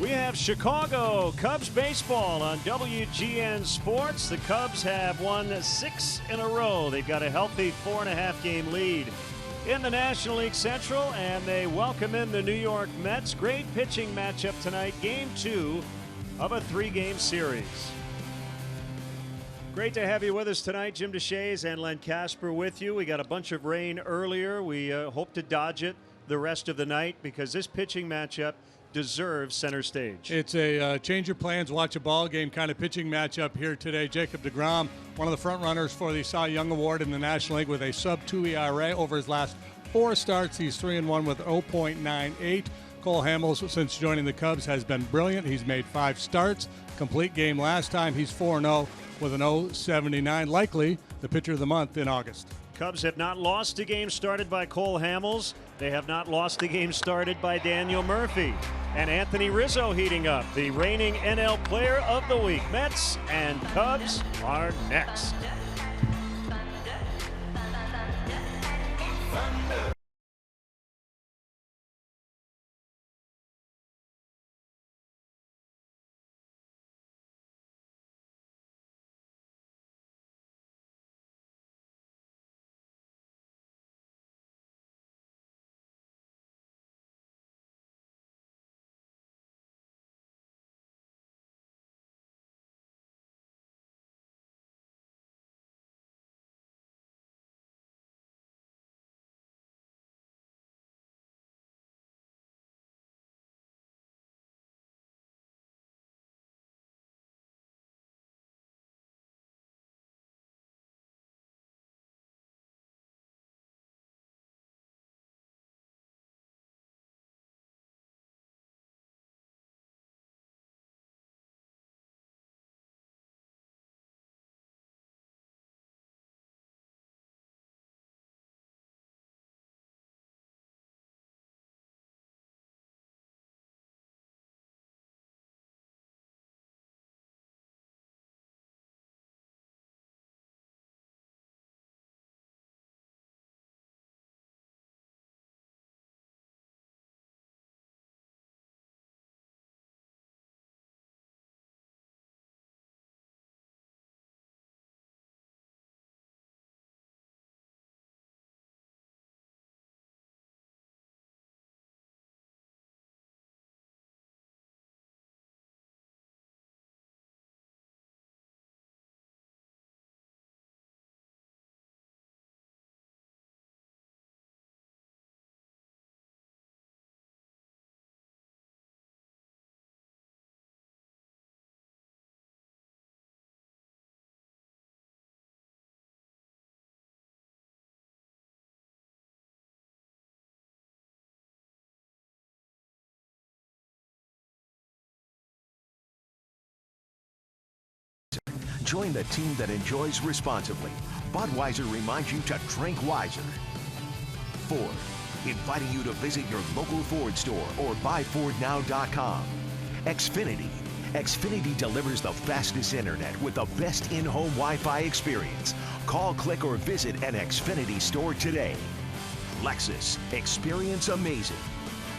We have Chicago Cubs baseball on WGN Sports. The Cubs have won 6 in a row. They've got a healthy 4.5 game lead in the National League Central, and they welcome in the New York Mets. Great pitching matchup tonight, game 2 of a 3-game series. Great to have you with us tonight. Jim DeShays and Len Casper with you. We got a bunch of rain earlier. We hope to dodge it the rest of the night because this pitching matchup deserves center stage. It's a change your plans, watch a ball game kind of pitching matchup here today. Jacob deGrom, one of the front runners for the Cy Young Award in the National League with a sub-2 ERA over his last 4 starts. He's 3-1 with 0.98. Cole Hamels, since joining the Cubs, has been brilliant. He's made 5 starts, complete game last time. He's 4-0 with an 0.79. Likely the pitcher of the month in August. Cubs have not lost a game started by Cole Hamels. They have not lost a game started by Daniel Murphy. And Anthony Rizzo heating up, the reigning NL Player of the Week. Mets and Cubs are next. Join the team that enjoys responsibly. Budweiser reminds you to drink wiser. Ford, inviting you to visit your local Ford store or buyfordnow.com. Xfinity. Xfinity delivers the fastest internet with the best in-home Wi-Fi experience. Call, click, or visit an Xfinity store today. Lexus. Experience amazing.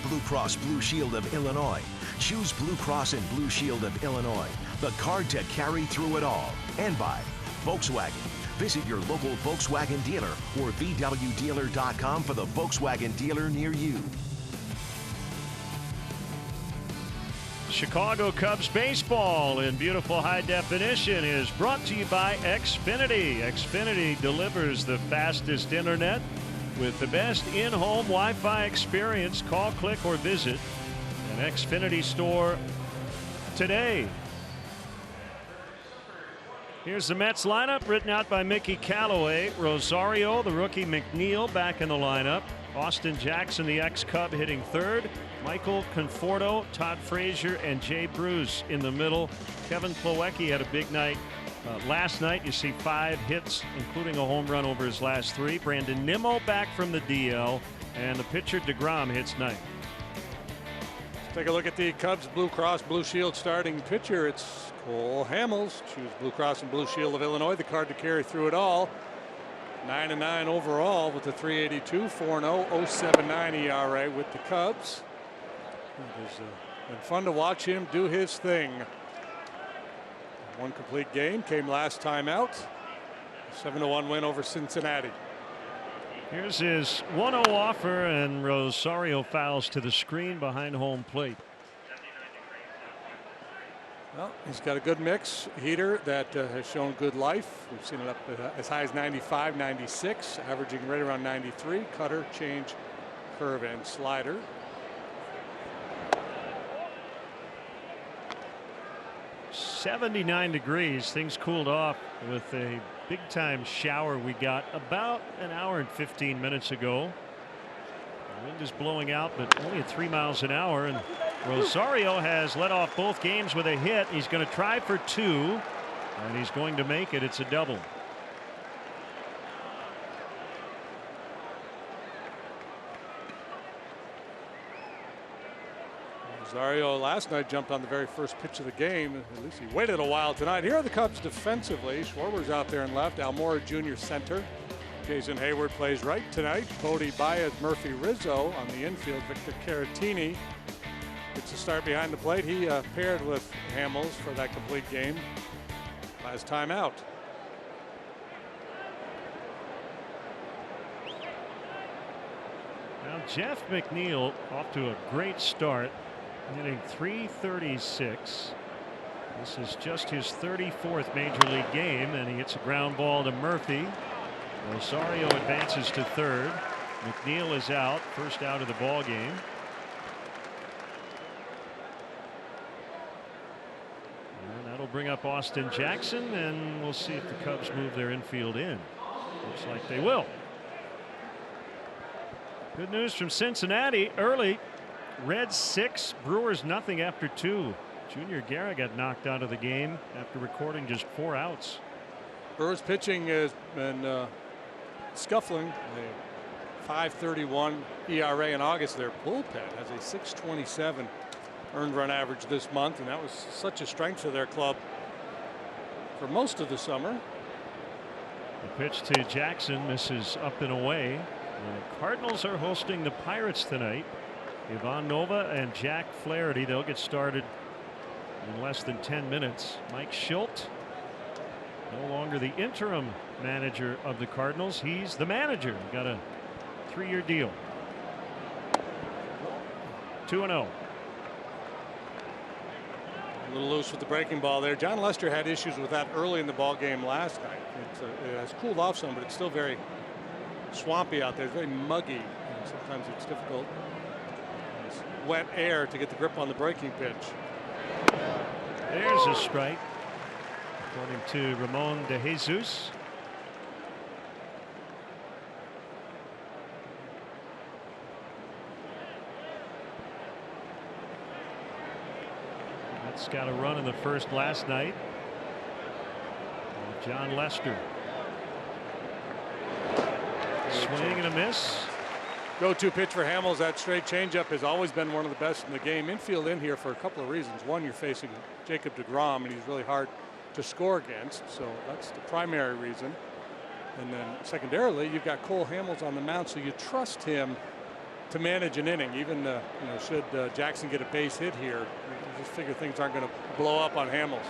Blue Cross Blue Shield of Illinois. Choose Blue Cross and Blue Shield of Illinois, the card to carry through it all. And by Volkswagen. Visit your local Volkswagen dealer or VWDealer.com for the Volkswagen dealer near you. Chicago Cubs baseball in beautiful high definition is brought to you by Xfinity. Xfinity delivers the fastest internet with the best in-home Wi-Fi experience. Call, click, or visit an Xfinity store today. Here's the Mets lineup written out by Mickey Callaway. Rosario, the rookie. McNeil back in the lineup. Austin Jackson, the ex-Cub, hitting third. Michael Conforto, Todd Frazier, and Jay Bruce in the middle. Kevin Plawecki had a big night last night. You see 5 hits, including a home run over his last 3. Brandon Nimmo back from the DL, and the pitcher deGrom hits 9th. Take a look at the Cubs Blue Cross Blue Shield starting pitcher. It's Cole Hamels. Choose Blue Cross and Blue Shield of Illinois, the card to carry through it all. 9-9 overall with the 382, 4-0, 0.79 ERA with the Cubs. There's and fun to watch him do his thing. One complete game came last time out. 7-1 win over Cincinnati. Here's his 1-0 offer, and Rosario fouls to the screen behind home plate. Well, he's got a good mix heater that has shown good life. We've seen it up as high as 95, 96, averaging right around 93. Cutter, change, curve, and slider. .79 degrees. Things cooled off with a big time shower we got about an hour and 15 minutes ago. The wind is blowing out, but only at 3 miles an hour, and Rosario has led off both games with a hit. He's going to try for 2, and he's going to make it. It's a double. Rosario last night jumped on the very first pitch of the game. At least he waited a while tonight. Here are the Cubs defensively. Schwarber's out there in left. Almora Jr. center. Jason Hayward plays right tonight. Cody Baez, Murphy Rizzo on the infield. Victor Caratini gets a start behind the plate. He paired with Hamels for that complete game last time out. Now Jeff McNeil off to a great start, hitting .336. This is just his 34th major league game, and he hits a ground ball to Murphy. Rosario advances to third. McNeil is out, first out of the ball game. And that'll bring up Austin Jackson, and we'll see if the Cubs move their infield in. Looks like they will. Good news from Cincinnati early. Reds 6, Brewers nothing after 2. Junior Guerra got knocked out of the game after recording just 4 outs. Brewers pitching has been scuffling. A 5.31 ERA in August. Their bullpen has a 6.27 earned run average this month, and that was such a strength of their club for most of the summer. The pitch to Jackson misses up and away. The Cardinals are hosting the Pirates tonight. Ivan Nova and Jack Flaherty, they'll get started in less than 10 minutes. Mike Schilt, no longer the interim manager of the Cardinals. He's the manager. Got a 3-year deal. 2-0. A little loose with the breaking ball there. John Lester had issues with that early in the ball game last night. It has cooled off some, but it's still very swampy out there. It's very muggy, and sometimes it's difficult. It's wet air to get the grip on the breaking pitch. There's a strike, according to Ramon de Jesus. That's got a run in the first last night. John Lester. Swing and a miss. Go-to pitch for Hamels. That straight changeup has always been one of the best in the game. Infield in here for a couple of reasons. One, you're facing Jacob deGrom, and he's really hard to score against, so that's the primary reason. And then secondarily, you've got Cole Hamels on the mound, so you trust him to manage an inning. Even should Jackson get a base hit here, you just figure things aren't going to blow up on Hamels.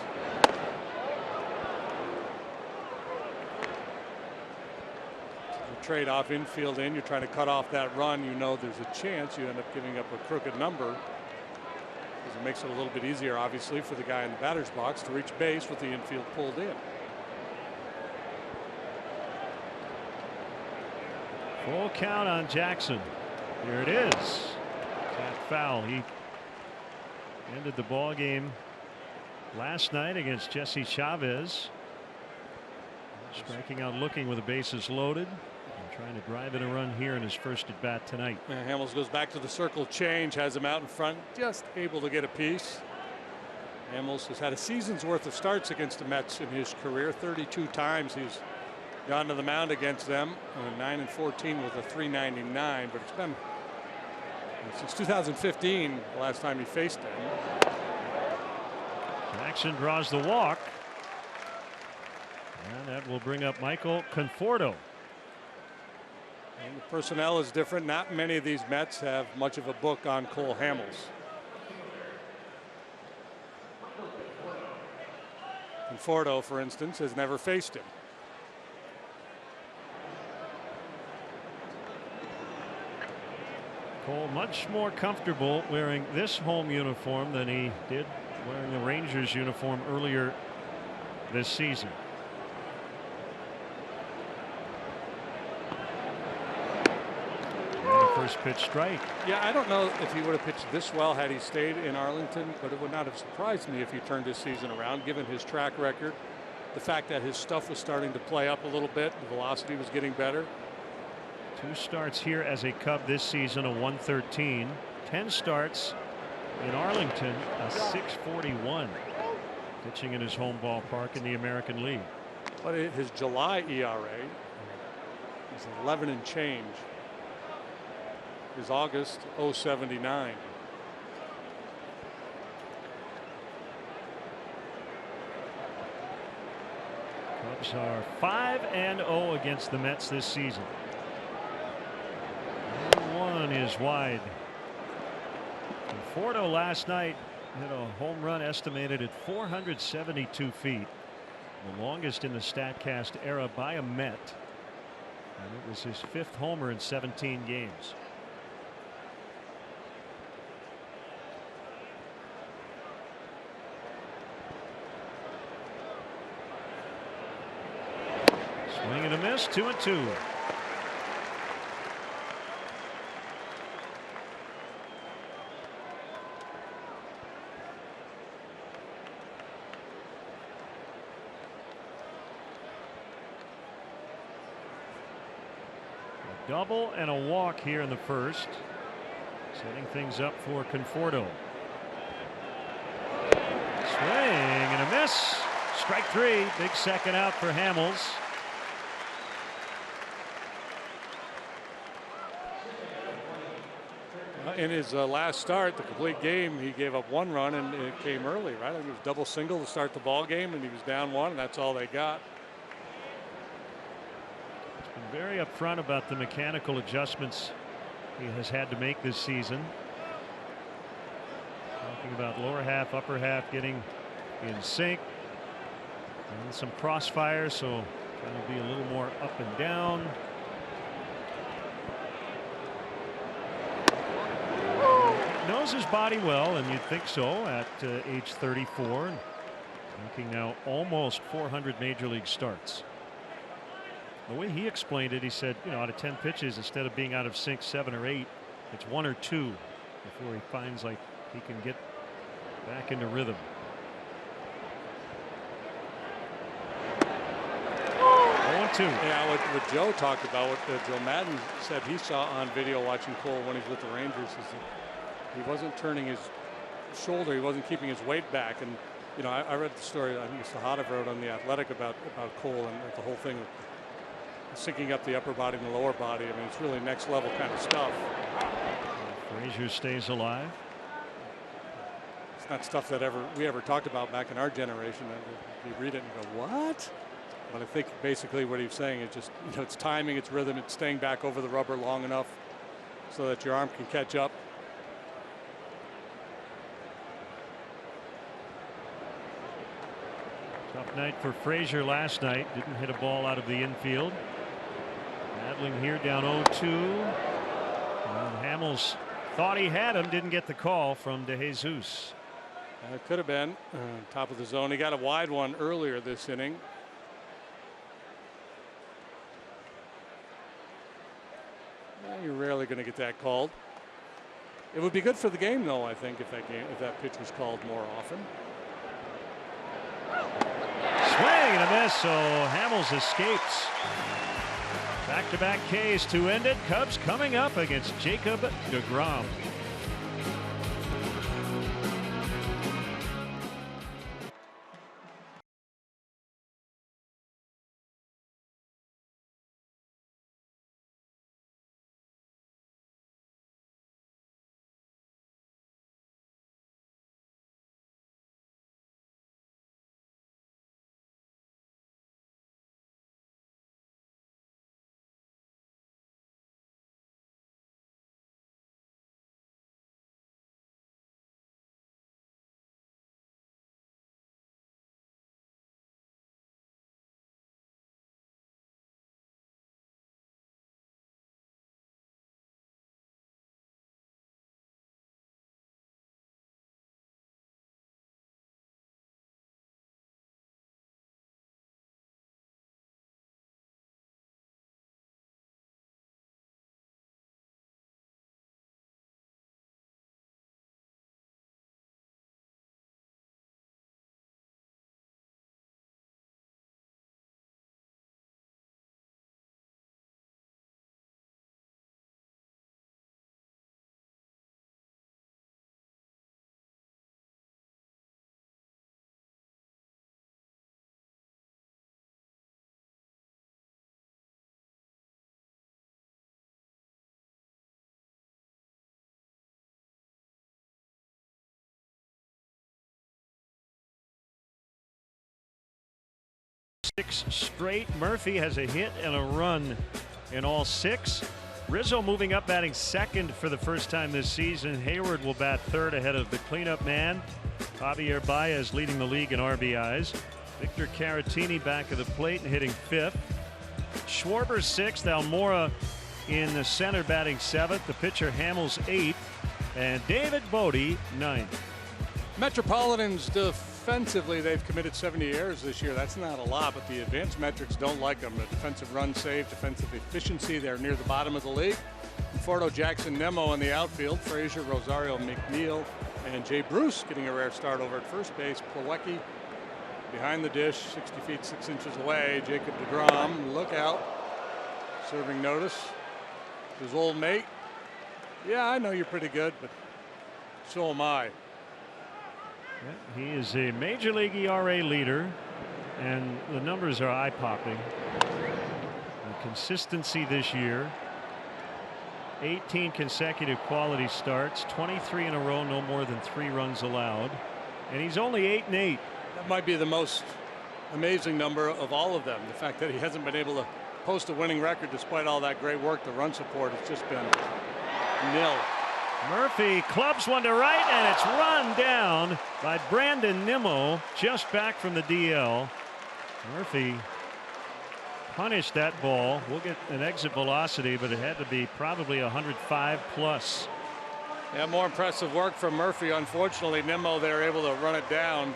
Trade off infield in, you're trying to cut off that run. You know there's a chance you end up giving up a crooked number, because it makes it a little bit easier, obviously, for the guy in the batter's box to reach base with the infield pulled in. Full count on Jackson. Here it is. That foul. He ended the ball game last night against Jesse Chavez. Striking out looking with the bases loaded. Trying to drive in a run here in his first at bat tonight. Hamels goes back to the circle change, has him out in front, just able to get a piece. Hamels has had a season's worth of starts against the Mets in his career. 32 times he's gone to the mound against them. 9-14 with a .399, but it's been since 2015 the last time he faced them. Jackson draws the walk, and that will bring up Michael Conforto. And the personnel is different. Not many of these Mets have much of a book on Cole Hamels. Conforto, for instance, has never faced him. Cole much more comfortable wearing this home uniform than he did wearing the Rangers uniform earlier this season. And the first pitch strike. Yeah, I don't know if he would have pitched this well had he stayed in Arlington, but it would not have surprised me if he turned his season around, given his track record. The fact that his stuff was starting to play up a little bit, the velocity was getting better. 2 starts here as a Cub this season, a 113. 10 starts in Arlington, a 641. Pitching in his home ballpark in the American League. But his July ERA is 11 and change. His August 0.79. Cubs are 5-0 against the Mets this season. One is wide. Conforto last night hit a home run estimated at 472 feet, the longest in the StatCast era by a Met, and it was his 5th homer in 17 games. Swing and a miss, 2-2. Double and a walk here in the first, setting things up for Conforto. Swing and a miss. Strike 3. Big second out for Hamels. In his last start, the complete game, he gave up 1 run, and it came early, right? It was double single to start the ball game, and he was down 1, and that's all they got. Very upfront about the mechanical adjustments he has had to make this season. Talking about lower half, upper half getting in sync. And some crossfire, so trying to be a little more up and down. He knows his body well, and you'd think so at age 34. And making now almost 400 major league starts. The way he explained it, he said, you know, out of 10 pitches, instead of being out of sync 7 or 8, it's 1 or 2 before he finds like he can get back into rhythm. Yeah, what Joe talked about, what Joe Madden said he saw on video watching Cole when he's with the Rangers, is that he wasn't turning his shoulder, he wasn't keeping his weight back. And you know, I read the story, I think Sahada wrote on the Athletic about Cole and the whole thing, syncing up the upper body and the lower body. I mean, it's really next level kind of stuff. Frazier stays alive. It's not stuff that we ever talked about back in our generation. You read it and go, what? But I think basically what he's saying is just, you know, it's timing, it's rhythm, it's staying back over the rubber long enough so that your arm can catch up. Tough night for Frazier last night. Didn't hit a ball out of the infield. Battling here down 0-2. And Hamels thought he had him, didn't get the call from DeJesus. It could have been top of the zone. He got a wide one earlier this inning. You're rarely going to get that called. It would be good for the game, though, I think, if that pitch was called more often. Swing and a miss, so Hamels escapes. Back-to-back Ks to end it. Cubs coming up against Jacob deGrom. 6 straight. Murphy has a hit and a run in all 6. Rizzo moving up, batting second for the first time this season. Hayward will bat third ahead of the cleanup man. Javier Baez leading the league in RBIs. Victor Caratini back of the plate and hitting 5th. Schwarber 6th. Almora in the center batting 7th. The pitcher Hamels 8th. And David Bodie 9th. Metropolitans defensively, they've committed 70 errors this year. That's not a lot, but the advanced metrics don't like them. The defensive run save, defensive efficiency, they're near the bottom of the league. Fordo, Jackson, Nemo in the outfield. Frazier, Rosario, McNeil, and Jay Bruce getting a rare start over at first base. Plawecki behind the dish, 60 feet 6 inches away. Jacob deGrom, look out, serving notice. His old mate. Yeah, I know you're pretty good, but so am I. Yeah, he is a major league ERA leader, and the numbers are eye-popping. The consistency this year, 18 consecutive quality starts, 23 in a row, no more than 3 runs allowed, and he's only 8-8. That might be the most amazing number of all of them. The fact that he hasn't been able to post a winning record despite all that great work. The run support has just been nil. Murphy clubs one to right, and it's run down by Brandon Nimmo, just back from the DL. Murphy punished that ball. We'll get an exit velocity, but it had to be probably 105 plus. Yeah, more impressive work from Murphy. Unfortunately, Nimmo, they're able to run it down.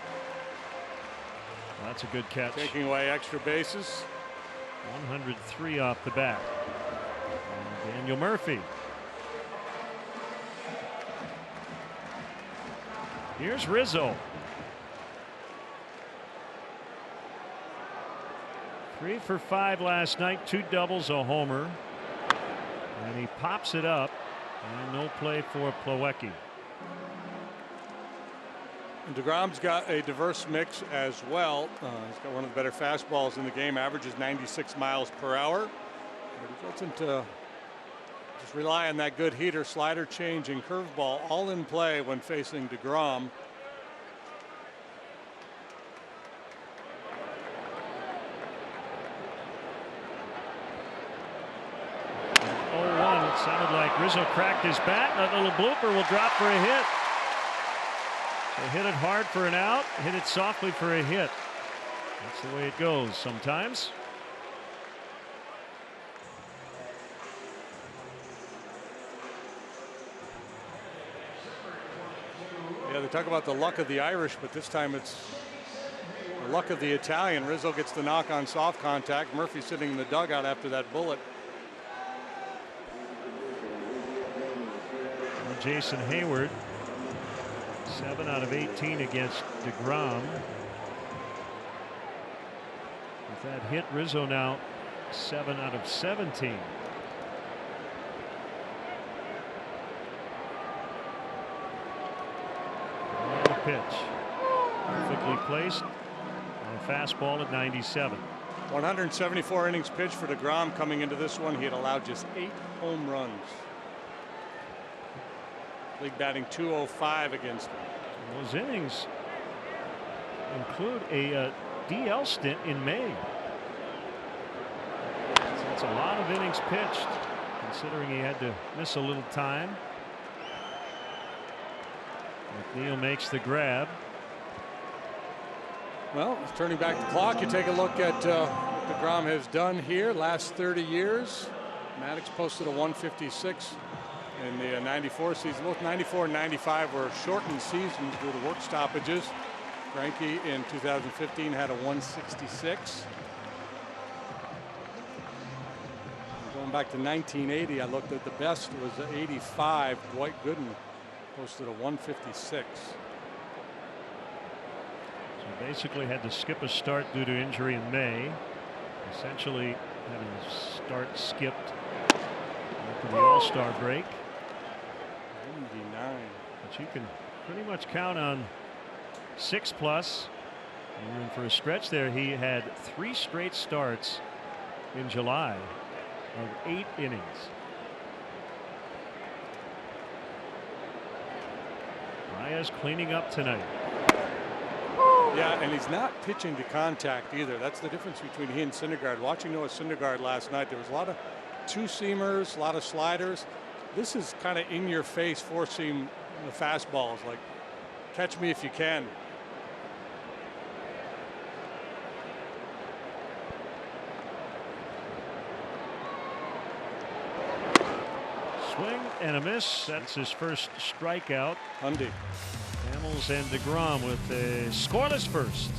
That's a good catch. Taking away extra bases. 103 off the bat. And Daniel Murphy. Here's Rizzo. 3 for 5 last night, 2 doubles, a homer. And he pops it up, and no play for Plawecki. And DeGrom's got a diverse mix as well. He's got one of the better fastballs in the game, averages 96 miles per hour. But he doesn't just rely on that good heater, slider, change, and curveball all in play when facing DeGrom. It sounded like Rizzo cracked his bat. That little blooper will drop for a hit. So hit it hard for an out, hit it softly for a hit. That's the way it goes sometimes. Yeah, they talk about the luck of the Irish, but this time it's the luck of the Italian. Rizzo gets the knock on soft contact. Murphy sitting in the dugout after that bullet. Jason Hayward, 7 out of 18 against DeGrom. With that hit, Rizzo now 7 out of 17. And the pitch, perfectly placed on a fastball at 97. 174 innings pitched for DeGrom. Coming into this one, he had allowed just 8 home runs. League batting 205 against him. Those innings include a DL stint in May. So it's a lot of innings pitched, considering he had to miss a little time. McNeil makes the grab. Well, turning back the clock, you take a look at what DeGrom has done here last 30 years. Maddox posted a 156 in the 94 season. Both 94 and 95 were shortened seasons due to work stoppages. Greinke in 2015 had a 166. Going back to 1980, I looked at the best was 85. Dwight Gooden posted a 156. So basically had to skip a start due to injury in May. Essentially had his start skipped after the All-Star break. 99. But you can pretty much count on 6+. And for a stretch there, he had 3 straight starts in July of 8 innings. Baez cleaning up tonight. Yeah, and he's not pitching to contact either. That's the difference between he and Syndergaard. Watching Noah Syndergaard last night, there was a lot of two-seamers, a lot of sliders. This is kind of in your face, four-seam the fastballs, like catch me if you can. Swing and a miss. That's his first strikeout. Hundy. Hamels and DeGrom with a scoreless first.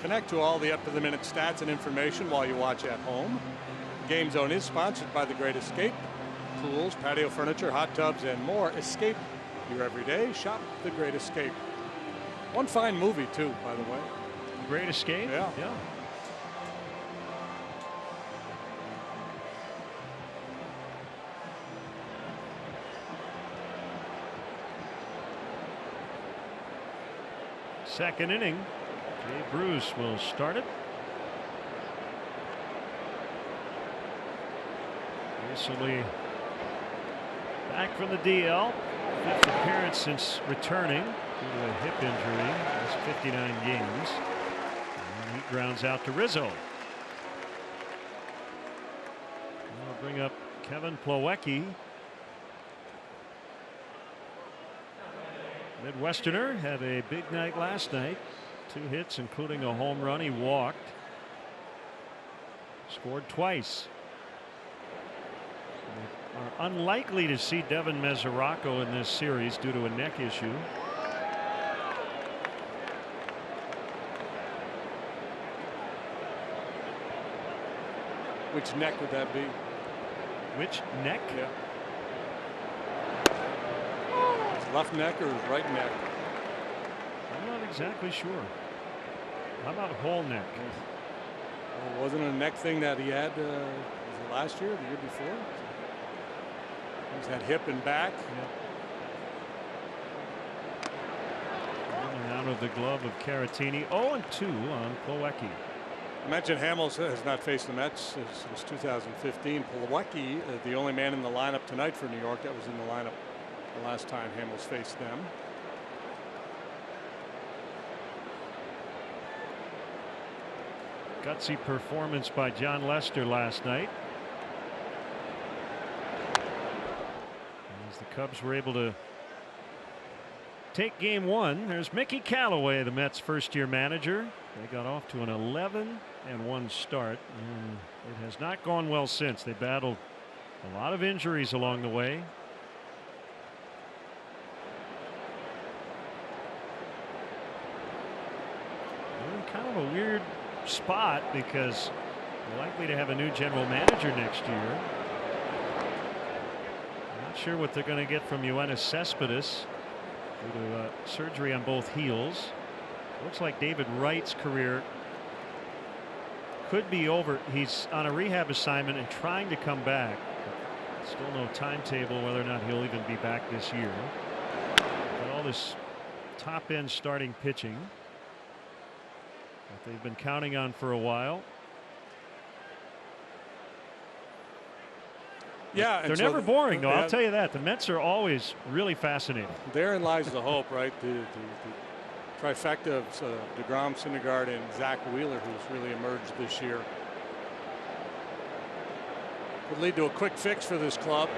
Connect to all the up-to-the-minute stats and information while you watch at home. Game Zone is sponsored by The Great Escape. Pools, patio furniture, hot tubs, and more. Escape your everyday. Shop The Great Escape. One fine movie, too, by the way. Great Escape? Yeah. Second inning. Jay Bruce will start it. Recently back from the DL. Fifth appearance since returning due to a hip injury. That's 59 games. And he grounds out to Rizzo. We'll bring up Kevin Plawecki. Midwesterner had a big night last night. 2 hits, including a home run. He walked. Scored twice. We are unlikely to see Devin Mesoraco in this series due to a neck issue. Which neck would that be? Which neck? Yeah. His left neck or his right neck? I'm not exactly sure. How about whole neck? Well, wasn't it a neck thing that he had was it last year or the year before? He's had hip and back. Coming out of the glove of Caratini. 0-2 on Plawecki. I mentioned Hamels has not faced the Mets since 2015. Plawecki, the only man in the lineup tonight for New York that was in the lineup the last time Hamels faced them. Gutsy performance by John Lester last night. As the Cubs were able to take game 1. There's Mickey Callaway, the Mets' first-year manager. They got off to an 11-1 start, and it has not gone well since. They battled a lot of injuries along the way. weird spot because they're likely to have a new general manager next year. Not sure what they're going to get from Yoenis Cespedes due to surgery on both heels. Looks like David Wright's career could be over. He's on a rehab assignment and trying to come back. Still no timetable whether or not he'll even be back this year. But all this top end starting pitching that they've been counting on for a while. Yeah, they're never boring, though. I'll tell you that. The Mets are always really fascinating. Therein lies the hope, right? The trifecta of DeGrom, Syndergaard, and Zach Wheeler, who's really emerged this year. Could lead to a quick fix for this club.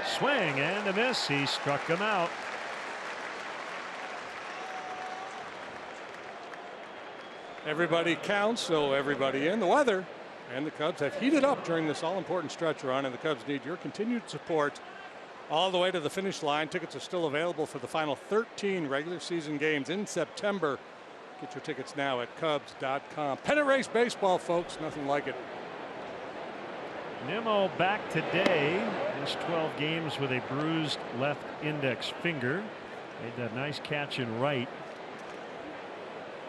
Swing and a miss. He struck him out. Everybody counts, so everybody in. The weather and the Cubs have heated up during this all-important stretch run, and the Cubs need your continued support all the way to the finish line. Tickets are still available for the final 13 regular season games in September. Get your tickets now at Cubs.com. Pennant race baseball, folks. Nothing like it. Nimmo back today. Missed 12 games with a bruised left index finger. Made that nice catch in right.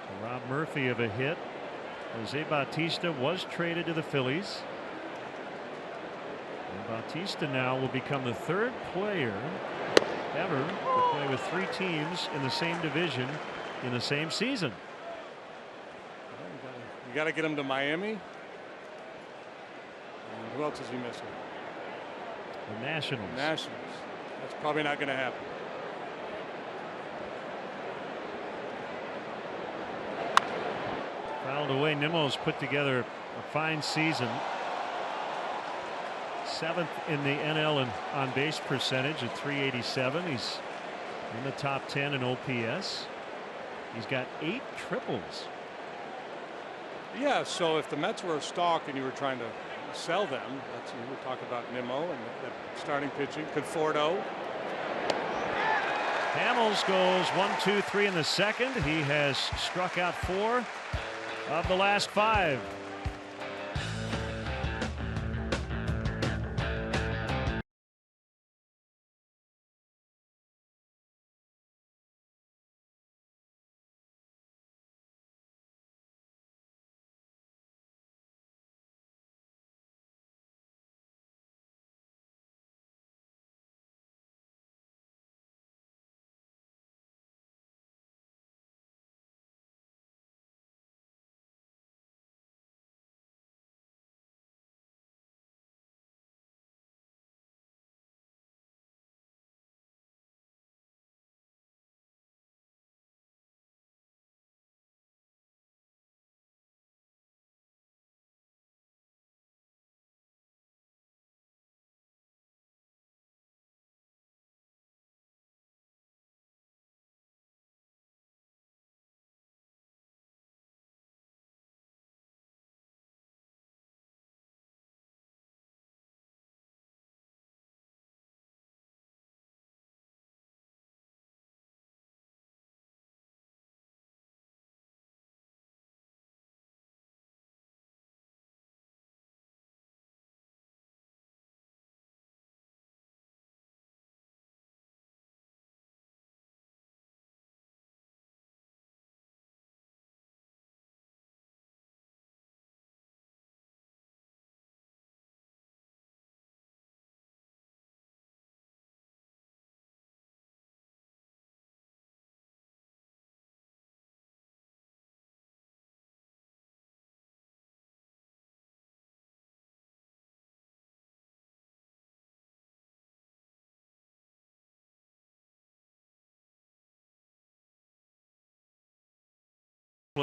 To Rob Murphy of a hit. Jose Bautista was traded to the Phillies. And Bautista now will become the third player ever to play with 3 teams in the same division in the same season. You got to get him to Miami. And who else is he missing? The Nationals. Nationals. That's probably not going to happen. Fouled away. Nimmo's put together a fine season. 7th in the NL in on base percentage at .387. He's in the top 10 in OPS. He's got 8 triples. Yeah, so if the Mets were a stock and you were trying to sell them, that's, you were talking about Nimmo and the starting pitching. Conforto. Hamels goes 1, 2, 3 in the second. He has struck out 4 of the last 5.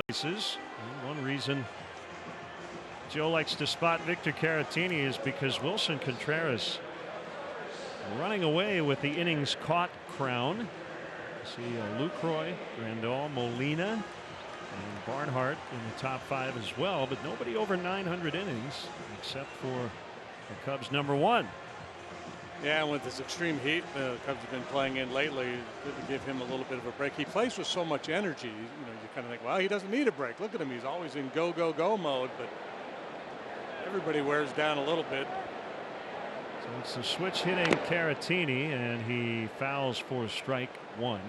Places. And one reason Joe likes to spot Victor Caratini is because Wilson Contreras running away with the innings caught crown. See Lucroy, Grandal, Molina, and Barnhart in the top 5 as well, but nobody over 900 innings except for the Cubs' number 1. Yeah, and with this extreme heat the Cubs have been playing in lately, good to give him a little bit of a break. He plays with so much energy. You kind of think, well, he doesn't need a break. Look at him. He's always in go, go, go mode. But everybody wears down a little bit. So it's a switch hitting Caratini, and he fouls for strike one.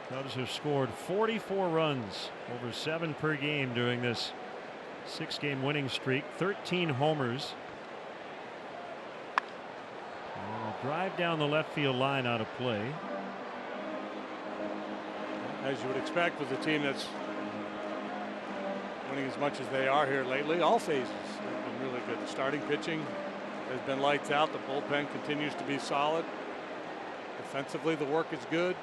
Cubs have scored 44 runs, over 7 per game during this 6-game winning streak, 13 homers. And a drive down the left field line out of play. As you would expect with a team that's winning as much as they are here lately, all phases have been really good. The starting pitching has been lights out. The bullpen continues to be solid. Defensively, the work is good.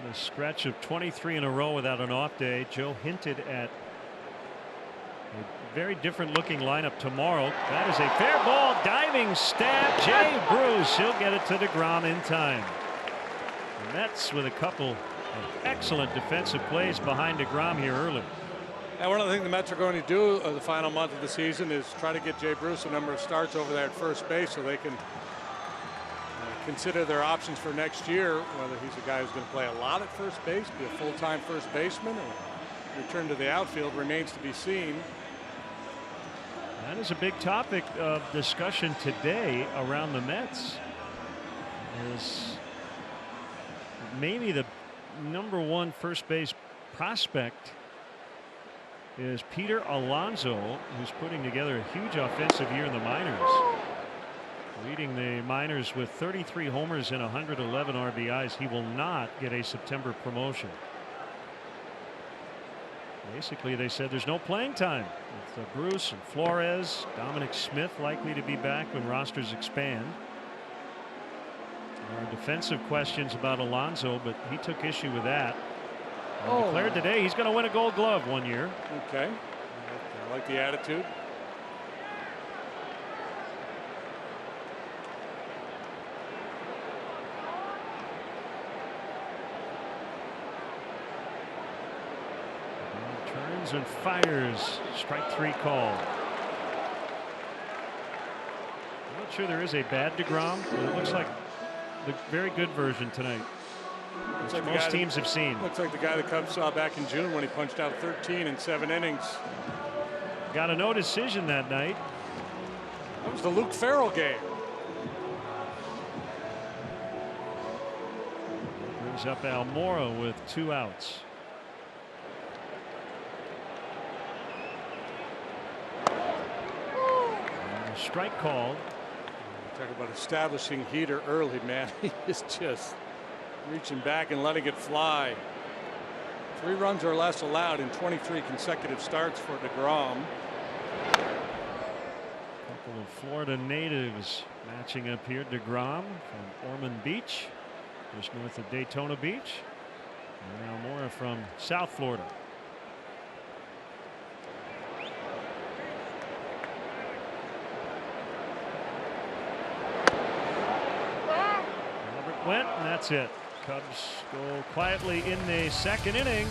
In a stretch of 23 in a row without an off day, Joe hinted at a very different looking lineup tomorrow. That is a fair ball, diving stab. Jay Bruce, he'll get it to DeGrom in time. The Mets with a couple of excellent defensive plays behind DeGrom here early. And one of the things the Mets are going to do the final month of the season is try to get Jay Bruce a number of starts over there at first base so they can consider their options for next year, whether he's a guy who's going to play a lot at first base, be a full-time first baseman, or return to the outfield remains to be seen. That is a big topic of discussion today around the Mets. Is maybe the #1 first base prospect is Peter Alonso, who's putting together a huge offensive year in the minors. Leading the minors with 33 homers and 111 RBIs. He will not get a September promotion. Basically, they said there's no playing time. With Bruce and Flores, Dominic Smith likely to be back when rosters expand. There are defensive questions about Alonso, but he took issue with that. Declared today he's going to win a Gold Glove one year. Okay, I like the attitude. Turns and fires. Strike 3 call. I'm not sure there is a bad DeGrom, but it looks like the very good version tonight, which like most teams have seen. Looks like the guy the Cubs saw back in June when he punched out 13 in 7 innings. Got a no decision that night. That was the Luke Farrell game. Brings up Almora with 2 outs. And a strike called. Talk about establishing heater early, man. He is just reaching back and letting it fly. 3 runs or less allowed in 23 consecutive starts for DeGrom. A couple of Florida natives matching up here. DeGrom from Ormond Beach, just north of Daytona Beach, and Almora from South Florida. Went, and that's it. Cubs go quietly in the 2nd inning.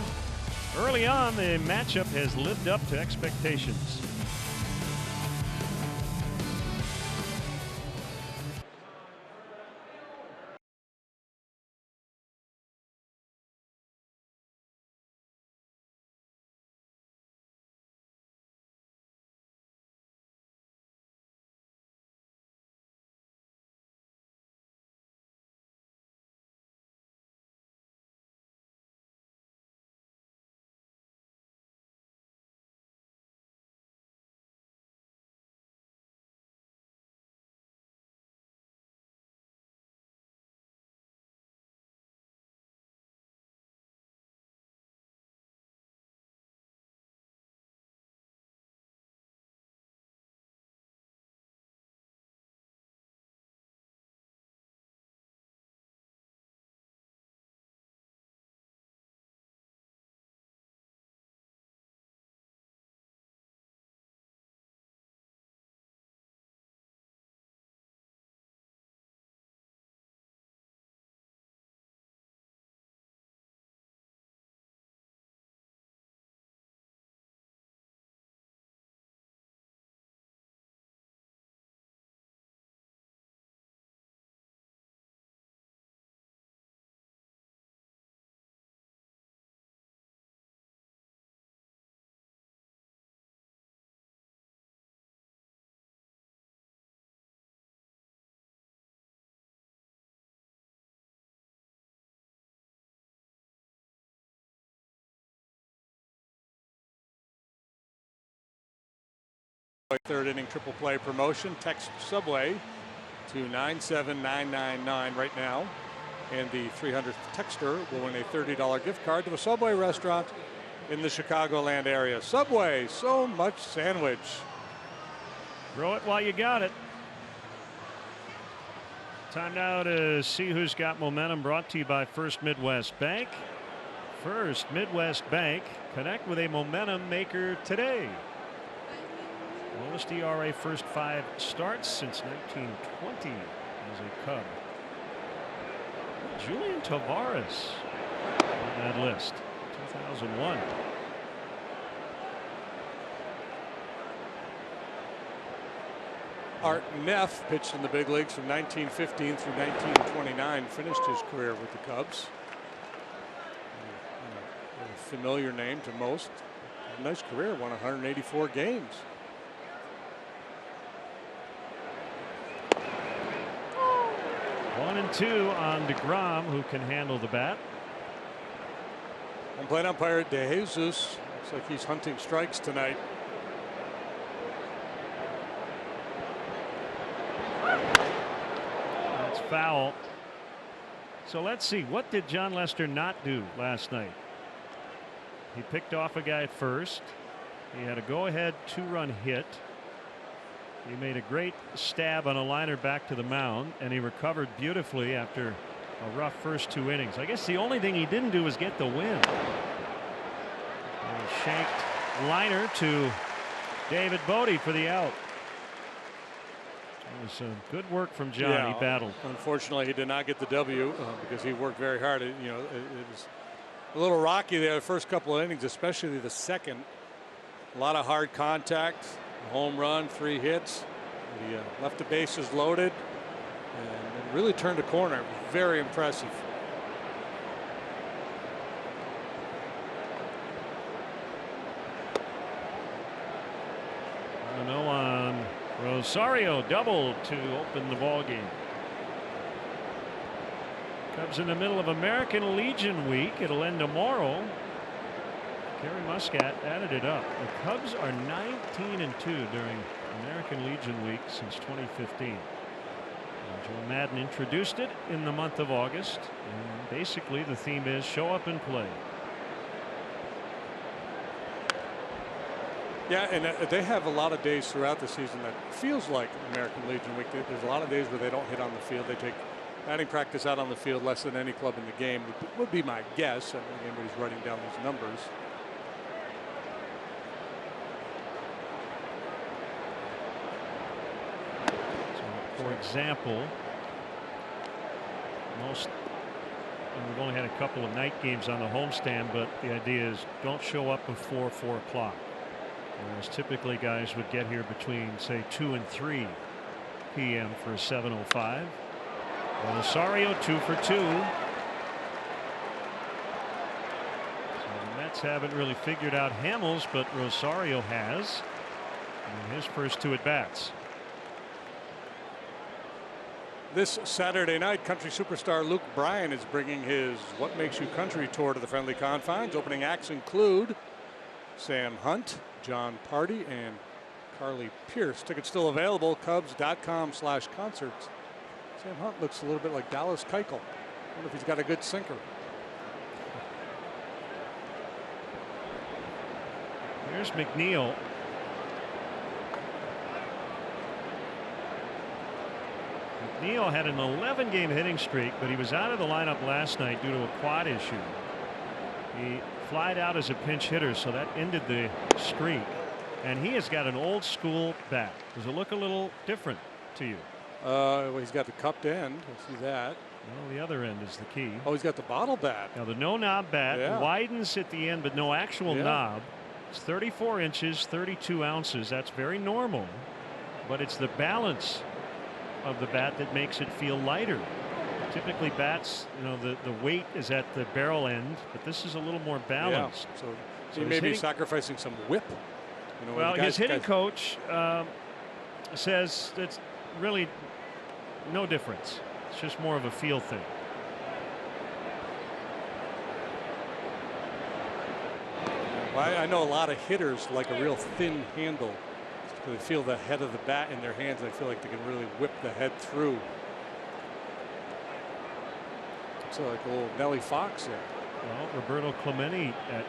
Early on, the matchup has lived up to expectations. third inning triple play promotion. Text Subway to 97999 right now. And the 300th texter will win a $30 gift card to a Subway restaurant in the Chicagoland area. Subway, so much sandwich. Throw it while you got it. Time now to see who's got momentum, brought to you by First Midwest Bank. First Midwest Bank, connect with a momentum maker today. Lowest ERA first 5 starts since 1920 as a Cub. Julian Tavares on that list, 2001. Art Neff pitched in the big leagues from 1915 through 1929, finished his career with the Cubs. A familiar name to most. A nice career, won 184 games. One and two on DeGrom, who can handle the bat. And plate umpire De Jesus looks like he's hunting strikes tonight. That's foul. So let's see, what did John Lester not do last night? He picked off a guy at first. He had a go-ahead 2-run hit. He made a great stab on a liner back to the mound, and he recovered beautifully after a rough first 2 innings. I guess the only thing he didn't do was get the win. Shanked liner to David Bodie for the out. It was good work from John. Yeah, he battled. Unfortunately, he did not get the W because he worked very hard. It was a little rocky there the first couple of innings, especially the second. A lot of hard contact. Home run, 3 hits. He left the bases loaded and really turned a corner. Very impressive. No on Rosario, double to open the ball game. Cubs in the middle of American Legion week. It'll end tomorrow. Kerry Muscat added it up. The Cubs are 19-2 during American Legion week since 2015. Joe Madden introduced it in the month of August, and basically the theme is show up and play. Yeah, and they have a lot of days throughout the season that feels like American Legion week. There's a lot of days where they don't hit on the field. They take batting practice out on the field less than any club in the game would be my guess. I mean, anybody's writing down these numbers. For example, we've only had a couple of night games on the homestand, but the idea is don't show up before 4 o'clock. Whereas typically guys would get here between, say, 2 and 3 p.m. for a 7:05. Rosario 2 for 2. So the Mets haven't really figured out Hamels, but Rosario has in his first 2 at bats. This Saturday night, country superstar Luke Bryan is bringing his What Makes You Country tour to the friendly confines. Opening acts include Sam Hunt, John Party, and Carly Pierce. Tickets still available, Cubs.com/concerts. Sam Hunt looks a little bit like Dallas Keuchel. I wonder if he's got a good sinker. Here's McNeil. McNeil had an 11-game hitting streak, but he was out of the lineup last night due to a quad issue. He flied out as a pinch hitter, so that ended the streak. And he has got an old school bat. Does it look a little different to you? Well, he's got the cupped end. I see that. Well, the other end is the key. Oh, he's got the bottle bat. Now the no knob bat widens at the end, but no actual knob. It's 34 inches, 32 ounces. That's very normal, but it's the balance of the bat that makes it feel lighter. Typically bats, the weight is at the barrel end, but this is a little more balanced. Yeah. So he may be sacrificing some whip. Well, his hitting coach says it's really no difference. It's just more of a feel thing. Well, I know a lot of hitters like a real thin handle. They feel the head of the bat in their hands. I feel like they can really whip the head through. It's like a little Nellie Fox there. Well, Roberto Clemente at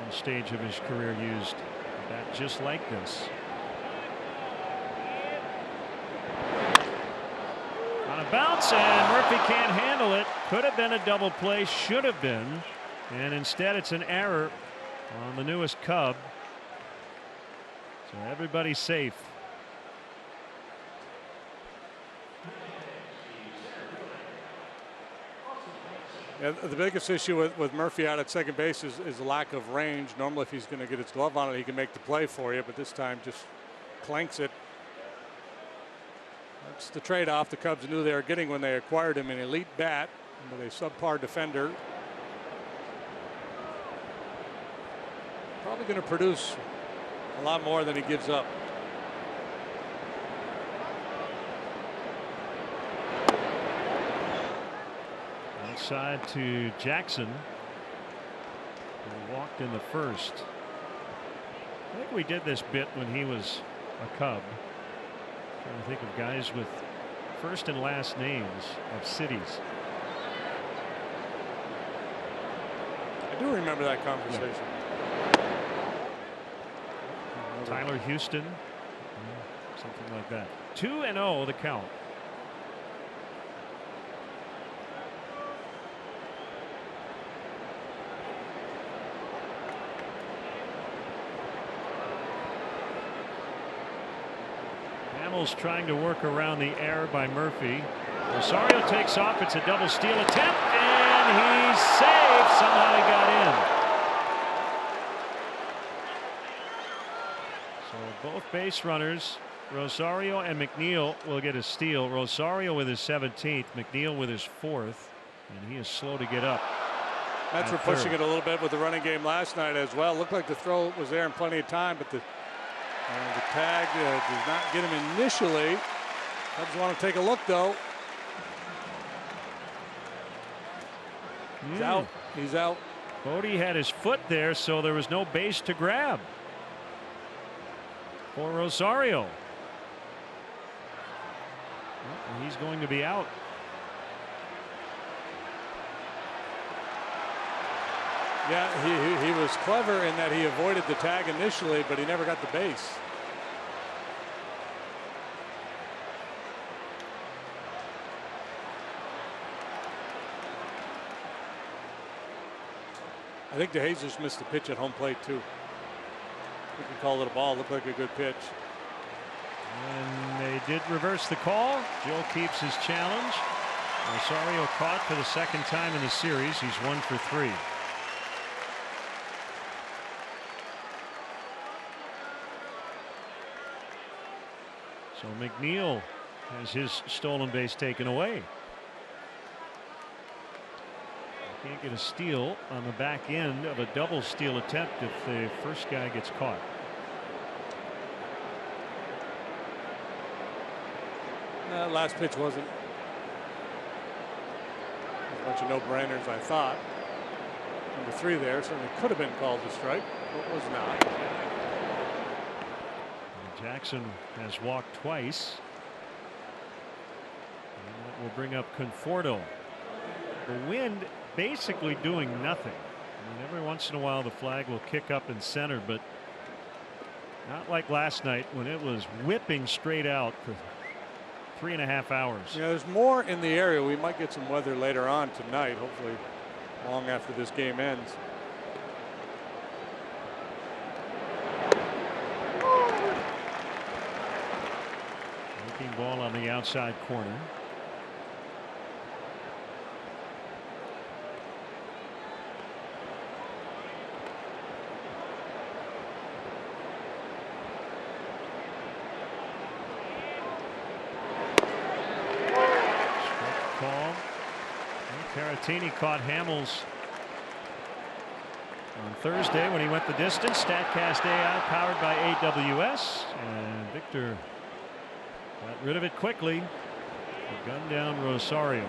one stage of his career used a bat just like this. On a bounce, and Murphy can't handle it. Could have been a double play, should have been, and instead it's an error on the newest Cub. So everybody's safe. Yeah, the biggest issue with Murphy out at second base is the lack of range. Normally, if he's going to get his glove on it, he can make the play for you, but this time just clanks it. That's the trade-off the Cubs knew they were getting when they acquired him, an elite bat with a subpar defender. Probably going to produce a lot more than he gives up. Outside to Jackson, who walked in the first. I think we did this bit when he was a Cub. Trying to think of guys with first and last names of cities. I do remember that conversation. Yeah. Tyler Houston, something like that. 2-0 the count. Hamels trying to work around the error by Murphy. Rosario takes off. It's a double steal attempt, and he's safe. Somehow he got in. So both base runners, Rosario and McNeil, will get a steal. Rosario with his 17th, McNeil with his 4th, and he is slow to get up. Mets were pushing it a little bit with the running game last night as well. Looked like the throw was there in plenty of time, but the tag does not get him initially. Cubs want to take a look, though. He's out. He's out. Bodie had his foot there, so there was no base to grab for Rosario. Well, he's going to be out. Yeah, he was clever in that he avoided the tag initially, but he never got the base. I think DeJesus missed the pitch at home plate too. We can call it a ball. Looked like a good pitch. And they did reverse the call. Joe keeps his challenge. Rosario caught for the second time in the series. He's 1 for 3. So McNeil has his stolen base taken away. Can't get a steal on the back end of a double steal attempt if the first guy gets caught. Last pitch wasn't a bunch of no-brainers, I thought. Number 3 there certainly could have been called a strike, but was not. And Jackson has walked twice. And that will bring up Conforto. The wind basically doing nothing. I mean, every once in a while the flag will kick up in center, but not like last night when it was whipping straight out for 3.5 hours. Yeah, there's more in the area. We might get some weather later on tonight, hopefully long after this game ends. Breaking ball on the outside corner. Caratini caught Hamels on Thursday when he went the distance. StatCast AI powered by AWS, and Victor got rid of it quickly. Gunned down Rosario.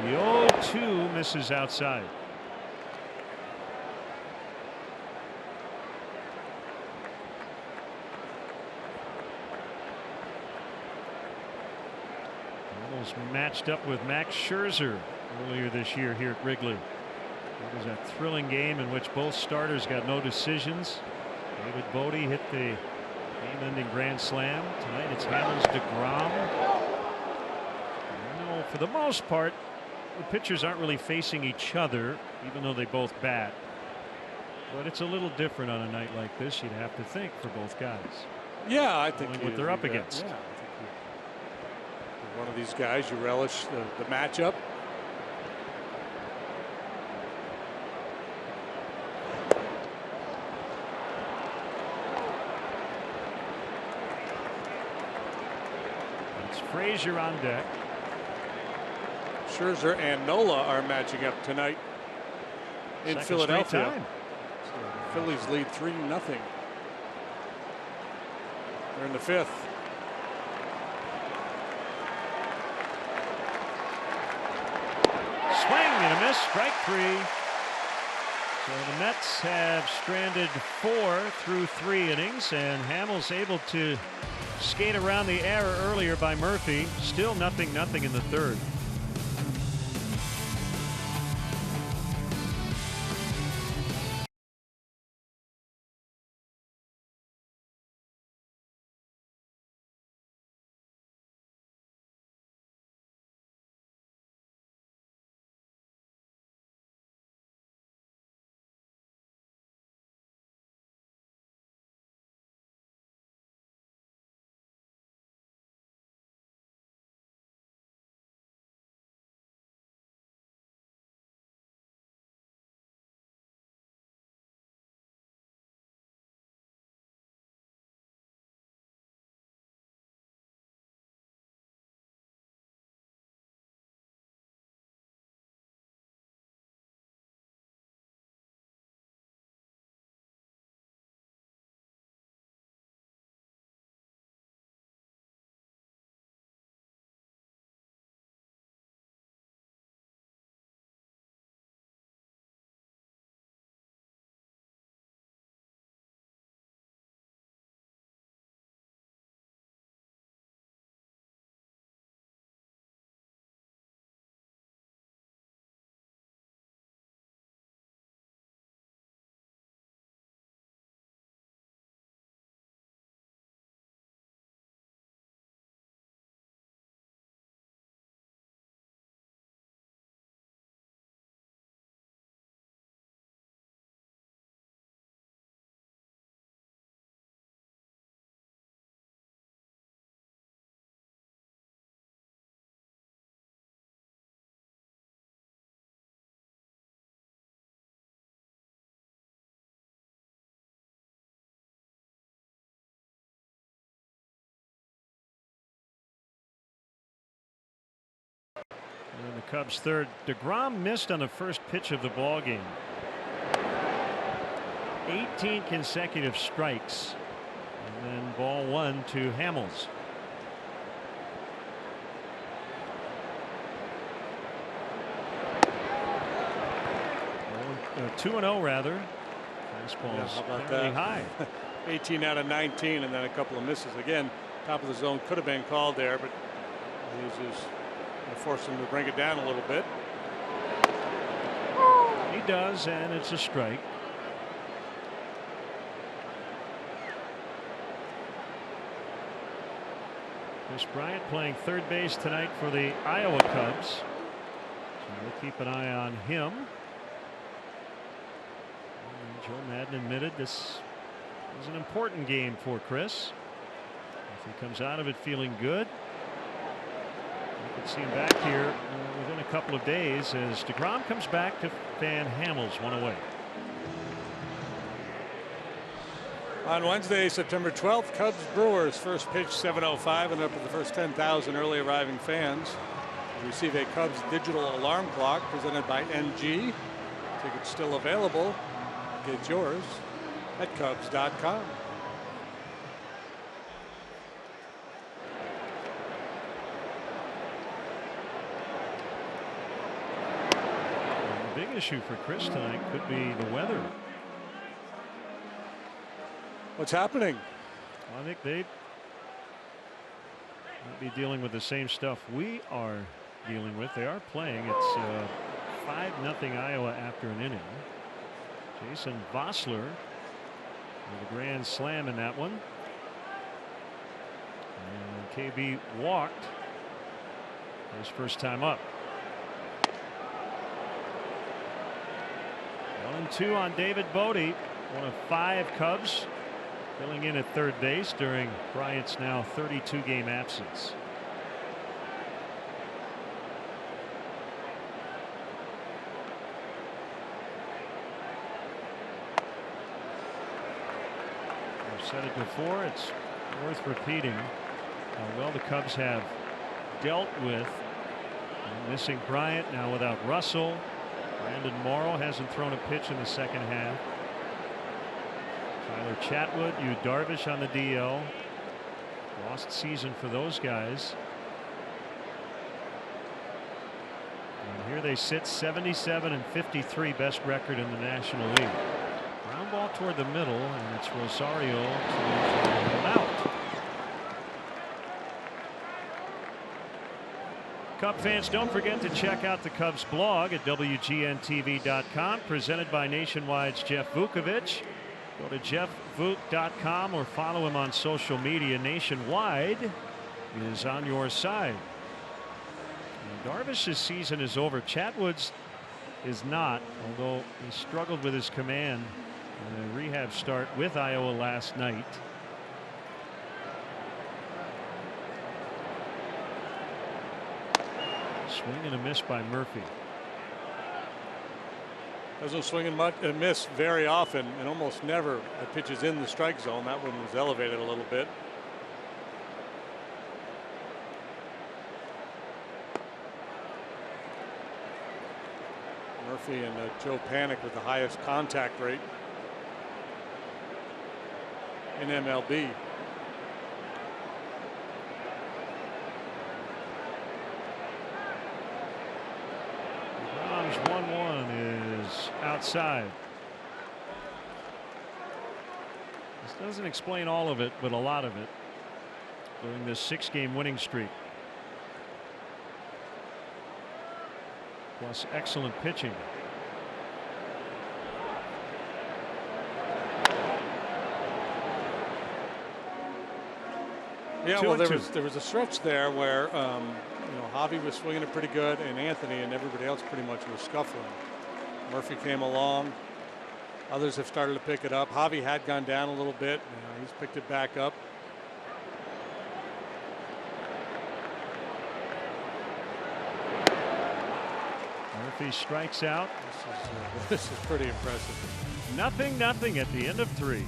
The 0-2 misses outside. matched up with Max Scherzer earlier this year here at Wrigley. It was a thrilling game in which both starters got no decisions. David Bodie hit the game-ending grand slam. Tonight it's Hamels, DeGrom. No, for the most part, the pitchers aren't really facing each other, even though they both bat. But it's a little different on a night like this, you'd have to think, for both guys. Yeah, I think what they're up against. Yeah, I think one of these guys, you relish the matchup. It's Frazier on deck. Scherzer and Nola are matching up tonight in Philadelphia. Phillies lead 3-0. They're in the 5th. Swing and a miss, strike 3. So the Mets have stranded 4 through 3 innings, and Hamels able to skate around the error earlier by Murphy. Still 0-0 in the 3rd. And the Cubs' 3rd. DeGrom missed on the first pitch of the ball game. 18 consecutive strikes, and then ball 1 to Hamels. 2-0 rather. Fastball's fairly high. 18 out of 19, and then a couple of misses. Again, top of the zone could have been called there, but he uses. Force him to bring it down a little bit. He does, and it's a strike. Chris Bryant playing 3rd base tonight for the Iowa Cubs. So we'll keep an eye on him. And Joe Madden admitted this is an important game for Chris. If he comes out of it feeling good, we could see him back here within a couple of days as DeGrom comes back to fan Hamels 1 away. On Wednesday, September 12th, Cubs Brewers first pitch 7:05, and up to the first 10,000 early arriving fans receive a Cubs digital alarm clock presented by NG. Tickets still available. Get yours at Cubs.com. The big issue for Chris tonight could be the weather. What's happening? I think they might be dealing with the same stuff we are dealing with. They are playing. It's 5-0 Iowa after an inning. Jason Vossler with a grand slam in that one. And KB walked his first time up. 1-2 on David Bodie, one of 5 Cubs filling in at third base during Bryant's now 32-game absence. I've said it before, it's worth repeating how well the Cubs have dealt with missing Bryant, now without Russell. Brandon Morrow hasn't thrown a pitch in the second half. Tyler Chatwood, Yu Darvish on the DL. Lost season for those guys. And here they sit, 77-53, best record in the National League. Ground ball toward the middle, and it's Rosario to come out. Cub fans, don't forget to check out the Cubs blog at WGNTV.com, presented by Nationwide's Jeff Vukovich. Go to jeffvuk.com or follow him on social media. Nationwide is on your side. And Darvish's season is over. Chatwood's is not, although he struggled with his command in a rehab start with Iowa last night. Swing and a miss by Murphy. Doesn't swing and miss very often, and almost never pitches in the strike zone. That one was elevated a little bit. Murphy and Joe Panik with the highest contact rate in MLB. Brahms 1-1 is outside. This doesn't explain all of it, but a lot of it during this 6-game winning streak. Plus excellent pitching. Yeah, well, there was a stretch there where Javi was swinging it pretty good, and Anthony and everybody else pretty much was scuffling. Murphy came along. Others have started to pick it up. Javi had gone down a little bit. He's picked it back up. Murphy strikes out. This is pretty impressive. 0-0 at the end of 3.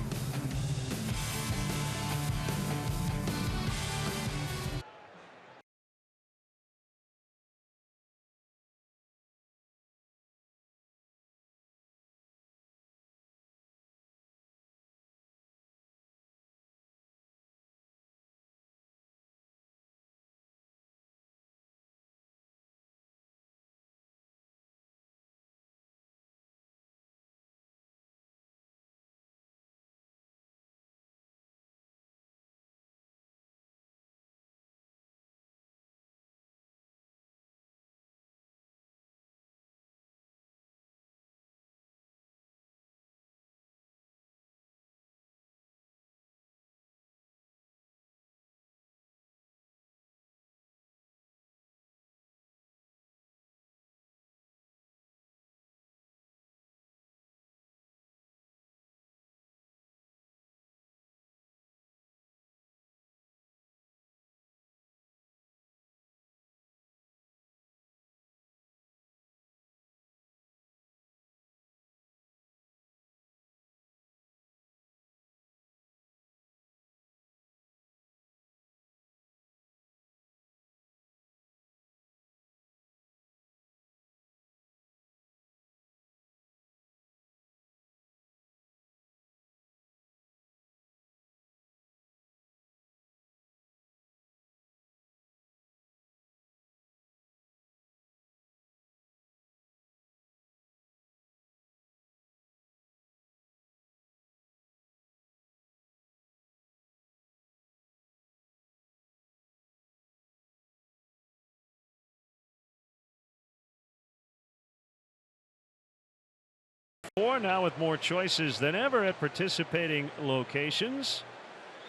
4 now with more choices than ever at participating locations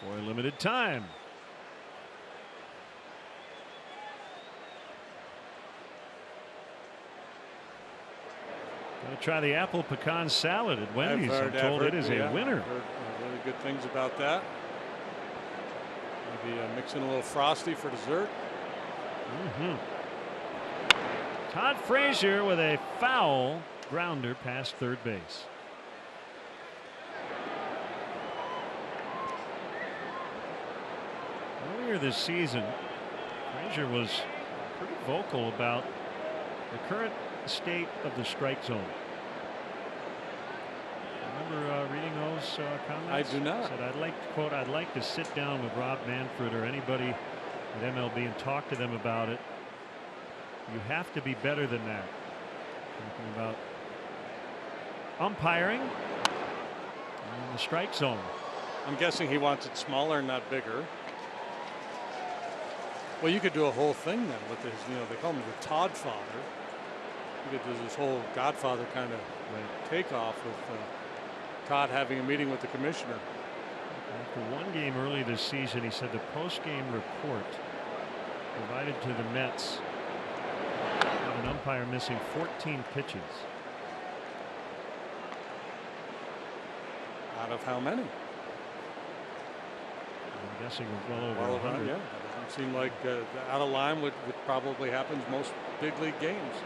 for a limited time. Gonna try the apple pecan salad at Wendy's. I'm told it is a winner. I've heard really good things about that. Maybe mix in a little frosty for dessert. Todd Frazier with a foul grounder past third base. Earlier this season, Frazier was pretty vocal about the current state of the strike zone. Remember reading those comments? I do not. Said, I'd like to sit down with Rob Manfred or anybody at MLB and talk to them about it. You have to be better than that. Talking about umpiring in the strike zone. I'm guessing he wants it smaller, not bigger. Well, you could do a whole thing then with his, they call him the Todd father. You could do this whole Godfather kind of takeoff with Todd having a meeting with the commissioner. After one game early this season, he said the post-game report provided to the Mets of an umpire missing 14 pitches. Out of how many? I'm guessing well over 100. Yeah, it doesn't seem like out of line what probably happens most big league games.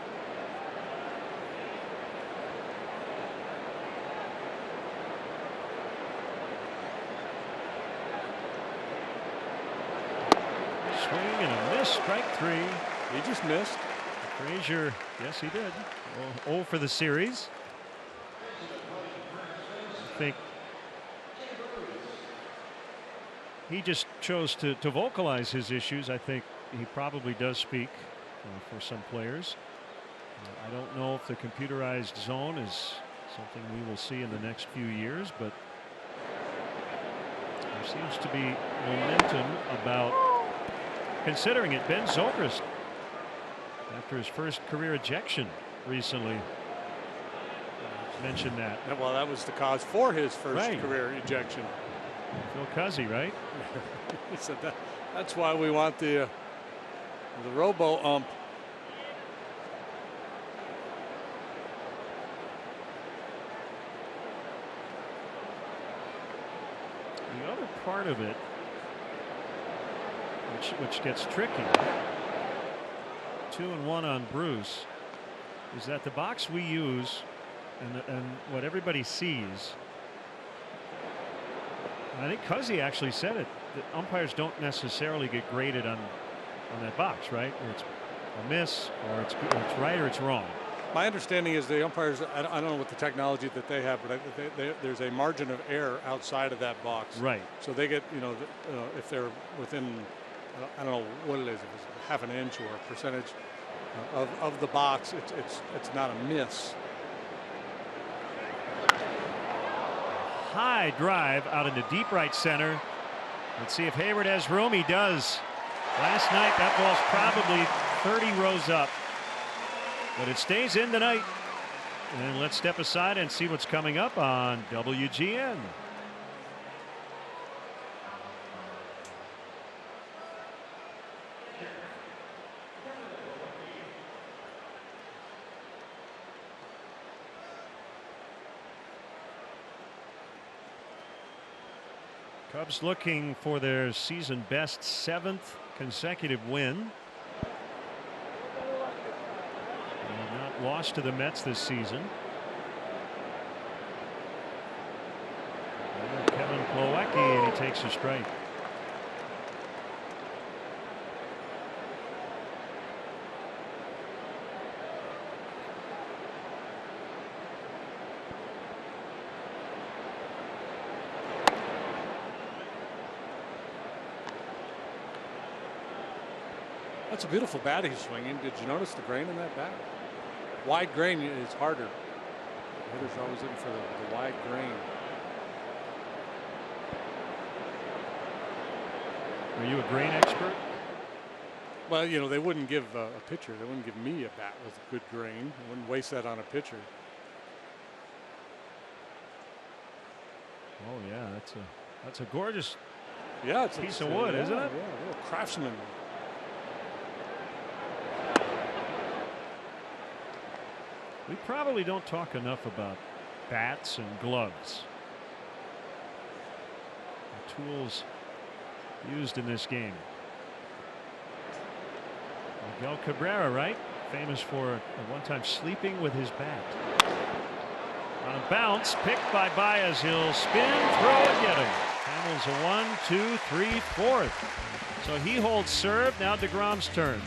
Swing and a miss, strike 3. He just missed. Frazier, yes, he did. 0 for the series. I think he just chose to vocalize his issues. I think he probably does speak for some players. I don't know if the computerized zone is something we will see in the next few years, but there seems to be momentum about considering it. Ben Zobrist, after his first career ejection recently, mentioned that. Well, that was the cause for his first career ejection. Phil Cuzzy, right? He said that's why we want the robo ump. The other part of it, which gets tricky, 2-1 on Bruce, is that the box we use and what everybody sees. I think Cuzzy actually said it, that umpires don't necessarily get graded on that box, right? It's a miss, or it's right, or it's wrong. My understanding is the umpires, I don't know what the technology that they have, but there's a margin of error outside of that box. Right. So they get, if they're within, I don't know what it is, if it's half an inch or a percentage of the box, it's not a miss. High drive out into deep right center. Let's see if Hayward has room. He does. Last night that ball's probably 30 rows up, but it stays in tonight. And let's step aside and see what's coming up on WGN. Cubs looking for their season best 7th consecutive win. They have not lost to the Mets this season. And Kevin Plawecki, and he takes a strike. That's a beautiful bat he's swinging. Did you notice the grain in that bat? Wide grain is harder. Hitters are always looking for the wide grain. Are you a grain expert? Well, they wouldn't give a pitcher. They wouldn't give me a bat with good grain. They wouldn't waste that on a pitcher. Oh yeah, that's a gorgeous it's piece of wood, isn't it? Yeah, a little craftsman. We probably don't talk enough about bats and gloves. The tools used in this game. Miguel Cabrera, right? Famous for at one time sleeping with his bat. On a bounce, picked by Baez. He'll spin, throw, and get him. Hamels a 1, 2, 3, 4th. So he holds serve. Now DeGrom's turn.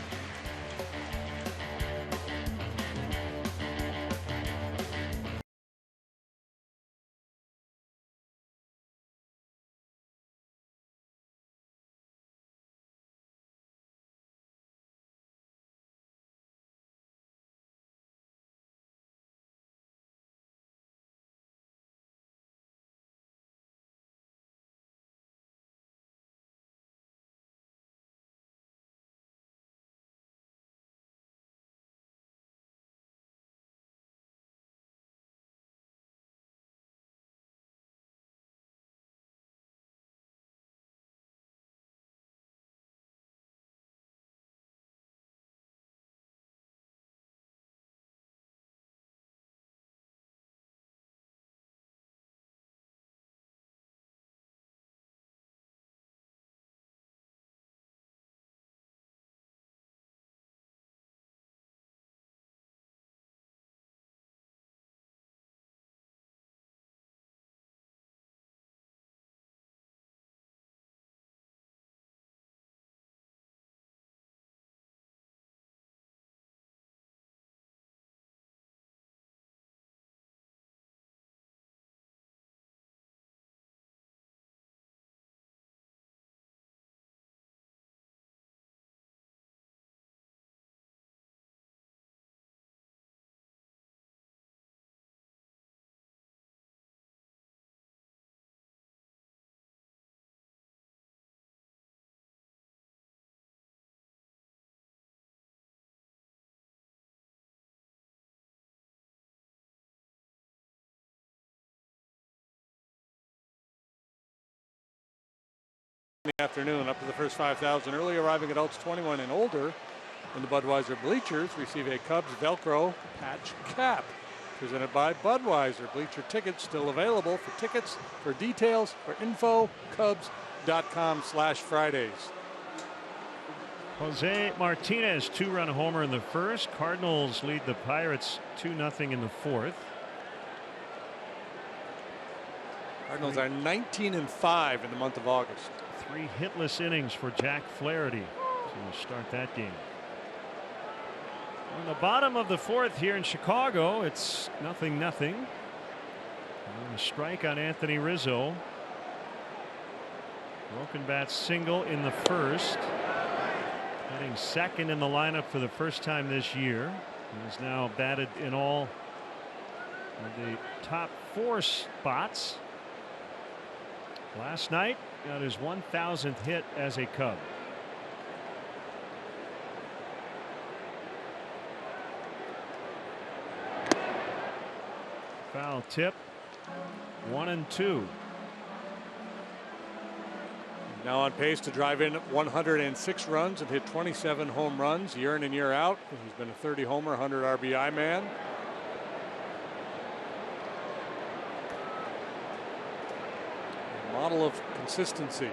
In the afternoon, up to the first 5,000. Early arriving adults 21 and older in the Budweiser bleachers receive a Cubs Velcro patch cap presented by Budweiser. Bleacher tickets still available. For tickets, for details, for info, Cubs.com/Fridays. Jose Martinez, 2-run homer in the first. Cardinals lead the Pirates 2-0 in the fourth. Cardinals are 19-5 in the month of August. 3 hitless innings for Jack Flaherty to start that game. On the bottom of the fourth here in Chicago, it's 0-0. And a strike on Anthony Rizzo. Broken bat single in the first. Hitting second in the lineup for the first time this year. He has now batted in all of the top 4 spots. Last night got his 1,000th hit as a Cub. Foul tip. 1-2. Now on pace to drive in 106 runs and hit 27 home runs year in and year out. He's been a 30 homer, 100 RBI man. Model of consistency.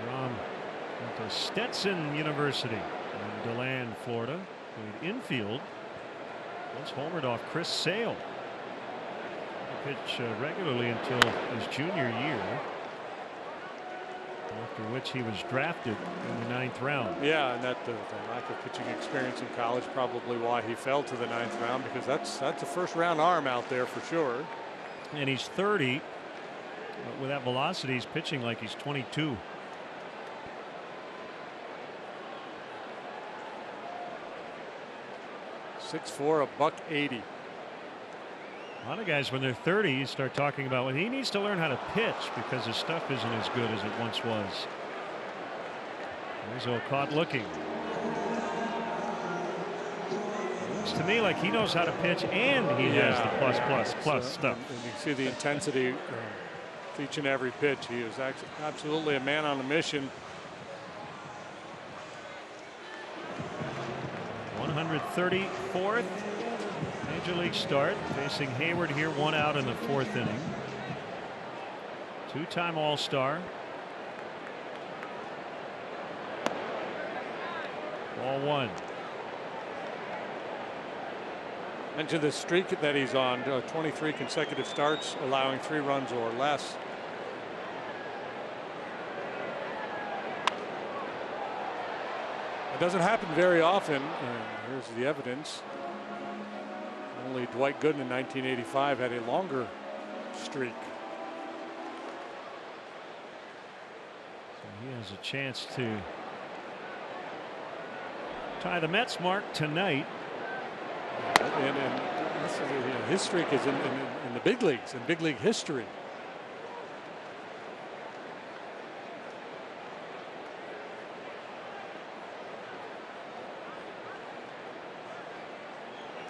DeGrom went to Stetson University in DeLand, Florida. Played infield. Once homered off Chris Sale. He pitched regularly until his junior year, after which he was drafted in the 9th round. Yeah, and that the lack of pitching experience in college probably why he fell to the 9th round, because that's a first-round arm out there for sure. And he's 30. But with that velocity, he's pitching like he's 22. .6'4", $180. A lot of guys, when they're 30, you start talking about, well, he needs to learn how to pitch because his stuff isn't as good as it once was. Rizzo caught looking. Looks to me like he knows how to pitch and he has the plus stuff. And you see the intensity of each and every pitch. He is absolutely a man on a mission. 134th Major League start, facing Hayward here, 1 out in the 4th inning. Two-time All-Star. Ball 1. Mentioned the streak that he's on, 23 consecutive starts, allowing 3 runs or less. It doesn't happen very often, and here's the evidence. Only Dwight Gooden in 1985 had a longer streak. So he has a chance to tie the Mets mark tonight. And this is, his streak is in the big leagues, in big league history.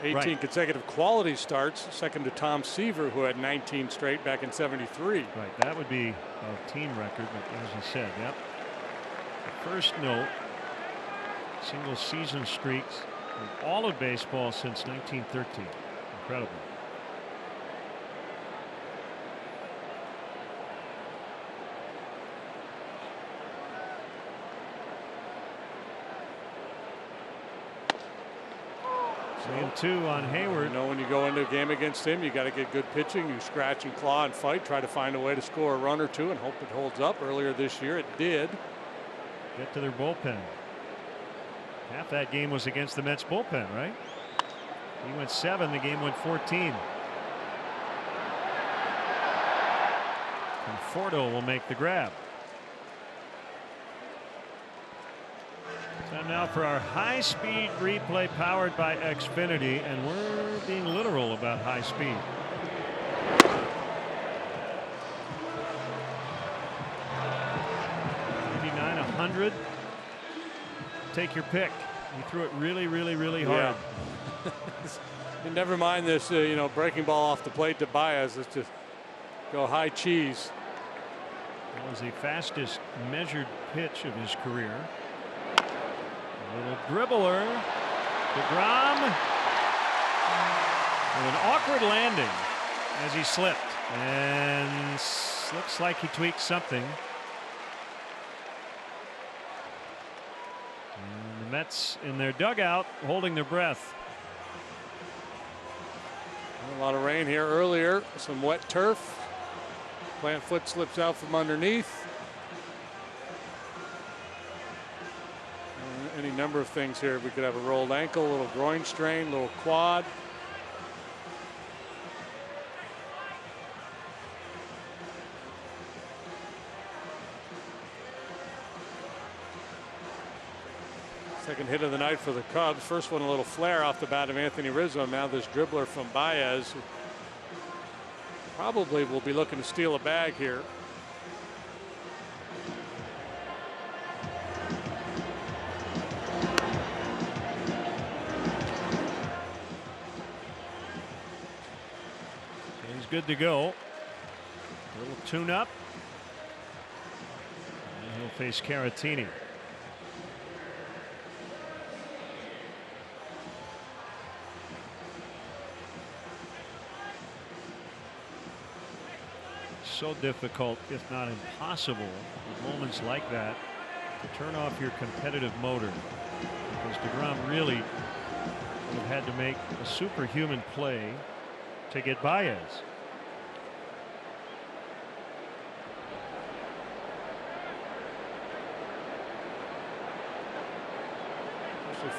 Right. Consecutive quality starts, second to Tom Seaver, who had 19 straight back in '73. Right, that would be a team record, but as you said, yep. The first note, single season streaks in all of baseball since 1913. Incredible. Two on Hayward. You know, when you go into a game against him, you got to get good pitching. You scratch and claw and fight, try to find a way to score a run or two and hope it holds up. Earlier this year it did. Get to their bullpen. Half that game was against the Mets bullpen, right? He went 7, the game went 14. Conforto will make the grab. Time now for our high-speed replay powered by Xfinity, and we're being literal about high speed. '99, 100. Take your pick. He threw it really hard. Yeah. And never mind this, you know, breaking ball off the plate to Baez. Let's just go high cheese. That was the fastest measured pitch of his career. Little dribbler. DeGrom with an awkward landing as he slipped, and looks like he tweaked something. And the Mets in their dugout holding their breath. A lot of rain here earlier, some wet turf. Plant foot slips out from underneath. Any number of things here. We could have a rolled ankle, a little groin strain, a little quad. Second hit of the night for the Cubs. First one a little flare off the bat of Anthony Rizzo. Now this dribbler from Baez, who probably will be looking to steal a bag here. Good to go. A little tune up. And he'll face Caratini. So difficult, if not impossible, with moments like that to turn off your competitive motor, because DeGrom really would have had to make a superhuman play to get Baez.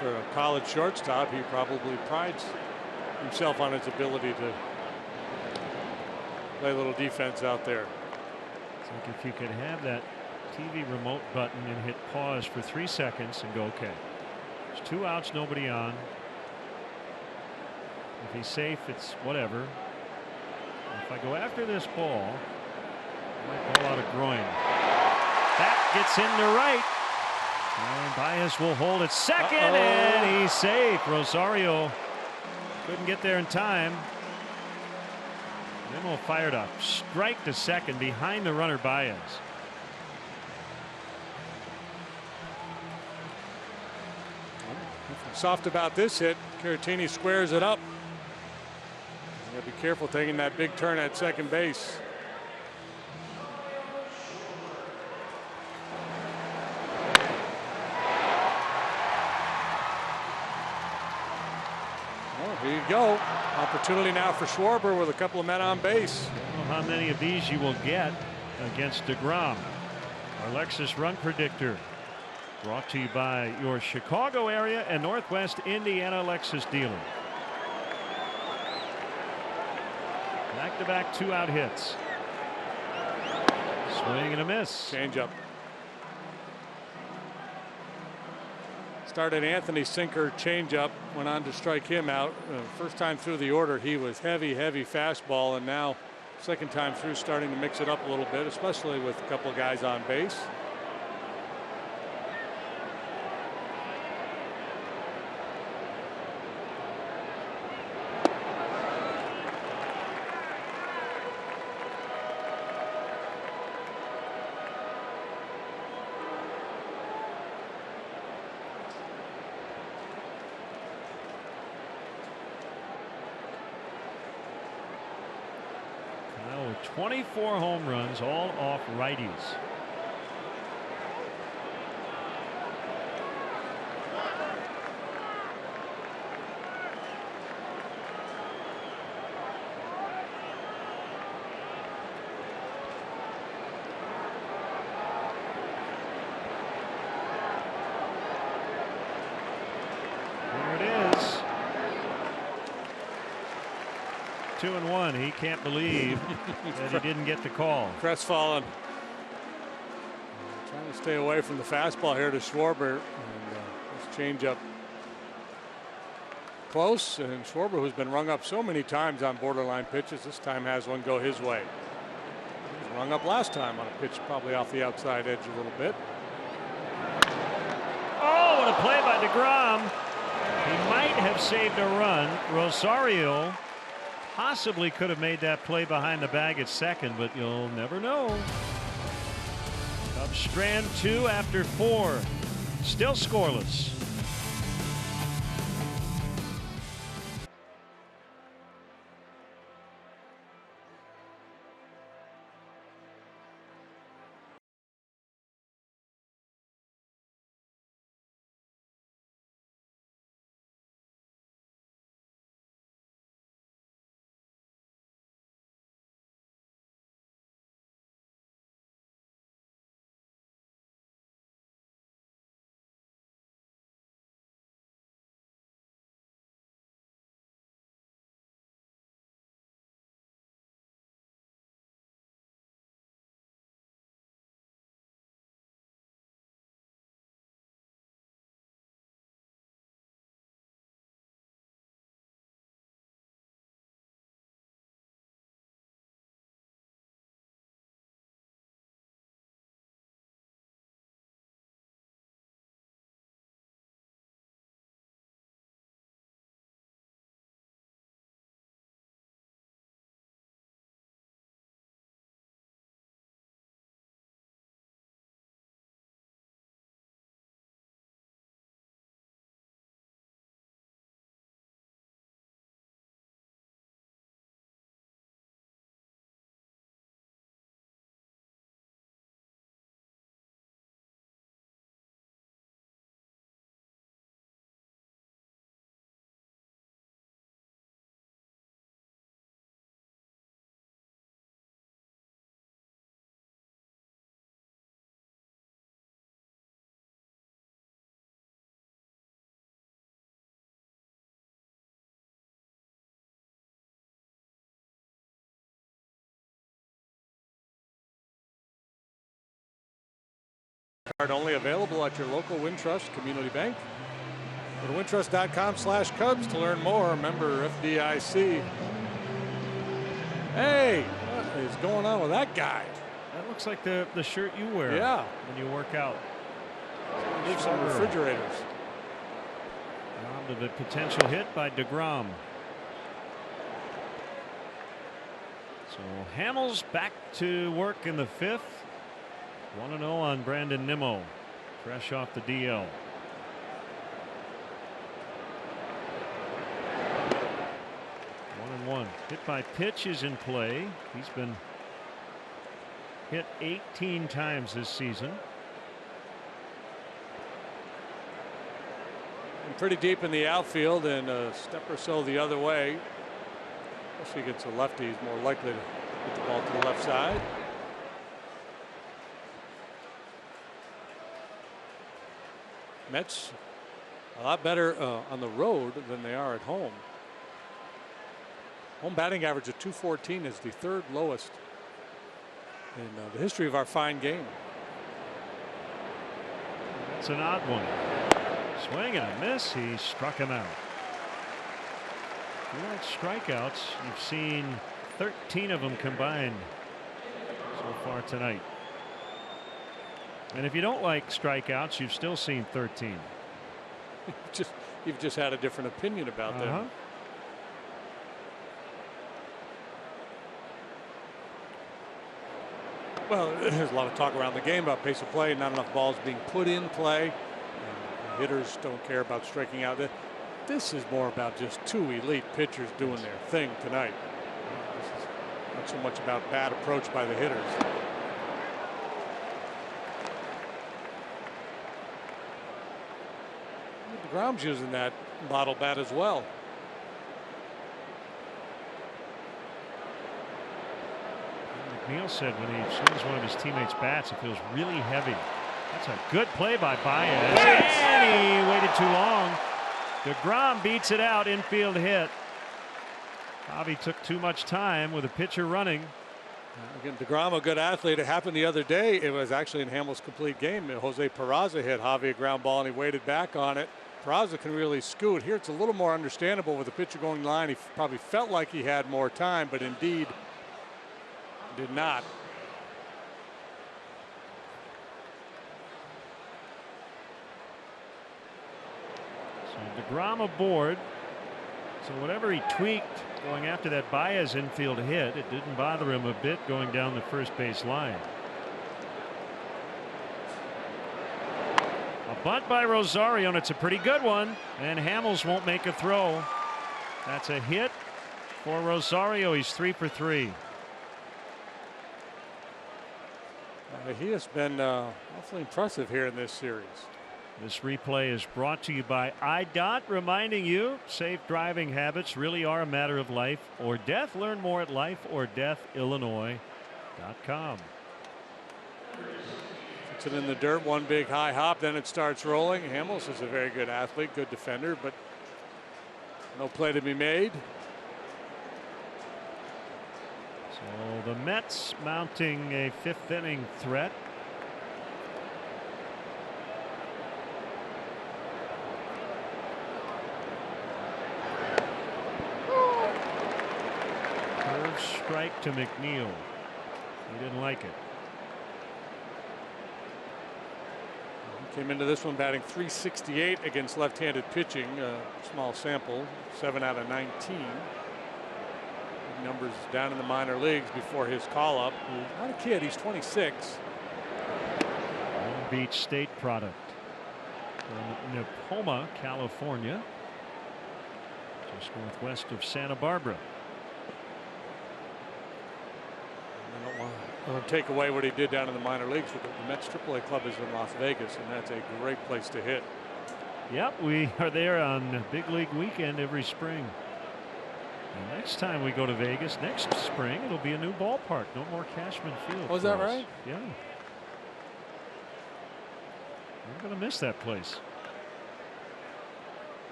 For a college shortstop, he probably prides himself on his ability to play a little defense out there. It's like if you could have that TV remote button and hit pause for 3 seconds and go, okay, there's 2 outs, nobody on. If he's safe, it's whatever. If I go after this ball, I might pull out a groin. That gets into right. And Baez will hold at second, and he's safe. Rosario Couldn't get there in time. Nimmo fired up. Strike to second behind the runner Baez. Soft about this hit. Caratini squares it up. You gotta be careful taking that big turn at second base. Well, here you go. Opportunity now for Schwarber with a couple of men on base. I don't know how many of these you will get against DeGrom. Our Lexus Run Predictor, brought to you by your Chicago area and Northwest Indiana Lexus dealer. Back-to-back 2-out hits. Swing and a miss. Changeup. Started Anthony sinker changeup, went on to strike him out. First time through the order, he was heavy fastball, and now second time through starting to mix it up a little bit, especially with a couple of guys on base. Now with 24 home runs, all off righties. There it is. 2-1. He can't believe that he didn't get the call. Crestfallen. Trying to stay away from the fastball here to Schwarber. And this changeup close. And Schwarber, who's been rung up so many times on borderline pitches, this time has one go his way. He was rung up last time on a pitch probably off the outside edge a little bit. Oh, what a play by DeGrom. He might have saved a run. Rosario possibly could have made that play behind the bag at second, but you'll never know. Cubs strand 2 after 4. Still scoreless. Card only available at your local Wintrust Community Bank. Go to wintrust.com/Cubs to learn more. Member FDIC. Hey, what is going on with that guy? That looks like the shirt you wear. Yeah. When you work out. Leave some refrigerators. On to the potential hit by DeGrom. So Hamels back to work in the 5th. 1-0 on Brandon Nimmo, fresh off the DL. One. Hit by pitch is in play. He's been hit 18 times this season. And pretty deep in the outfield and a step or so the other way. Especially against a lefty, he's more likely to hit the ball to the left side. Mets a lot better on the road than they are at home. Home batting average of .214 is the 3rd lowest in the history of our fine game. That's an odd one. Swing and a miss. He struck him out. If you like strikeouts, you've seen 13 of them combined so far tonight. And if you don't like strikeouts, you've still seen 13. You've just had a different opinion about them. Well, there's a lot of talk around the game about pace of play, not enough balls being put in play. Hitters don't care about striking out. This is more about just 2 elite pitchers doing their thing tonight. This is not so much about bad approach by the hitters. DeGrom's using that bottle bat as well. McNeil said when he swings one of his teammates' bats, it feels really heavy. That's a good play by Baez. And he waited too long. DeGrom beats it out, infield hit. Javi took too much time with a pitcher running. Again, DeGrom, a good athlete. It happened the other day. It was actually in Hamels' complete game. Jose Peraza hit Javi a ground ball, and he waited back on it. Peraza can really scoot. Here it's a little more understandable with the pitcher going line. He probably felt like he had more time, but indeed did not. So DeGrom aboard. So whatever he tweaked going after that Baez infield hit, it didn't bother him a bit going down the first base line. A bunt by Rosario, and it's a pretty good one, and Hamels won't make a throw. That's a hit for Rosario. He's 3 for 3. He has been awfully impressive here in this series. This replay is brought to you by IDOT, reminding you safe driving habits really are a matter of life or death. Learn more at lifeordeathillinois.com. Puts it in the dirt, one big high hop, then it starts rolling. Hamels is a very good athlete, good defender, but no play to be made. So the Mets mounting a 5th inning threat. Curve strike to McNeil. He didn't like it. He came into this one batting .368 against left-handed pitching. Small sample, 7 out of 19. Numbers down in the minor leagues before his call-up. Not a kid, he's 26. Long Beach State product from Nepoma, California, just northwest of Santa Barbara. I don't want to take away what he did down in the minor leagues, but the Mets AAA club is in Las Vegas, and that's a great place to hit. Yep, we are there on Big League weekend every spring. And next time we go to Vegas next spring, it'll be a new ballpark. No more Cashman Field. Was that right? Yeah. We're going to miss that place.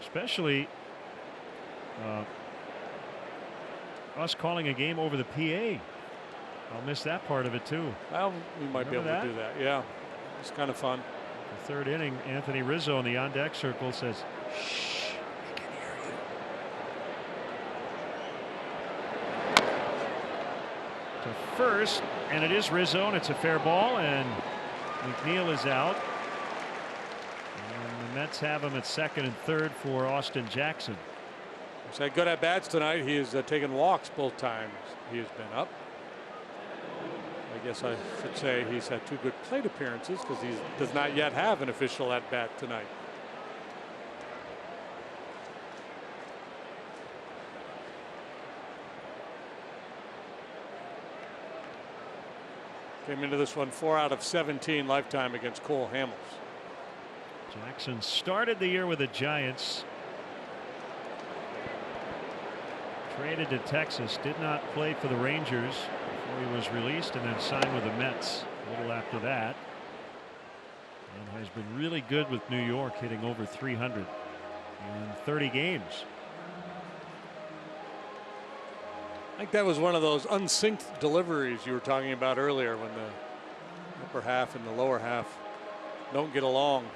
Especially us calling a game over the PA. I'll miss that part of it too. Well, we might be able to do that. Yeah, it's kind of fun. The 3rd inning, Anthony Rizzo in the on-deck circle says, "Shh. To first, and it is Rizzo, and it's a fair ball, and McNeil is out. And the Mets have him at 2nd and 3rd for Austin Jackson. He's had good at bats tonight. He has taken walks both times he has been up. I guess I should say he's had 2 good plate appearances because he does not yet have an official at bat tonight. Came into this one 4 out of 17 lifetime against Cole Hamels. Jackson started the year with the Giants. Traded to Texas, did not play for the Rangers before he was released, and then signed with the Mets a little after that. And has been really good with New York, hitting over 300 in 30 games. I think that was one of those unsynced deliveries you were talking about earlier, when the upper half and the lower half don't get along.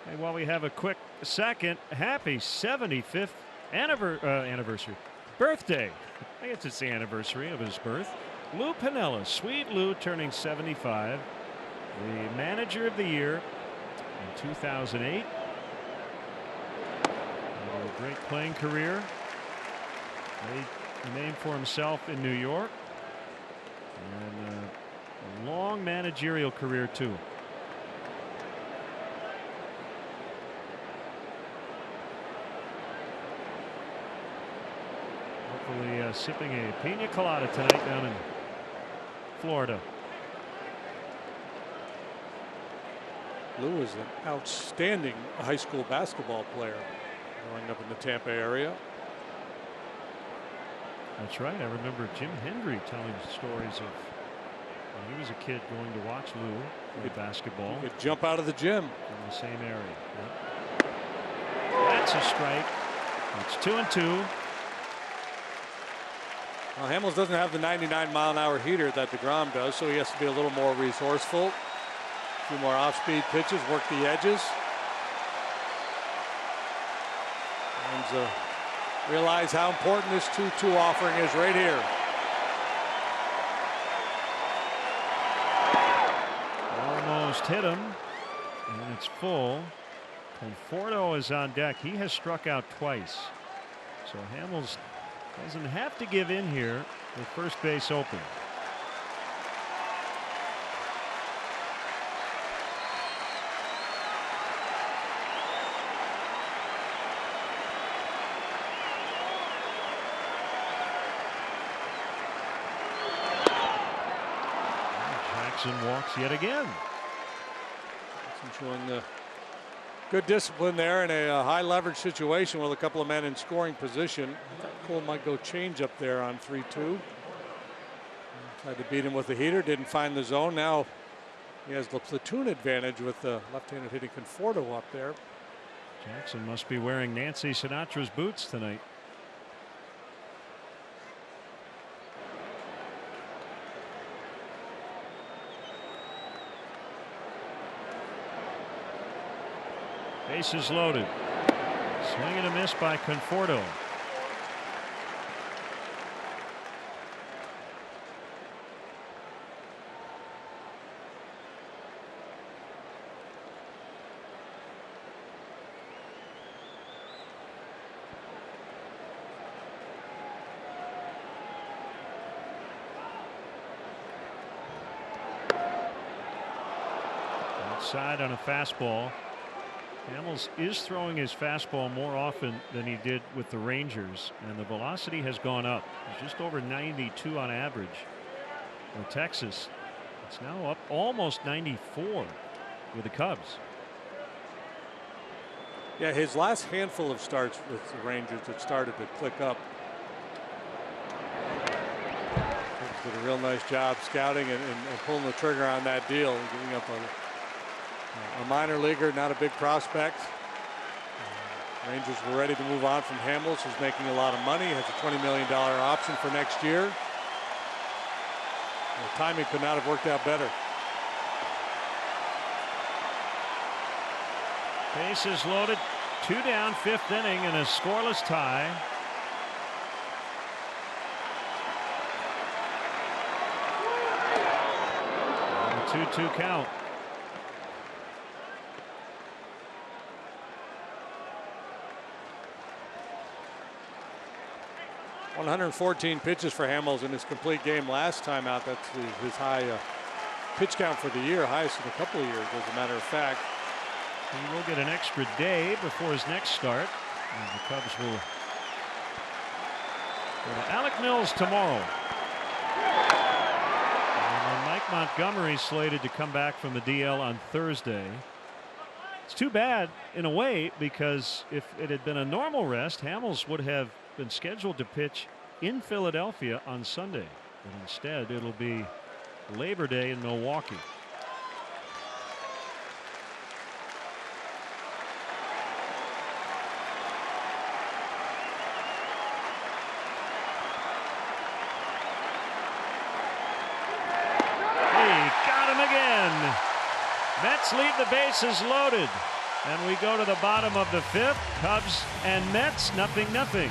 Hey, while we have a quick second, happy 75th anniversary, birthday. I guess it's the anniversary of his birth. Lou Piniella, Sweet Lou, turning 75. The manager of the year in 2008. A great playing career. Made a name for himself in New York. And a long managerial career, too. Hopefully sipping a pina colada tonight down in Florida. Lou is an outstanding high school basketball player growing up in the Tampa area. That's right. I remember Jim Hendry telling stories of when he was a kid going to watch Lou play basketball. He could jump out of the gym in the same area. Yep. That's a strike. It's 2-2. Well, Hamels doesn't have the 99-mile-an-hour heater that DeGrom does, so he has to be a little more resourceful. A few more off-speed pitches, work the edges. And realize how important this 2-2 offering is right here. Almost hit him, and it's full. Conforto is on deck. He has struck out twice, so Hamels doesn't have to give in here with first base open. Jackson walks yet again. Showing the good discipline there in a high leverage situation with a couple of men in scoring position. I thought Cole might go change up there on 3-2. Tried to beat him with the heater, didn't find the zone. Now he has the platoon advantage with the left-handed hitting Conforto up there. Jackson must be wearing Nancy Sinatra's boots tonight. Bases loaded. Swing and a miss by Conforto. Outside on a fastball. Hamels is throwing his fastball more often than he did with the Rangers, and the velocity has gone up. It's just over 92 on average for Texas. It's now up almost 94 with the Cubs. Yeah, his last handful of starts with the Rangers that started to click up. He did a real nice job scouting and pulling the trigger on that deal and giving up a minor leaguer, not a big prospect. Rangers were ready to move on from Hamels, who's making a lot of money, has a $20 million option for next year. The timing could not have worked out better. Bases loaded, 2 down, 5th inning, and a scoreless tie. And a 2-2 count. 114 pitches for Hamels in his complete game last time out. That's his high pitch count for the year, highest in a couple of years, as a matter of fact. He will get an extra day before his next start. And the Cubs will go to Alec Mills tomorrow. And then Mike Montgomery slated to come back from the DL on Thursday. It's too bad in a way, because if it had been a normal rest, Hamels would have been scheduled to pitch in Philadelphia on Sunday. But instead, it'll be Labor Day in Milwaukee. Mets leave the bases loaded, and we go to the bottom of the fifth. Cubs and Mets, 0-0.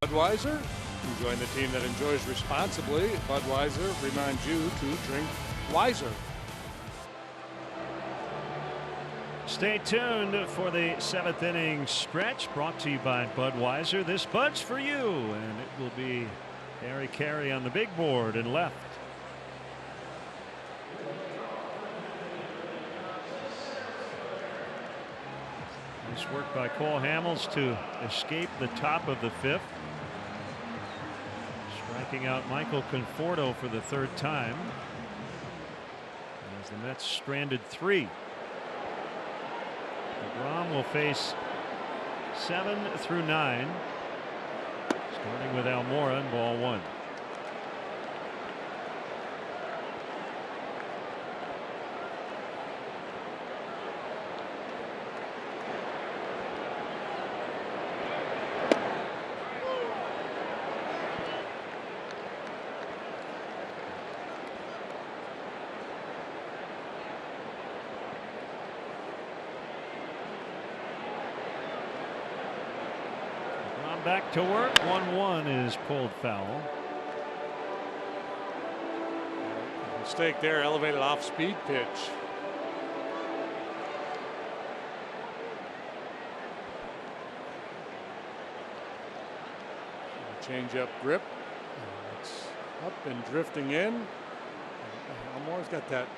Budweiser, you join the team that enjoys responsibly. Budweiser reminds you to drink wiser. Stay tuned for the 7th inning stretch, brought to you by Budweiser. This Bud's for you, and it will be Harry Carey on the big board and left. Nice work by Cole Hamels to escape the top of the fifth. Striking out Michael Conforto for the third time, as the Mets stranded 3. DeGrom will face 7 through 9, starting with Almora in ball 1. Back to work. 1-1 is pulled foul. Mistake there, elevated off speed pitch. Change up grip. It's up and drifting in. Almore's got that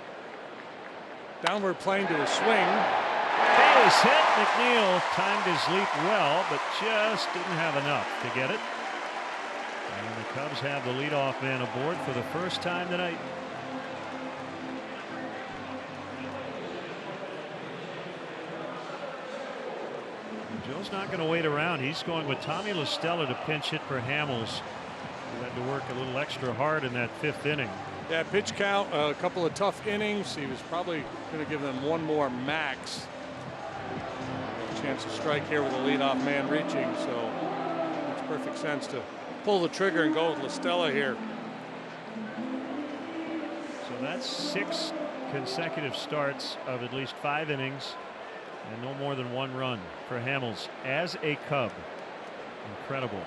downward plane to a swing. Base hit. McNeil timed his leap well, but just didn't have enough to get it. And the Cubs have the leadoff man aboard for the first time tonight. Joe's not going to wait around. He's going with Tommy LaStella to pinch hit for Hamels, who had to work a little extra hard in that 5th inning. Yeah, pitch count, a couple of tough innings. He was probably going to give them one more max. A chance to strike here with a leadoff man reaching, so it makes perfect sense to pull the trigger and go with LaStella here. So that's 6 consecutive starts of at least 5 innings and no more than 1 run for Hamels as a Cub. Incredible.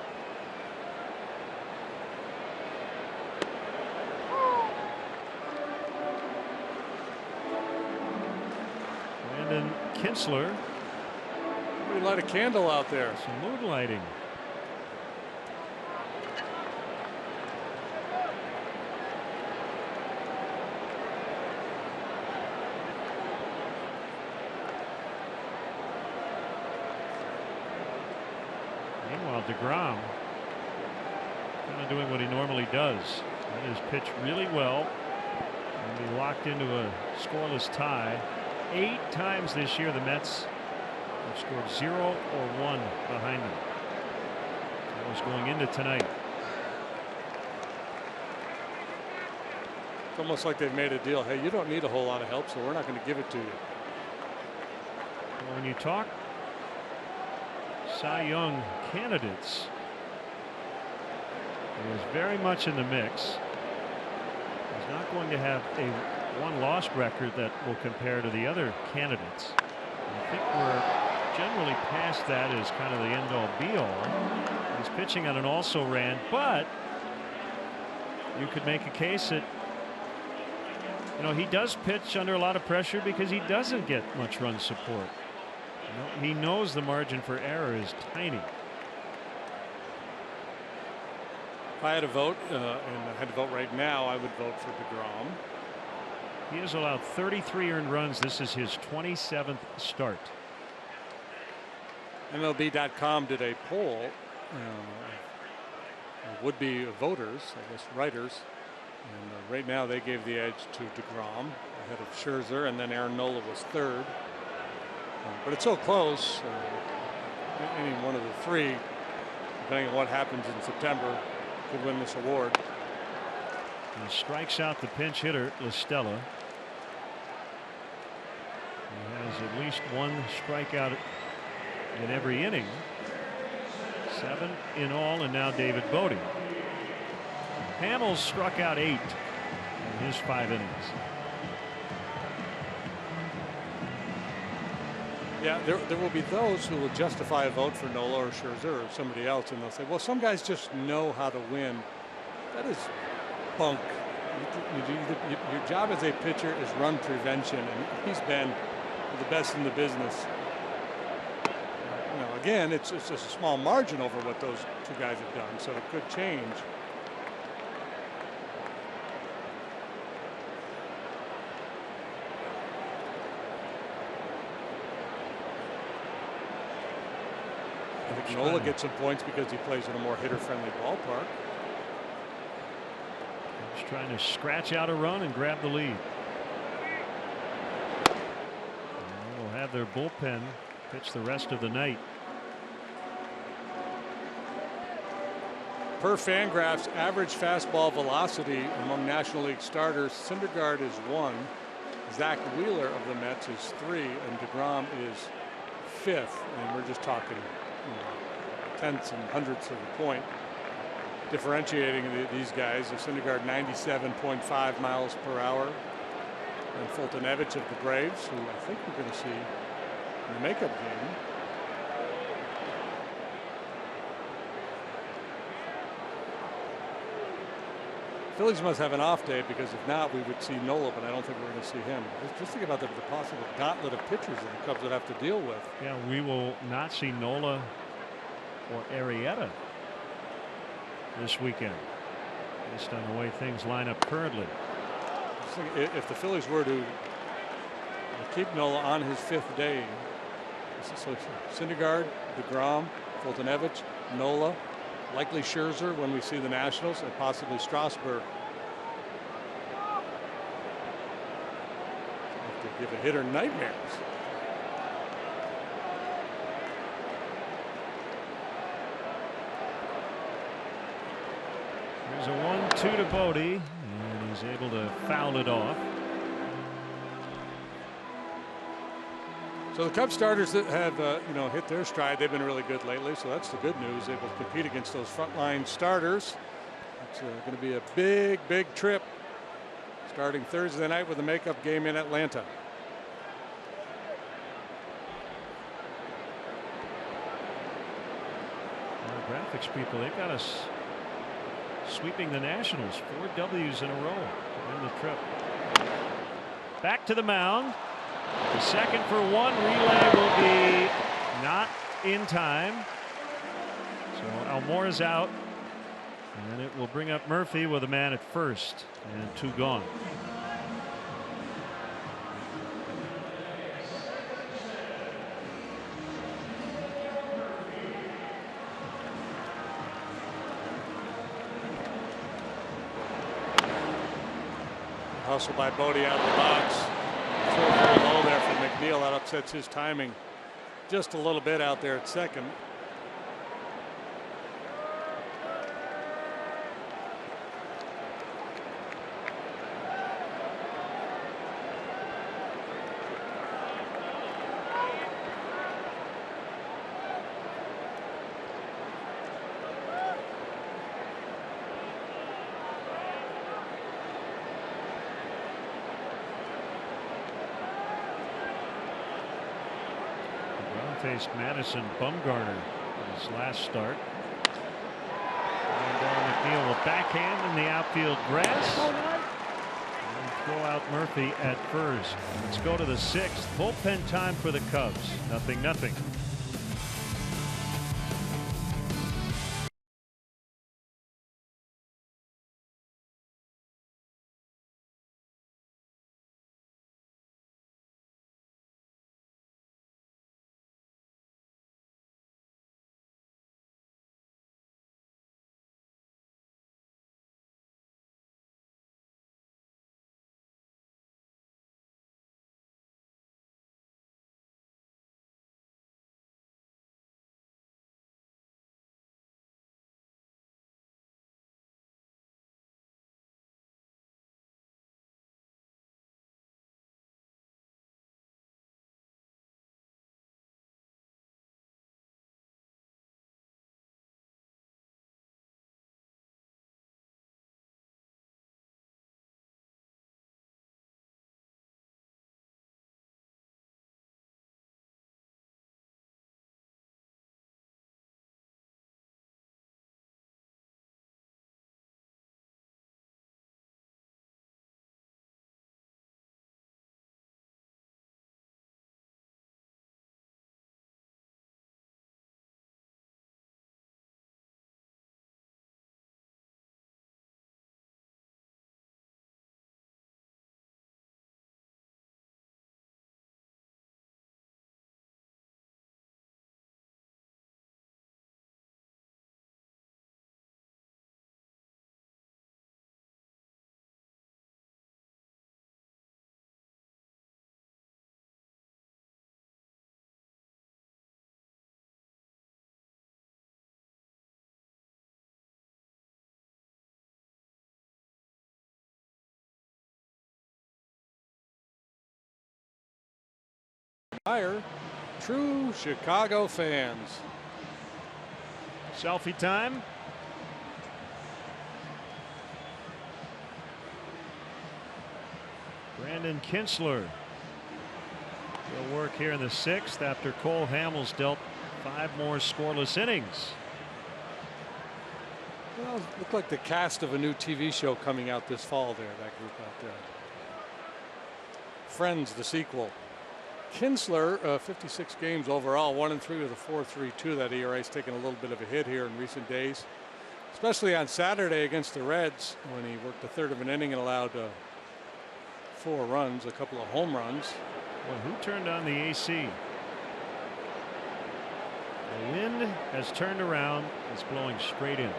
Brandon Kinsler. We light a candle out there. Some moonlighting. Meanwhile, DeGrom kind of doing what he normally does. That is pitch really well and be locked into a scoreless tie. 8 times this year the Mets have scored 0 or 1 behind them. That was going into tonight. It's almost like they've made a deal. Hey, you don't need a whole lot of help, so we're not going to give it to you. Well, when you talk Cy Young candidates, he is very much in the mix. He's not going to have a 1-loss record that will compare to the other candidates. I think we're generally past that as kind of the end-all be-all. He's pitching on an also-ran, but you could make a case that, you know, he does pitch under a lot of pressure because he doesn't get much run support. You know, he knows the margin for error is tiny. If I had a vote, and I had to vote right now, I would vote for DeGrom. He has allowed 33 earned runs. This is his 27th start. MLB.com did a poll, would-be voters, I guess writers, and right now they gave the edge to DeGrom ahead of Scherzer, and then Aaron Nola was 3rd. But it's so close. Any one of the 3, depending on what happens in September, could win this award. He strikes out the pinch hitter LaStella. He has at least 1 strikeout in every inning. 7 in all, and now David Bodie. Hamels struck out 8 in his 5 innings. Yeah, there will be those who will justify a vote for Nola or Scherzer or somebody else, and they'll say, well, some guys just know how to win. That is bunk. Your job as a pitcher is run prevention, and he's been the best in the business. You know, again, it's just a small margin over what those 2 guys have done, so it could change. I think Nola gets some points because he plays in a more hitter-friendly ballpark. He's trying to scratch out a run and grab the lead. And we'll have their bullpen pitch the rest of the night. Per Fangraphs, average fastball velocity among National League starters, Syndergaard is 1. Zach Wheeler of the Mets is 3, and DeGrom is 5th. And we're just talking, you know, tenths and hundredths of a point differentiating these guys. Syndergaard 97.5 miles per hour, and Fultonevich of the Braves, who I think we're going to see in the makeup game. Phillies must have an off day, because if not, we would see Nola, but I don't think we're going to see him. Just think about the possible gauntlet of pitchers that the Cubs would have to deal with. Yeah, we will not see Nola or Arrieta this weekend, based on the way things line up currently. If the Phillies were to keep Nola on his 5th day, so Syndergaard, DeGrom, Fultonevich, Nola, likely Scherzer when we see the Nationals, and possibly Strasburg. Have to give a hitter nightmares. There's a 1-2 to Bodie, and he's able to foul it off. So the Cubs starters that have hit their stride, they've been really good lately. So that's the good news. Able to compete against those frontline starters. It's going to be a big trip starting Thursday night with a makeup game in Atlanta. Graphics people, they've got us sweeping the Nationals. 4 W's in a row in the trip. Back to the mound. The second for one. Relay will be not in time. So Almora's out. And it will bring up Murphy with a man at first and 2 gone. Hustle by Bodie out of the box. Throw very low there for McNeil. That upsets his timing just a little bit out there at second. Faced Madison Bumgarner in his last start. And McNeil will backhand in the outfield grass. And throw out Murphy at first. Let's go to the 6th. Bullpen time for the Cubs. 0-0. True Chicago fans. Selfie time. Brandon Kinsler will work here in the 6th after Cole Hamels dealt 5 more scoreless innings. Well, it looked like the cast of a new TV show coming out this fall there, that group out there. Friends, the sequel. Kinsler, 56 games overall, 1-3 with a 4.32. That ERA's taken a little bit of a hit here in recent days, especially on Saturday against the Reds when he worked a third of an inning and allowed 4 runs, a couple of home runs. Well, who turned on the AC? The wind has turned around. It's blowing straight in.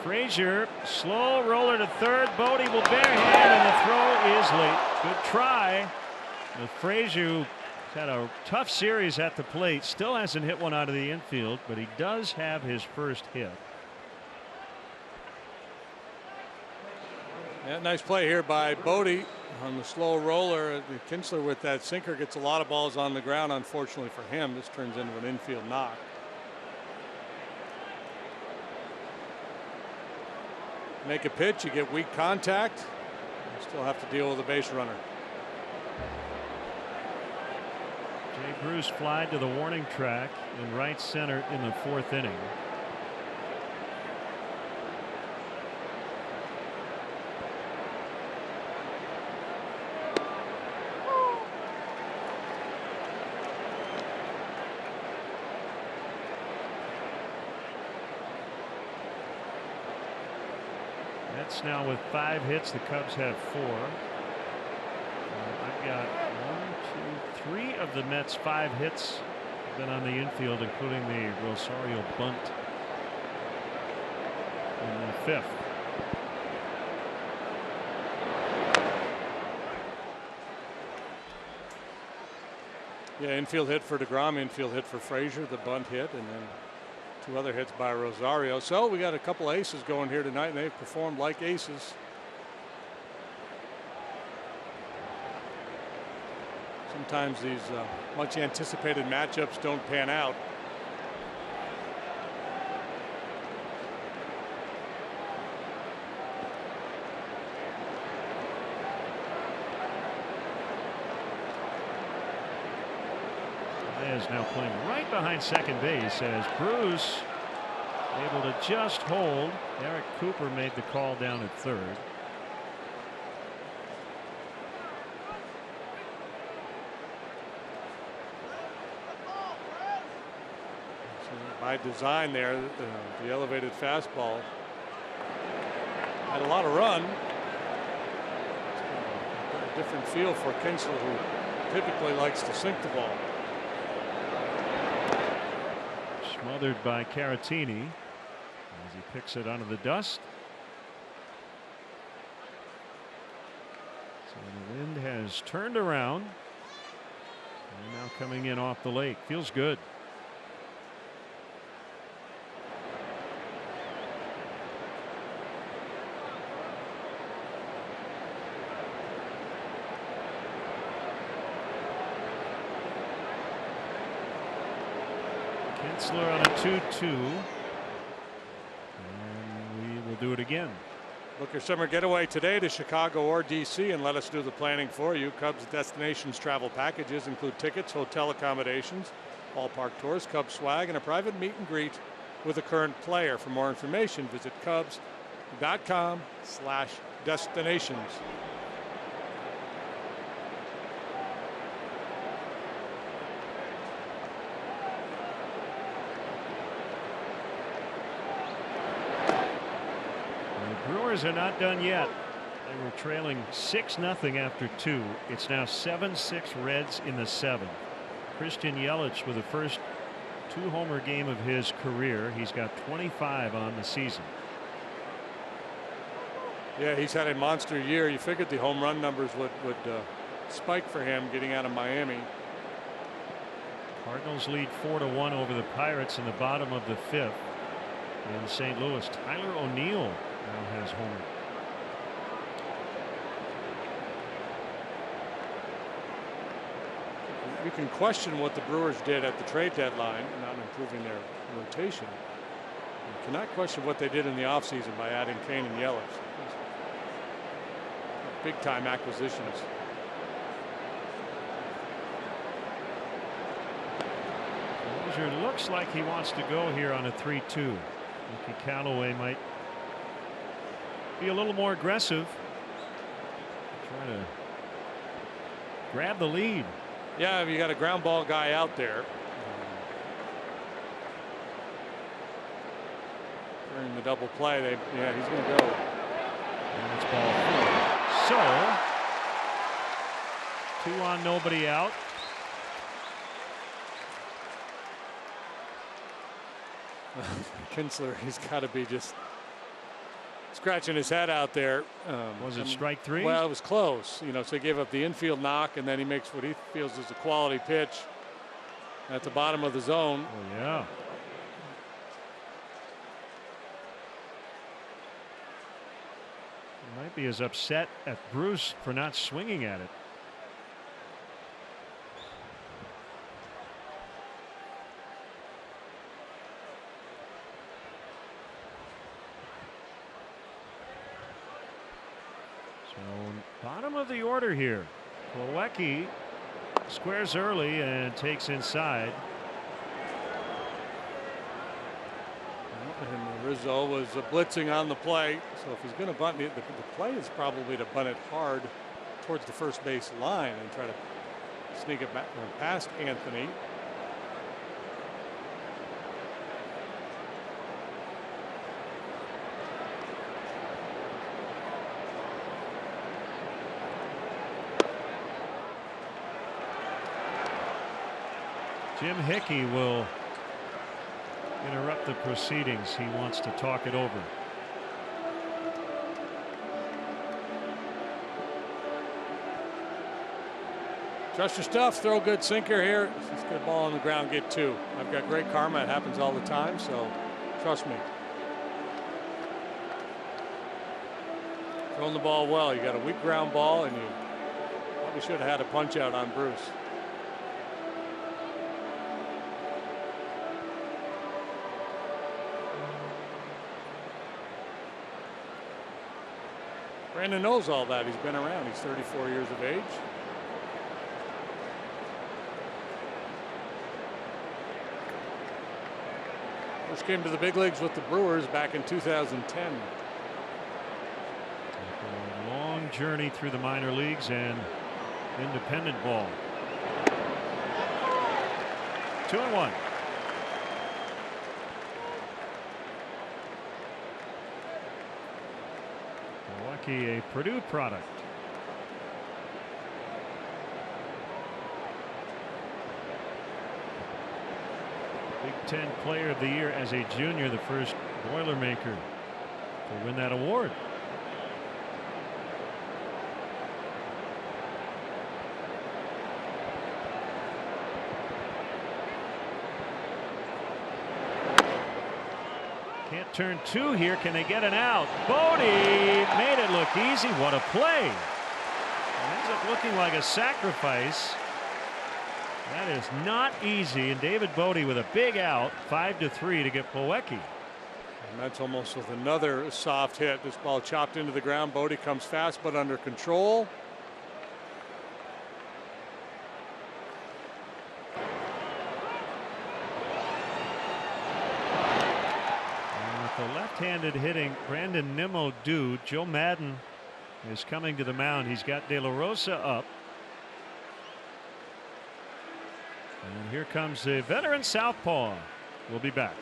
Frazier, slow roller to third. Bodie will barehand, and the throw is late. Good try. With Frazier Had a tough series at the plate. Still hasn't hit one out of the infield, but he does have his first hit. Yeah, nice play here by Bodie on the slow roller. Kinsler with that sinker gets a lot of balls on the ground. Unfortunately for him, this turns into an infield knock. Make a pitch, you get weak contact. You still have to deal with a base runner. Jay Bruce flied to the warning track in right center in the 4th inning. Mets now with 5 hits. The Cubs have 4. I've got 1, 2, 3 of the Mets' 5 hits have been on the infield, including the Rosario bunt in the 5th. Yeah, infield hit for DeGrom, infield hit for Frazier, the bunt hit, and then 2 other hits by Rosario. So we got a couple aces going here tonight, and they've performed like aces. Sometimes these much anticipated matchups don't pan out. Is now playing right behind second base as Bruce able to just hold. Eric Cooper made the call down at 3rd. By design there, the elevated fastball had a lot of run. A different feel for Kinsler, who typically likes to sink the ball. Smothered by Caratini as he picks it out of the dust. So the wind has turned around and now coming in off the lake. Feels good. Kinsler on a 2-2, and we will do it again. Book your summer getaway today to Chicago or DC and let us do the planning for you. Cubs destinations travel packages include tickets, hotel accommodations, ballpark tours, Cubs swag, and a private meet and greet with a current player. For more information, visit Cubs.com/destinations. Brewers are not done yet. They were trailing 6-0 after 2. It's now 7-6 Reds in the 7th. Christian Yelich with the first 2-homer game of his career. He's got 25 on the season. Yeah, he's had a monster year. You figured the home run numbers would spike for him getting out of Miami. Cardinals lead 4-1 over the Pirates in the bottom of the 5th in St. Louis. Tyler O'Neill now has homered. You can question what the Brewers did at the trade deadline, not improving their rotation. You cannot question what they did in the offseason by adding Kane and Yelich. Big time acquisitions. Rozier looks like he wants to go here on a 3-2. Mickey Callaway might be a little more aggressive. Trying to grab the lead. Yeah, you got a ground ball guy out there. During the double play, yeah, he's going to go. And it's ball 4. So 2 on, nobody out. Kinsler, he's got to be just scratching his head out there. Was it strike three? Well, it was close. You know, so he gave up the infield knock, and then he makes what he feels is a quality pitch at the bottom of the zone. Oh, yeah. He might be as upset at Bruce for not swinging at it. So bottom of the order here. Plawecki squares early and takes inside. And Rizzo was blitzing on the play, so if he's going to bunt it, the play is probably to bunt it hard towards the first base line and try to sneak it back past Anthony. Jim Hickey will interrupt the proceedings. He wants to talk it over. Trust your stuff. Throw a good sinker here. Just get a ball on the ground, get two. I've got great karma. It happens all the time, so trust me. Throwing the ball well. You got a weak ground ball, and you probably should have had a punch out on Bruce. Brandon knows all that. He's been around. He's 34 years of age. First came to the big leagues with the Brewers back in 2010. A long journey through the minor leagues and independent ball. 2-1. A Purdue product. Big Ten Player of the Year as a junior, the first Boilermaker to win that award. Can't turn two here. Can they get an out? Bodie made it look easy. What a play. It ends up looking like a sacrifice. That is not easy. And David Bodie with a big out, 5-3 to get Plawecki. And that's almost with another soft hit. This ball chopped into the ground. Bodie comes fast but under control. Left-handed hitting Brandon Nimmo do. Joe Madden is coming to the mound. He's got De La Rosa up. And here comes the veteran southpaw. We'll be back.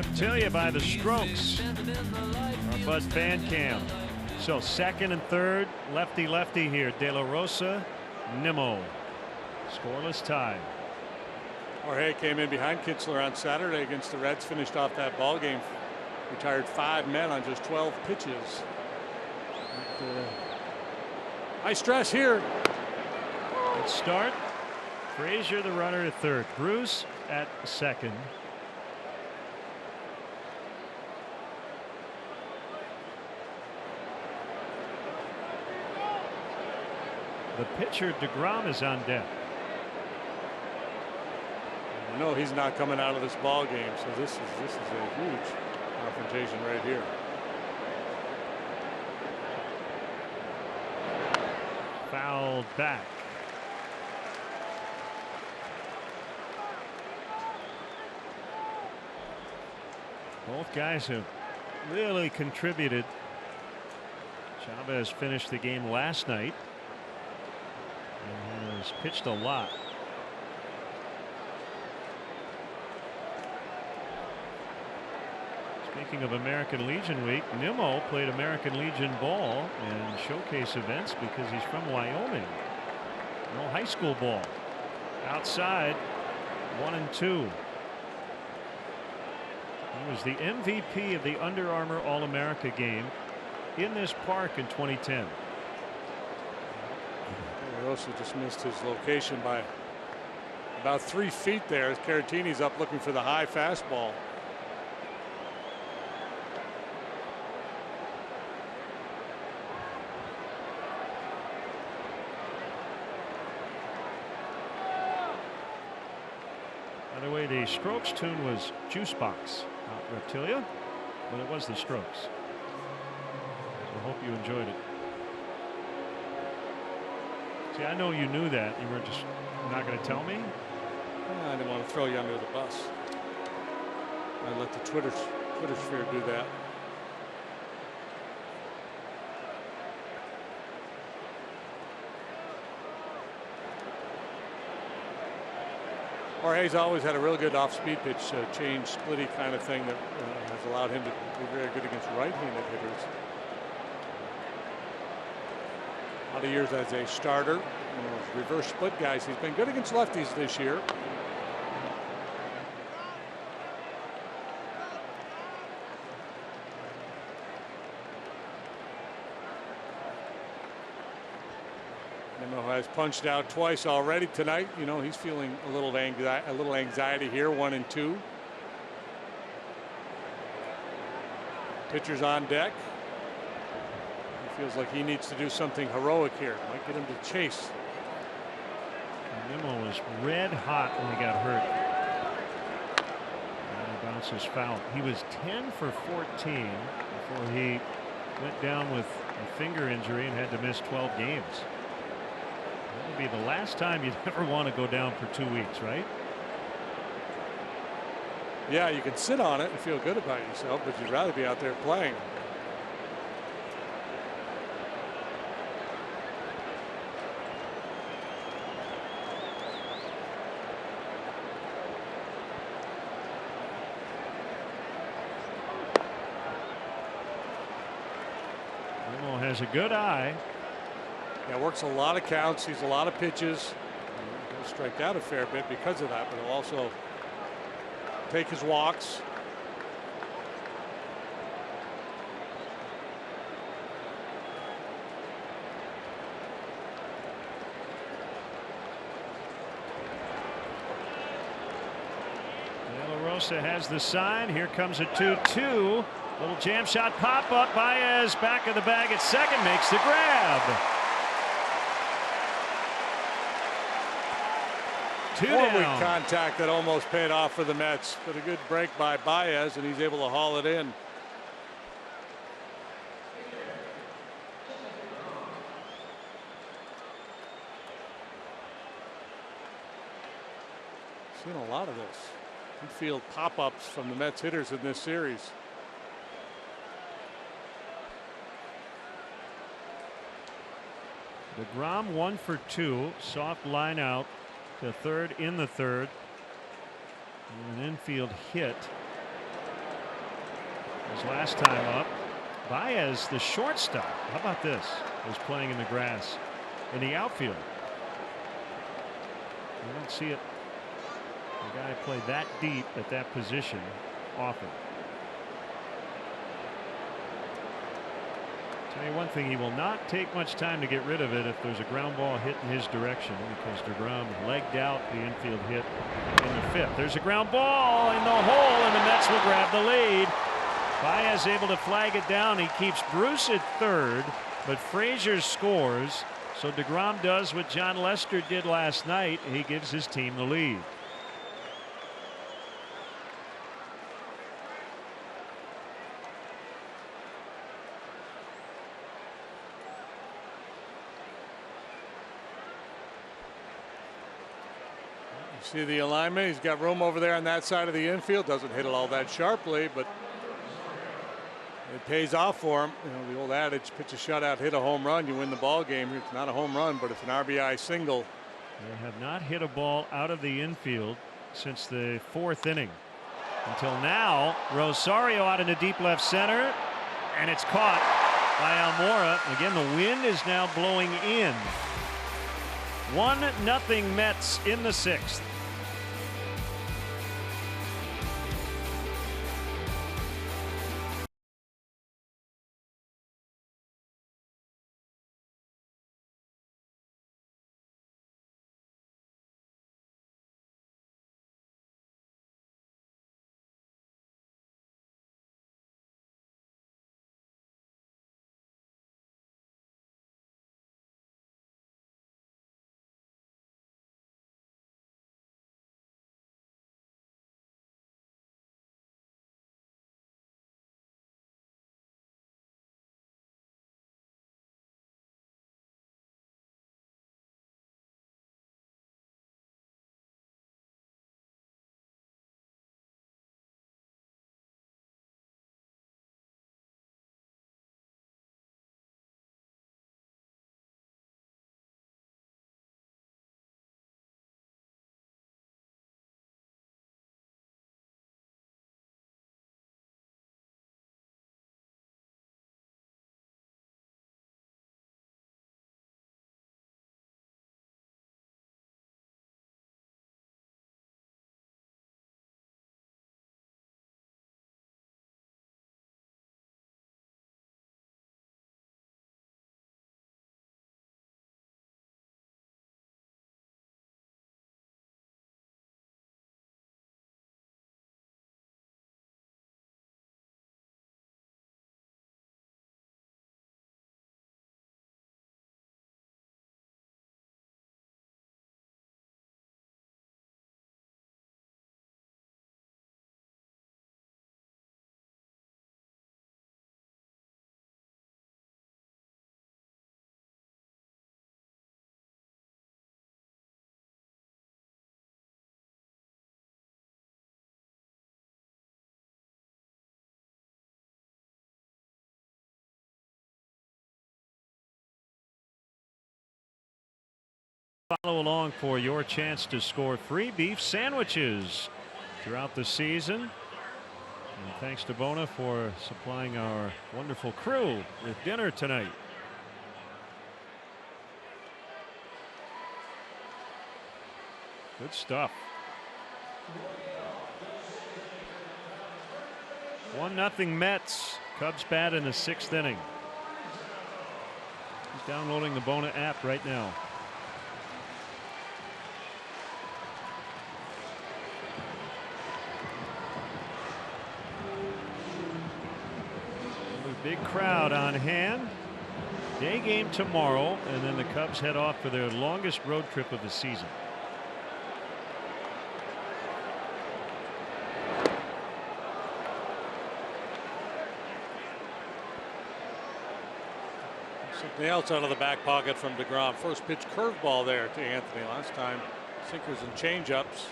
Reptilia by the Strokes. Our Buzz fan cam. So second and third, lefty here. De La Rosa, Nimmo. Scoreless tie. Jorge came in behind Kitzler on Saturday against the Reds, finished off that ball game, retired 5 men on just 12 pitches. High stress here. Good start. Frazier the runner at third. Bruce at second. The pitcher DeGrom is on deck. No, he's not coming out of this ball game, so this is a huge confrontation right here. Fouled back. Both guys have really contributed. Chavez finished the game last night and has pitched a lot. Speaking of American Legion Week, Nimmo played American Legion ball and showcase events because he's from Wyoming. No high school ball. Outside, 1-2. He was the MVP of the Under Armour All-America game in this park in 2010. Rosa just missed his location by about 3 feet there as Caratini's up looking for the high fastball. By the way, the Strokes tune was Juice Box, not Reptilia, but it was the Strokes. So I hope you enjoyed it. See, I know you knew that. You were just not going to tell me. I didn't want to throw you under the bus. I let the Twitter sphere do that. Jorge's always had a real good off-speed pitch, change, splitty kind of thing that has allowed him to be very good against right-handed hitters. A lot of years as a starter, reverse split guys. He's been good against lefties this year. Nimmo has punched out twice already tonight. You know, he's feeling a little anxiety here. 1-2. Pitcher's on deck. He feels like he needs to do something heroic here. Might get him to chase. Nimmo was red hot when he got hurt. And he bounces foul. He was 10 for 14 before he went down with a finger injury and had to miss 12 games. That would be the last time you'd ever want to go down for 2 weeks, right? Yeah, you can sit on it and feel good about yourself, but you'd rather be out there playing. Nimmo has a good eye. Yeah, works a lot of counts, sees a lot of pitches. He'll strike out a fair bit because of that, but he'll also take his walks. De La Rosa has the sign. Here comes a 2-2. Little jam shot pop up. Baez back of the bag at second, makes the grab. 2 Forward down. contact that almost paid off for the Mets, but a good break by Baez, and he's able to haul it in. Seen a lot of this infield pop-ups from the Mets hitters in this series. DeGrom 1 for 2. Soft line out to third in the third. An infield hit. His last time up. Baez, the shortstop. How about this? Was playing in the grass in the outfield. You don't see it. The guy played that deep at that position often. Tell you one thing, he will not take much time to get rid of it if there's a ground ball hit in his direction, because DeGrom legged out the infield hit in the 5th. There's a ground ball in the hole, and the Mets will grab the lead. Baez able to flag it down. He keeps Bruce at 3rd, but Frazier scores. So DeGrom does what John Lester did last night. He gives his team the lead. See the alignment. He's got room over there on that side of the infield. Doesn't hit it all that sharply, but it pays off for him. You know, the old adage, pitch a shutout, hit a home run, you win the ball game. It's not a home run, but it's an RBI single. They have not hit a ball out of the infield since the 4th inning. Until now, Rosario out into deep left center, and it's caught by Almora. Again, the wind is now blowing in. 1-0 Mets in the 6th. Follow along for your chance to score free beef sandwiches throughout the season. And thanks to Bona for supplying our wonderful crew with dinner tonight. Good stuff. 1-0 Mets. Cubs bat in the 6th inning. He's downloading the Bona app right now. Big crowd on hand. Day game tomorrow, and then the Cubs head off for their longest road trip of the season. Something else out of the back pocket from DeGrom. First pitch curveball there to Anthony. Last time sinkers and changeups.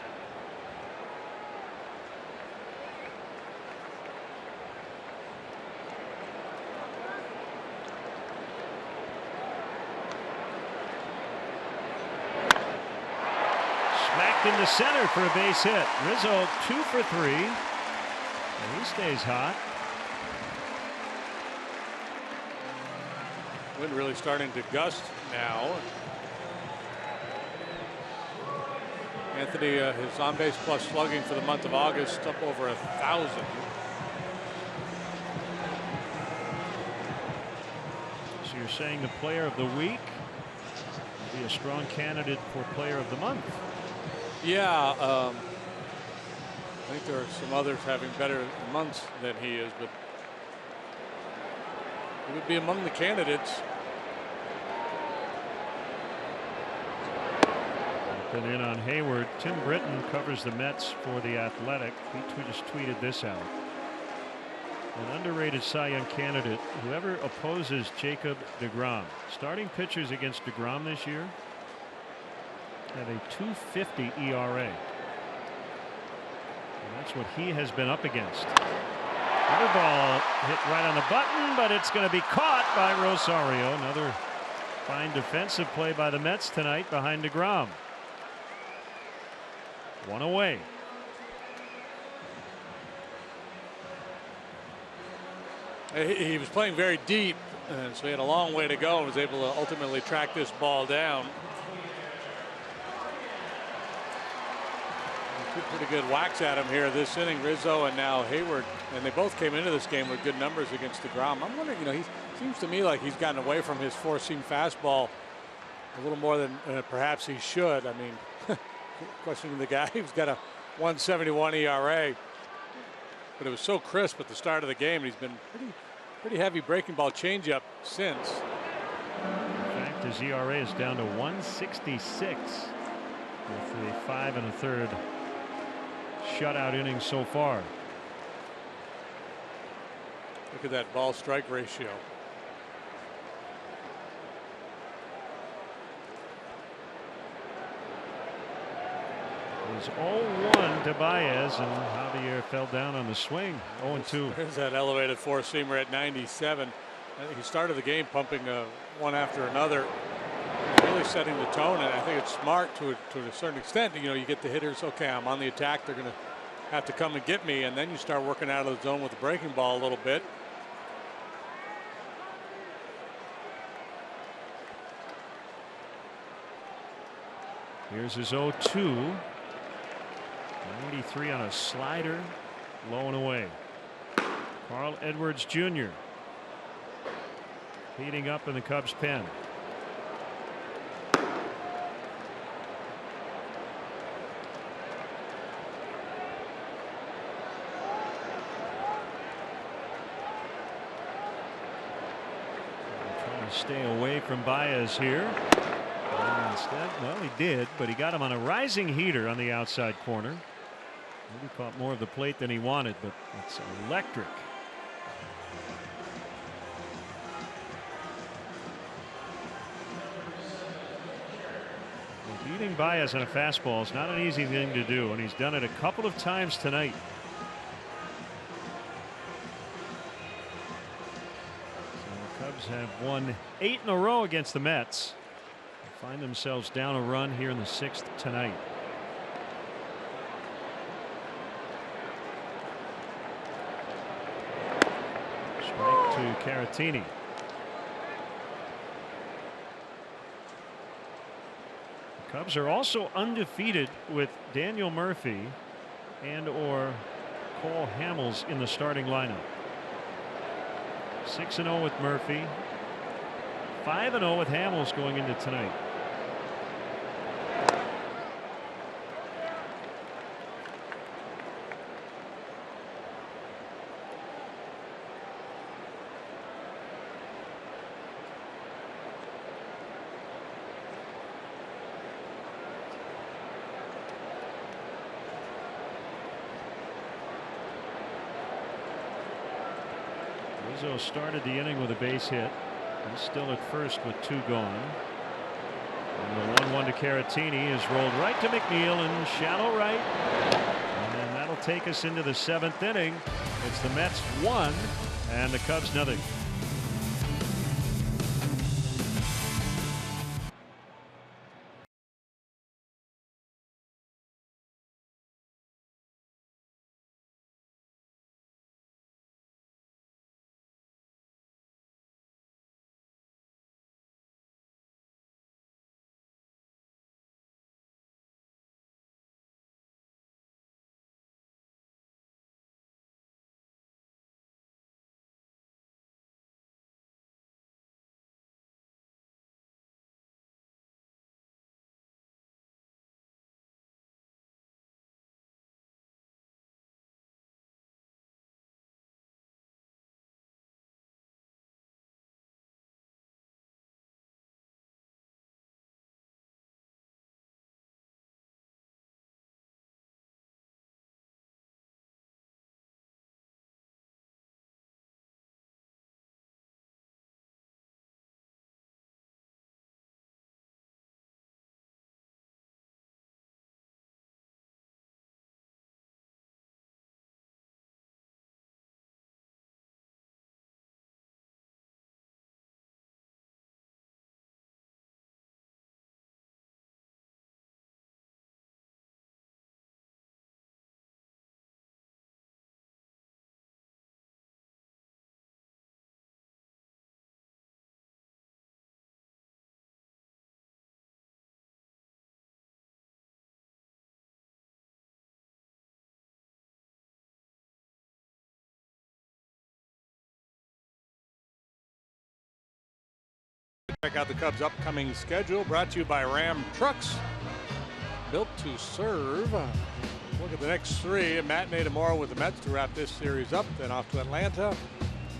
In the center for a base hit. Rizzo 2 for 3. And he stays hot. Wind really starting to gust now. Anthony, his on-base plus slugging for the month of August up over 1,000. So you're saying the player of the week will be a strong candidate for player of the month? Yeah, I think there are some others having better months than he is, but he would be among the candidates. And in on Hayward, Tim Britton covers the Mets for The Athletic. He just tweeted this out. An underrated Cy Young candidate, whoever opposes Jacob deGrom. Starting pitchers against deGrom this year have a .250 ERA. And that's what he has been up against. Another ball hit right on the button, but it's going to be caught by Rosario. Another fine defensive play by the Mets tonight behind deGrom. One away. He was playing very deep, and so he had a long way to go and was able to ultimately track this ball down. Two pretty good whacks at him here this inning, Rizzo and now Hayward, and they both came into this game with good numbers against deGrom. I'm wondering, he seems to me like he's gotten away from his four-seam fastball a little more than perhaps he should. I mean, questioning the guy who's got a 1.71 ERA, but it was so crisp at the start of the game. He's been pretty heavy breaking ball changeup since. In fact, his ERA is down to 1.66 with the 5 1/3 shutout innings so far. Look at that ball strike ratio. It was 0-1 to Baez, and Javier fell down on the swing. 0-2. There's that elevated four-seamer at 97. I think he started the game pumping one after another, really setting the tone, and I think it's smart to a certain extent. You get the hitters, okay, I'm on the attack, they're going to have to come and get me, and then you start working out of the zone with the breaking ball a little bit. Here's his 0-2. 93 on a slider, low and away. Carl Edwards Jr. heating up in the Cubs pen. Trying to stay away from Baez here. And instead, well, he did, but he got him on a rising heater on the outside corner. Maybe caught more of the plate than he wanted, but it's electric. Well, beating Baez on a fastball is not an easy thing to do, and he's done it a couple of times tonight. So the Cubs have won 8 in a row against the Mets. They find themselves down a run here in the 6th tonight. To Caratini. The Cubs are also undefeated with Daniel Murphy and/or Cole Hamels in the starting lineup. 6-0 with Murphy, 5-0 with Hamels going into tonight. Rizzo started the inning with a base hit. He's still at first with 2 gone. And the 1-1 to Caratini is rolled right to McNeil in shallow right. And that'll take us into the 7th inning. It's the Mets 1 and the Cubs nothing. Check out the Cubs' upcoming schedule, brought to you by Ram Trucks, built to serve. Look at the next three. A matinee tomorrow with the Mets to wrap this series up, then off to Atlanta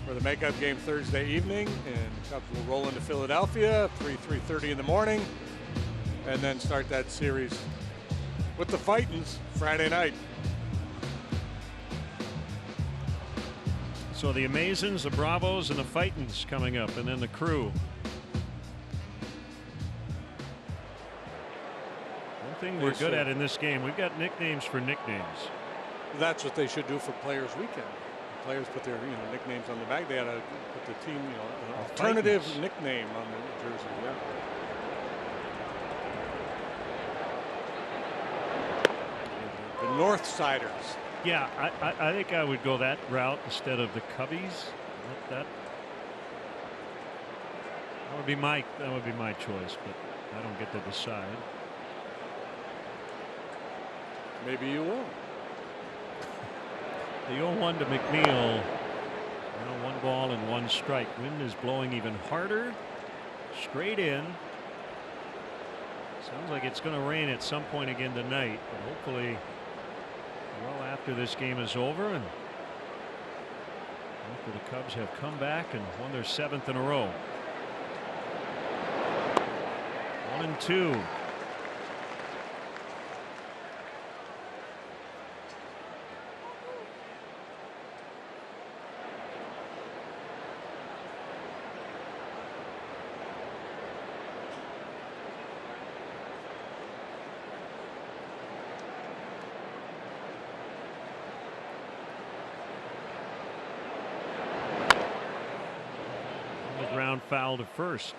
for the makeup game Thursday evening, and the Cubs will roll into Philadelphia 3:30 in the morning, and then start that series with the Fightins Friday night. So the Amazons, the Bravos, and the Fightins coming up, and then the Crew. One thing we're good at in this game, we've got nicknames for nicknames. That's what they should do for Players Weekend. Players put their nicknames on the back. They ought to put the team an alternative nickname on the jersey. Yeah. The North Siders. Yeah, I think I would go that route instead of the Cubbies. That would be my choice, but I don't get to decide. Maybe you will. The 0-1 to McNeil. Now 1 ball and 1 strike. Wind is blowing even harder. Straight in. Sounds like it's going to rain at some point again tonight, but hopefully well after this game is over and after the Cubs have come back and won their 7th in a row. 1-2. Ground foul to first.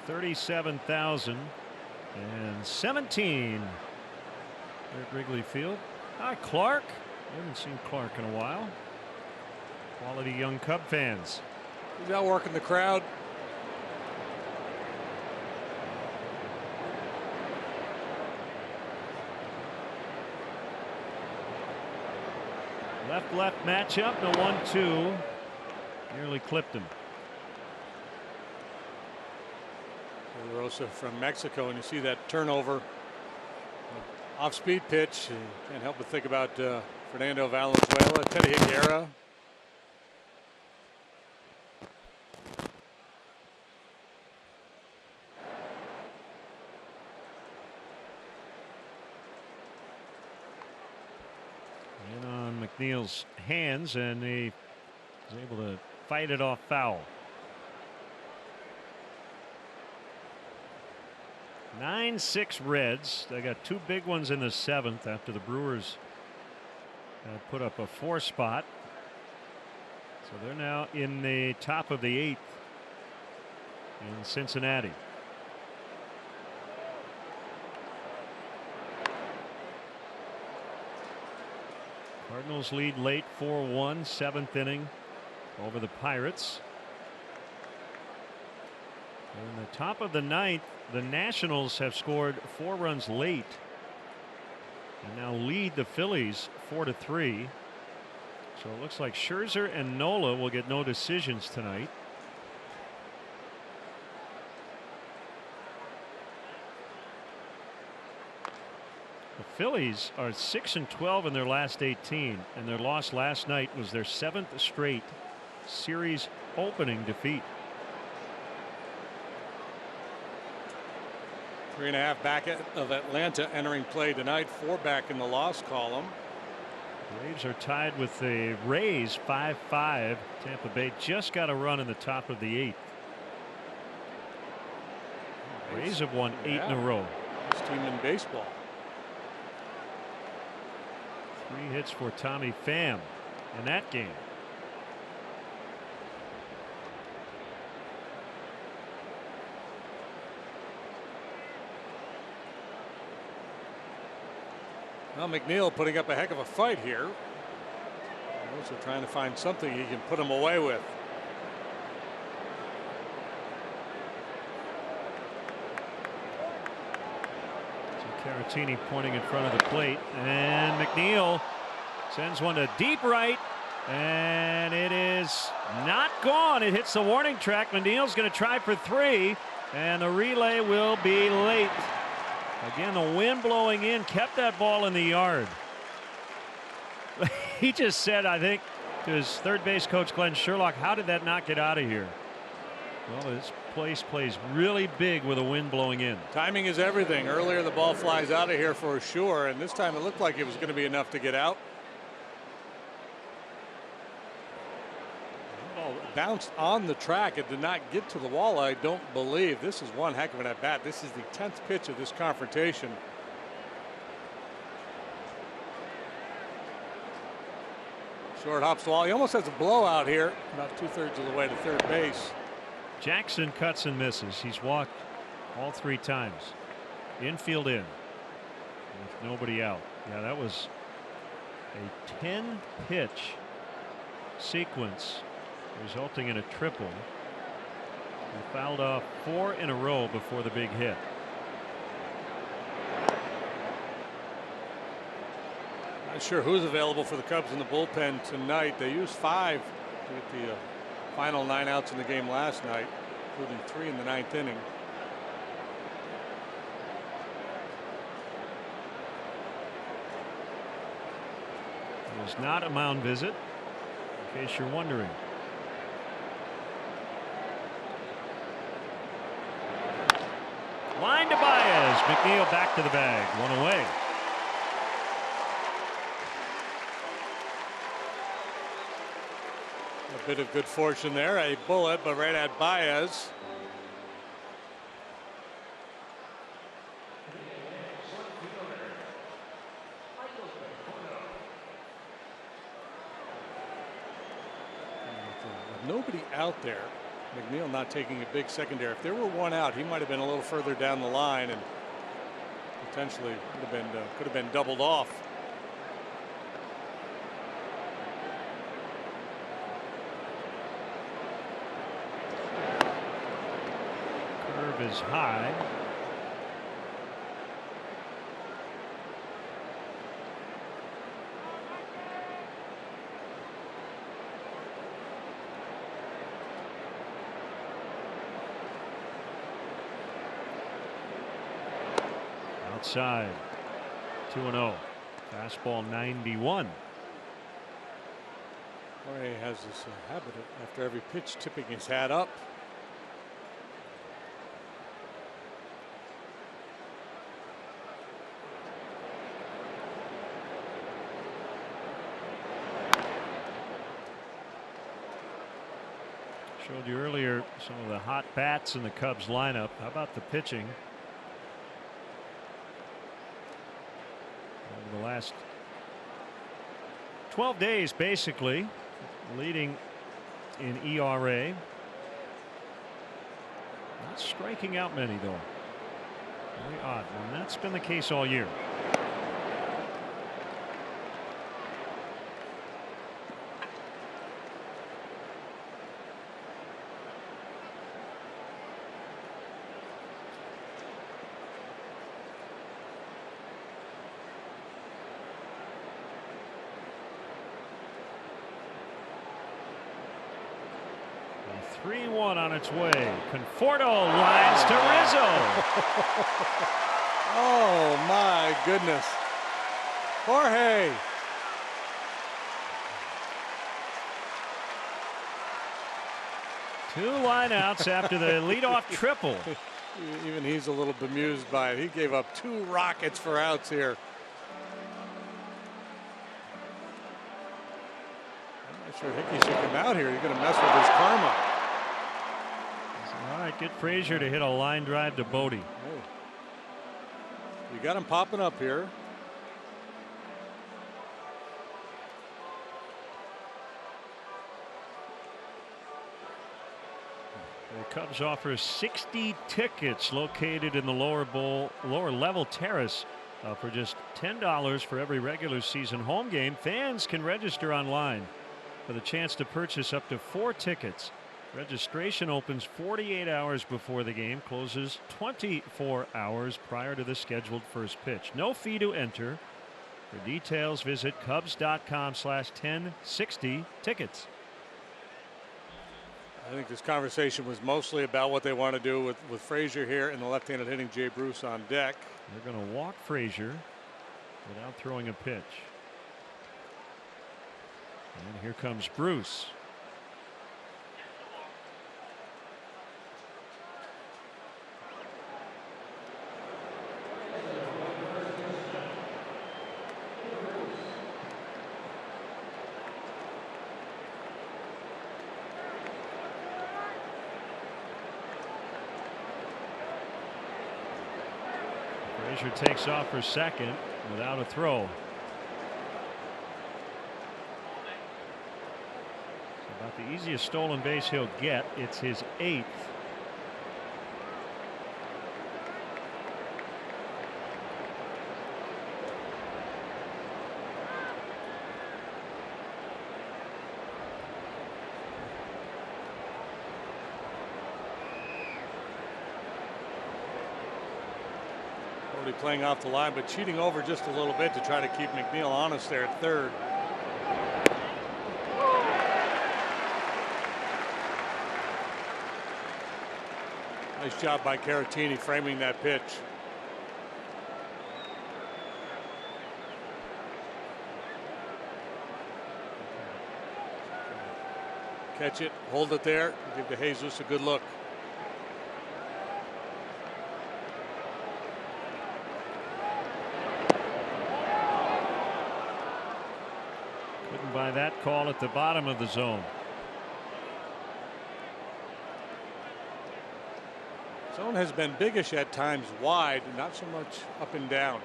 37,017 at Wrigley Field. Clark. I haven't seen Clark in a while. Quality young Cub fans. He's out working the crowd. Left matchup. The 1-2. Nearly clipped him. Rosa from Mexico, and you see that turnover off-speed pitch. You can't help but think about Fernando Valenzuela, Teddy Higuera. In on McNeil's hands, and he was able to fight it off foul. 9-6 Reds. They got 2 big ones in the 7th after the Brewers put up a 4 spot. So they're now in the top of the 8th in Cincinnati. Cardinals lead late 4-1, 7th inning over the Pirates. In the top of the 9th, the Nationals have scored 4 runs late and now lead the Phillies 4-3. So it looks like Scherzer and Nola will get no decisions tonight. The Phillies are 6-12 in their last 18, and their loss last night was their 7th straight series opening defeat. 3.5 back of Atlanta entering play tonight. 4 back in the loss column. Braves are tied with the Rays 5-5. Tampa Bay just got a run in the top of the 8th. Rays have won 8 in a row. Best team in baseball. 3 hits for Tommy Pham in that game. Well, McNeil putting up a heck of a fight here. Also trying to find something he can put him away with. So Caratini pointing in front of the plate, and McNeil sends one to deep right, And it is not gone. It hits the warning track. McNeil's going to try for 3, and the relay will be late. Again, the wind blowing in kept that ball in the yard. He just said, I think, to his third base coach, Glenn Sherlock, how did that not get out of here? Well, this place plays really big with the wind blowing in. Timing is everything. Earlier, the ball flies out of here for sure, and this time it looked like it was going to be enough to get out. The ball bounced on the track. It did not get to the wall, I don't believe. This is one heck of an at-bat. This is the 10th pitch of this confrontation. Short hops the wall. He almost has a blowout here, about 2/3 of the way to third base. Jackson cuts and misses. He's walked all 3 times. Infield in with nobody out. Yeah, that was a 10-pitch sequence resulting in a triple. He fouled off 4 in a row before the big hit. Not sure who's available for the Cubs in the bullpen tonight. They used 5 to get the final 9 outs in the game last night, including 3 in the 9th inning. It was not a mound visit, in case you're wondering. Line to Baez. McNeil back to the bag. 1 away. A bit of good fortune there. A bullet, but right at Baez. With nobody out there, McNeil not taking a big secondary. If there were 1 out, he might have been a little further down the line and potentially could have been doubled off. Curve is high. Outside. 2-0. Fastball 91. Jorge has this habit of, after every pitch, tipping his hat up. Showed you earlier some of the hot bats in the Cubs lineup. How about the pitching? Over the last 12 days, basically, leading in ERA. Not striking out many, though. Very odd. And that's been the case all year. A 3-1 on its way. Conforto lines to Rizzo. Oh my goodness. Jorge. Two lineouts after the leadoff triple. Even he's a little bemused by it. He gave up 2 rockets for outs here. I'm not sure Hickey should come out here. He's going to mess with his karma. All right, get Frazier to hit a line drive to Bodie. Oh. You got him popping up here. The Cubs offer 60 tickets located in the lower level terrace for just $10 for every regular season home game. Fans can register online for the chance to purchase up to 4 tickets. Registration opens 48 hours before the game, closes 24 hours prior to the scheduled first pitch. No fee to enter. For details, visit Cubs.com/1060tickets. I think this conversation was mostly about what they want to do with Frazier here and the left-handed hitting Jay Bruce on deck. They're going to walk Frazier without throwing a pitch. And here comes Bruce. Frazier takes off for second without a throw. It's about the easiest stolen base he'll get. It's his 8th. Playing off the line, but cheating over just a little bit to try to keep McNeil honest there at third. Nice job by Caratini framing that pitch. Catch it, hold it there, give De Jesus a good look. By that call at the bottom of the zone. Zone has been biggish at times wide, not so much up and down.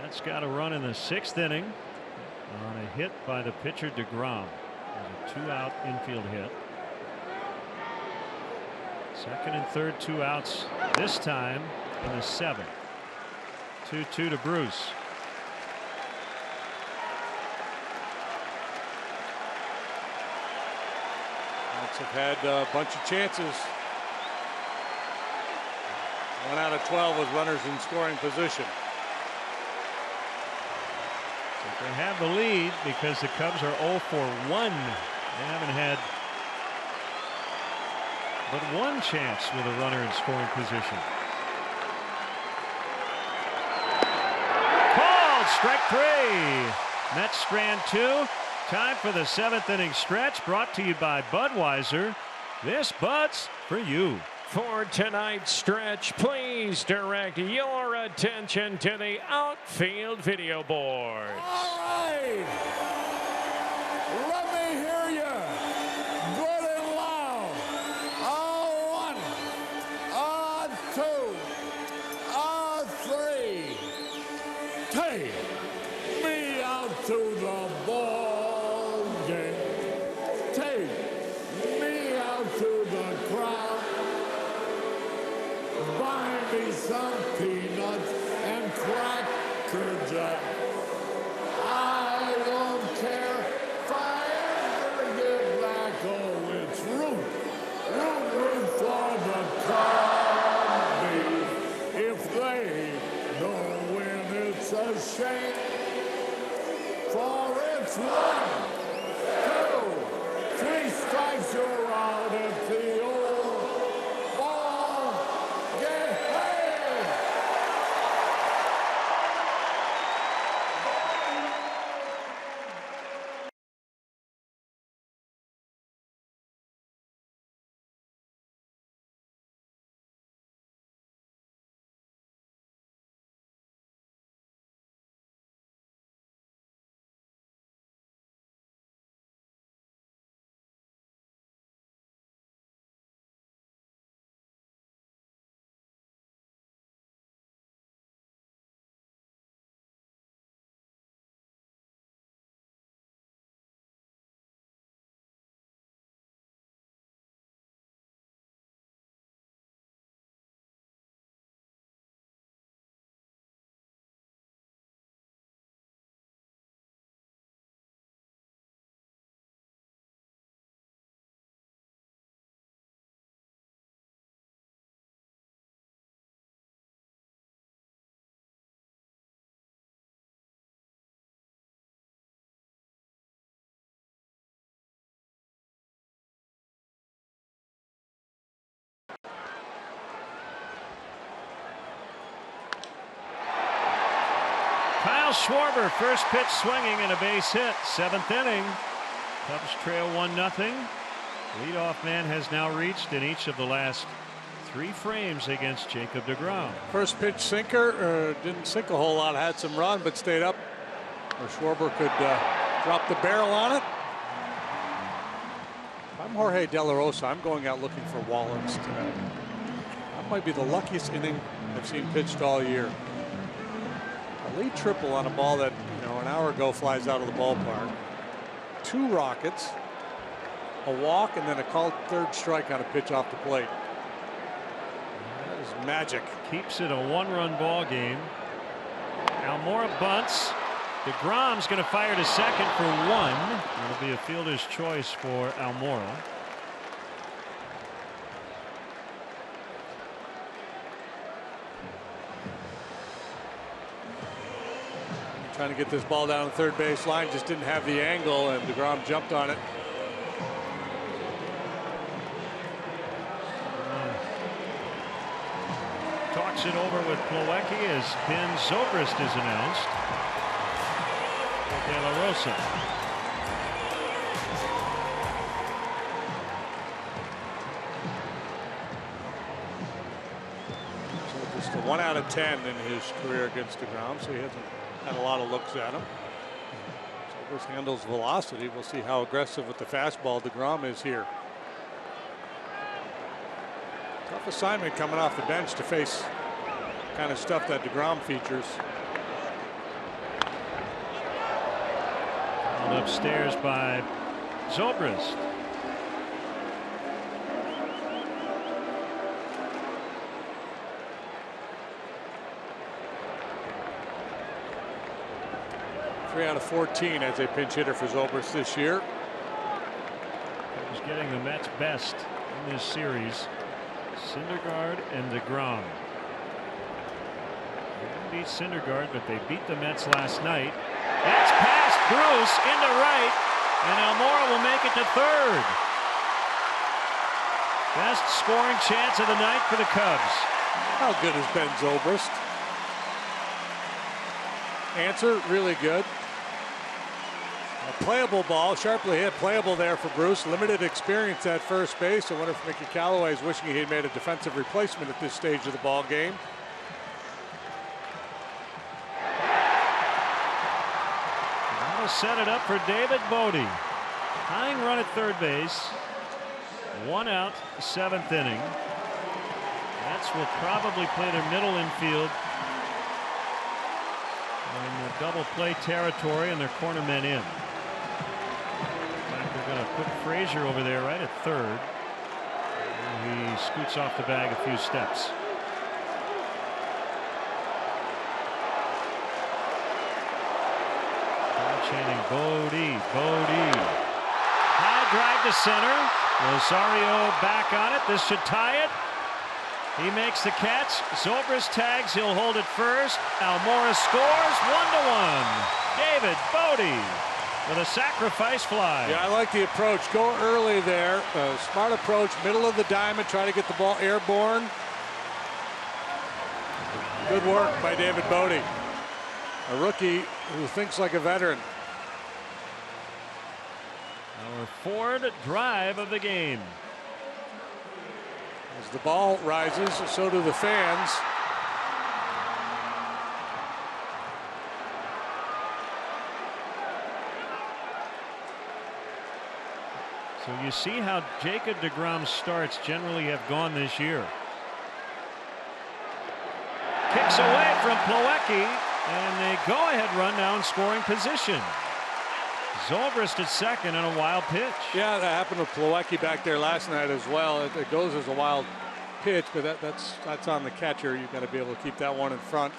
That's got a run in the 6th inning on a hit by the pitcher DeGrom. A 2-out infield hit. Second and third, 2 outs this time in the 7th. 2-2 to Bruce. Mets have had a bunch of chances. 1 out of 12 with runners in scoring position. But they have the lead because the Cubs are 0 for 1. They haven't had but one chance with a runner in scoring position. Called strike 3. Mets strand 2. Time for the 7th inning stretch, brought to you by Budweiser. This Bud's for you. For tonight's stretch, please direct your attention to the outfield video boards. All right. Let me hear you. Good and loud. On 1, on 2, on 3. Take me out to the ball game. Take me out to the crowd. Buy me some peanuts and Cracker Jack. I don't care if I ever get back. Oh, it's root for the Cubbies. If they don't win, it's a shame. For it's 1, 2, 3 strikes, you're out at the Kyle Schwarber, first pitch swinging and a base hit. 7th inning. Cubs trail 1-0. Leadoff man has now reached in each of the last 3 frames against Jacob deGrom. First pitch sinker, didn't sink a whole lot, had some run, but stayed up. Or Schwarber could drop the barrel on it. If I'm Jorge De La Rosa, I'm going out looking for Wallens tonight. That might be the luckiest inning I've seen pitched all year. A lead triple on a ball that, an hour ago flies out of the ballpark. 2 rockets, a walk, and then a called 3rd strike on a pitch off the plate. That is magic. Keeps it a 1-run ball game. Almora bunts. deGrom's going to fire to second for 1. It'll be a fielder's choice for Almora. Trying to get this ball down the third base line, just didn't have the angle, and deGrom jumped on it. Talks it over with Plawecki as Ben Zobrist is announced. De La Rosa. So just a 1 out of 10 in his career against deGrom, so he hasn't had a lot of looks at him. Zobrist handles velocity. We'll see how aggressive with the fastball deGrom is here. Tough assignment coming off the bench to face the kind of stuff that deGrom features. Held upstairs by Zobrist. Three out of 14 as a pinch hitter for Zobrist this year. He's getting the Mets' best in this series. Syndergaard and deGrom. They didn't beat Syndergaard, but they beat the Mets last night. That's past Bruce into right, and Almora will make it to third. Best scoring chance of the night for the Cubs. How good has Ben Zobrist? Answer, really good. A playable ball, sharply hit, playable there for Bruce. Limited experience at first base. I wonder if Mickey Callaway is wishing he had made a defensive replacement at this stage of the ball game. That'll set it up for David Bodie. Tying run at third base. 1 out, 7th inning. Mets will probably play their middle infield in the double play territory, and their corner men in. They're going to put Frazier over there right at third. He scoots off the bag a few steps. Chanting Bodie. High drive to center. Rosario back on it. This should tie it. He makes the catch. Zobrist tags. He'll hold it first. Almora scores. 1-1. David Bodie with a sacrifice fly. Yeah, I like the approach. Go early there. Smart approach. Middle of the diamond. Try to get the ball airborne. Good work by David Bodie. A rookie who thinks like a veteran. Our 4th drive of the game. As the ball rises, so do the fans. So you see how Jacob deGrom's starts generally have gone this year. Kicks away from Plawecki, and they go-ahead run now in scoring position. Zobrist at second on a wild pitch. Yeah, that happened with Plawecki back there last night as well. It goes as a wild pitch, but that's on the catcher. You've got to be able to keep that one in front.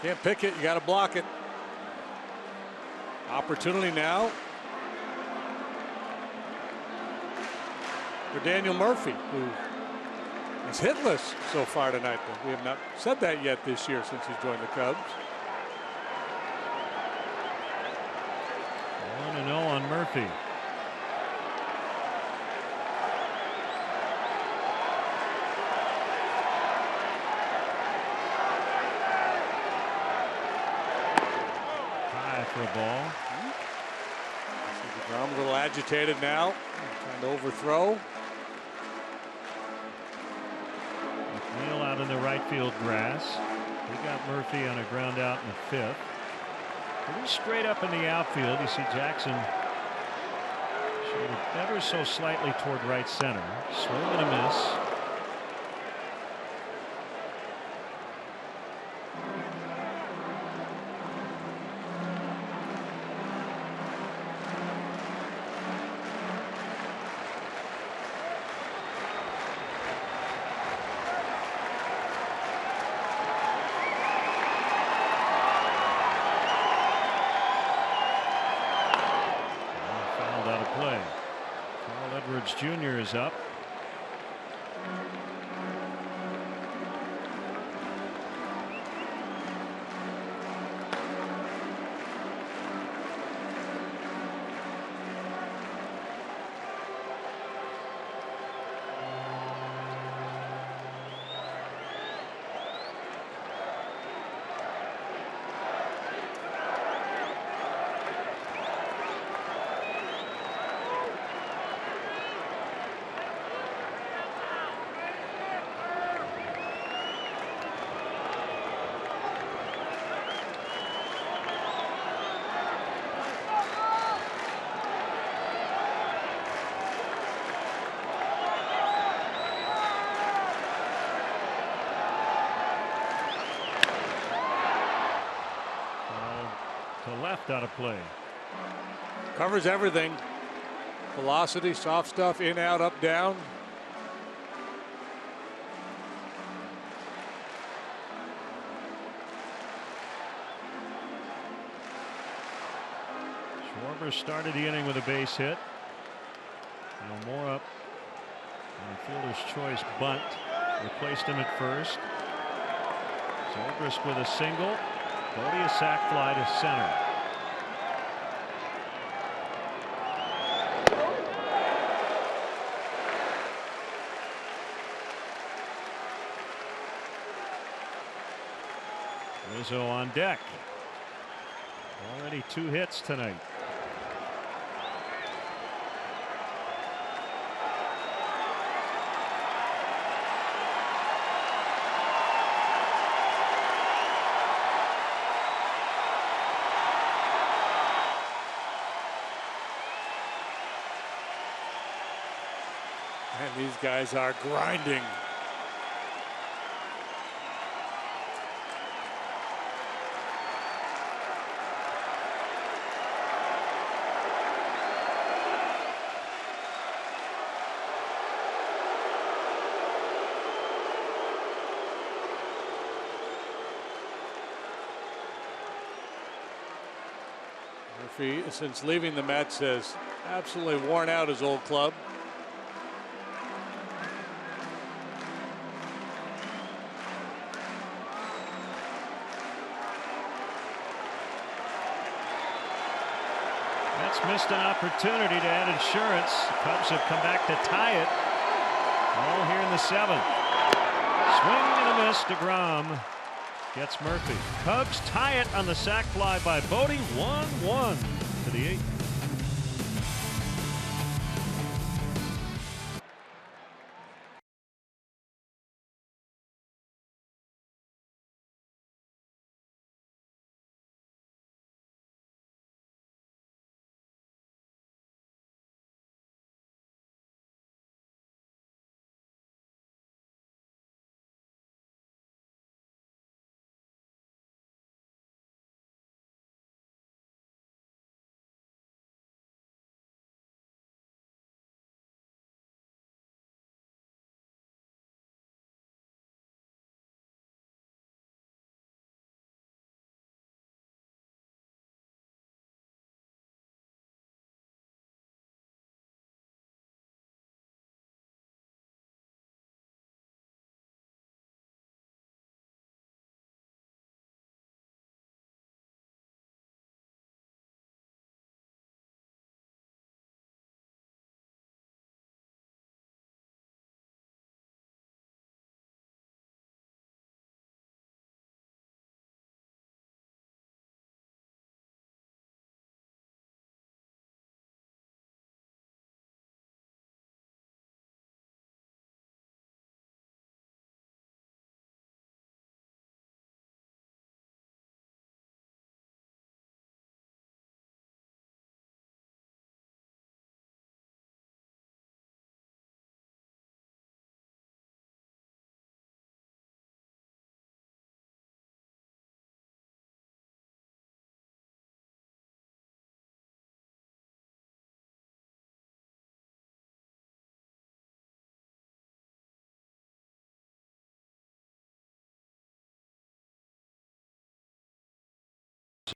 Can't pick it. You got to block it. Opportunity now for Daniel Murphy, who is hitless so far tonight. But we have not said that yet this year since he's joined the Cubs. 1-0 on Murphy. for a ball. DeGrom a little agitated now, trying to overthrow. McNeil out in the right field grass. We got Murphy on a ground out in the 5th. Pretty straight up in the outfield. You see Jackson shaded ever so slightly toward right center. Swing and a miss. Jr. is up. Left out of play. Covers everything. Velocity, soft stuff, in, out, up, down. Schwarber started the inning with a base hit. No more up. And fielder's choice bunt replaced him at first. Zobrist with a single. Bodie a sac fly to center. Rizzo on deck. Already 2 hits tonight. And these guys are grinding. Murphy, since leaving the Mets, has absolutely worn out his old club. Mets missed an opportunity to add insurance. The Cubs have come back to tie it. All here in the 7th. Swing and a miss. DeGrom gets Murphy. Cubs tie it on the sac fly by Bodie. 1-1 to the 8th.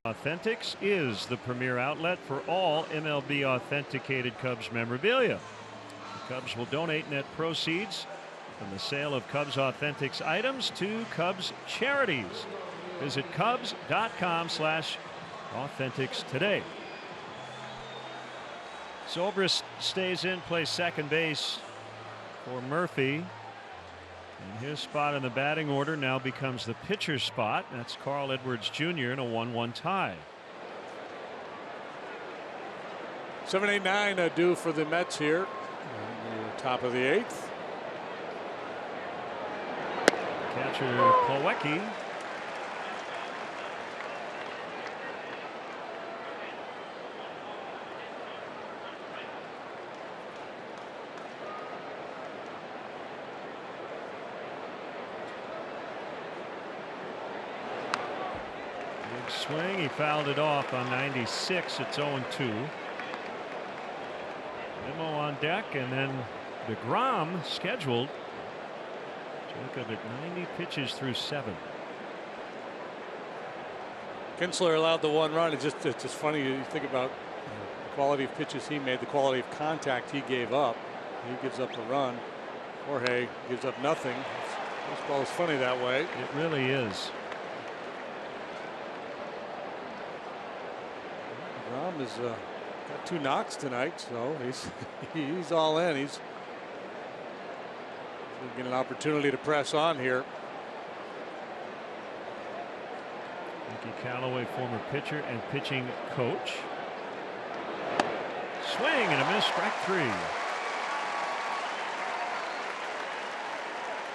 Authentics is the premier outlet for all MLB authenticated Cubs memorabilia. The Cubs will donate net proceeds from the sale of Cubs Authentics items to Cubs charities. Visit Cubs.com/authentics today. Zobrist stays in, plays second base for Murphy. And his spot in the batting order now becomes the pitcher's spot. That's Carl Edwards Jr. in a 1-1 tie. 7-8-9 due for the Mets here. Top of the 8th. Catcher Plawecki. Swing, he fouled it off on 96. It's 0-2. Nimmo on deck, and then DeGrom scheduled. Jacob at 90 pitches through 7. Kinsler allowed the 1 run. It's just funny. You think about the quality of pitches he made, the quality of contact he gave up. He gives up the run. Jorge gives up nothing. Baseball is funny that way. It really is. Rom has got 2 knocks tonight, so he's all in. He's getting an opportunity to press on here. Mickey Callaway, former pitcher and pitching coach. Swing and a miss, strike 3.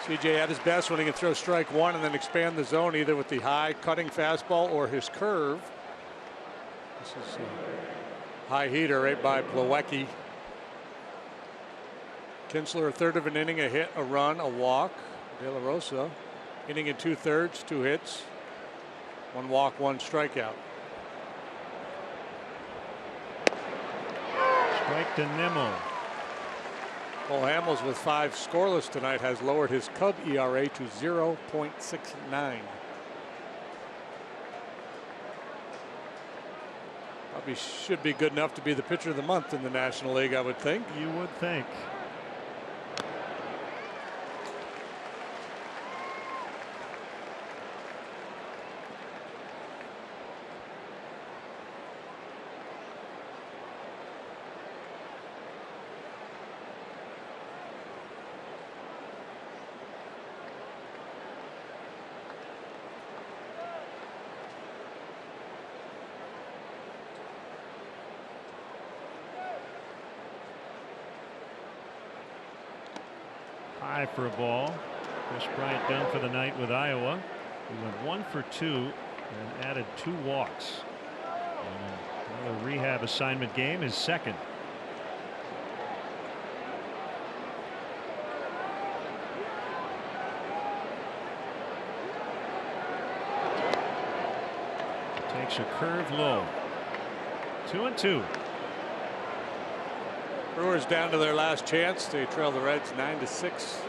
CJ at his best when he can throw strike 1 and then expand the zone either with the high cutting fastball or his curve. This is a high heater right by Plawecki. Kinsler, a third of an inning, a hit, a run, a walk. De La Rosa, inning and 2/3, 2 hits, 1 walk, 1 strikeout. Strike to Nimmo. Cole Hamels with 5 scoreless tonight has lowered his Cub ERA to 0.69. Probably should be good enough to be the pitcher of the month in the National League, I would think. You would think. High for a ball. Chris Bryant done for the night with Iowa. He went 1 for 2 and added 2 walks. Another rehab assignment game, his second. Takes a curve low. 2-2. Brewers down to their last chance. They trail the Reds 9-6.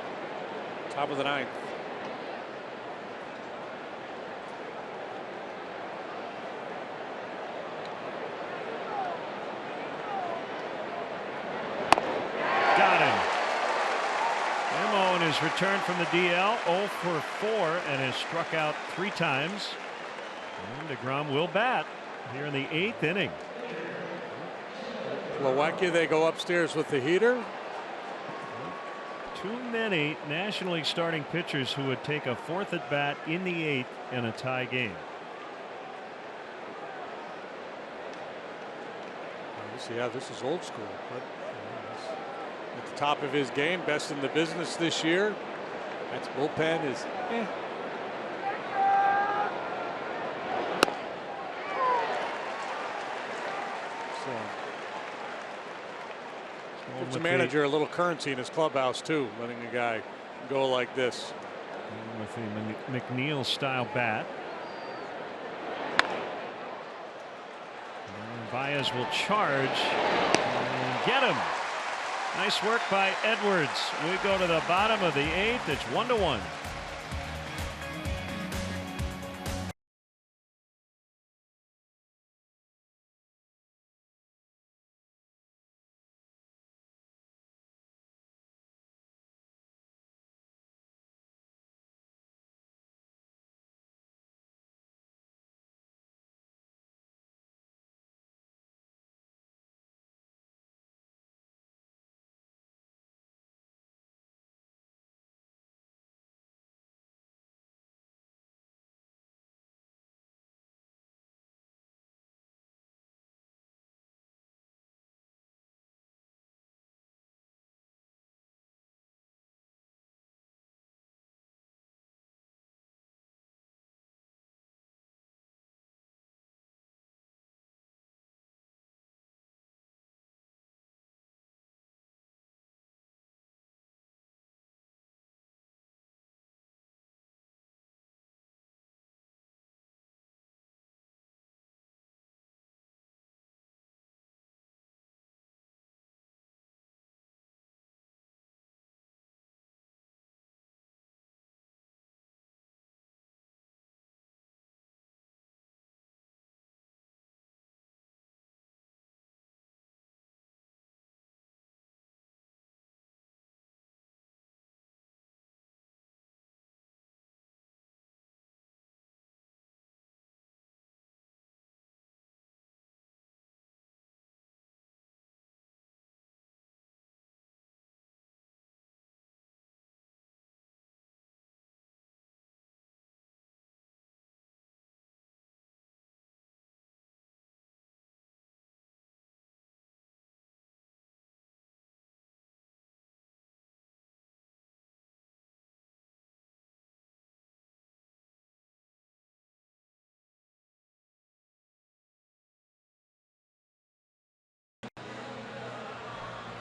Top of the 9th. Got him. Nimmo in his return from the DL, 0 for 4 and has struck out 3 times. And DeGrom will bat here in the 8th inning. Plawecki, they go upstairs with the heater. Too many National League starting pitchers who would take a 4th at bat in the 8th in a tie game. Yeah, this is old school. But at the top of his game, best in the business this year. That's bullpen is. Gives the manager a little currency in his clubhouse too, letting a guy go like this. With the McNeil style bat. And Baez will charge and get him. Nice work by Edwards. We go to the bottom of the 8th. It's 1-1.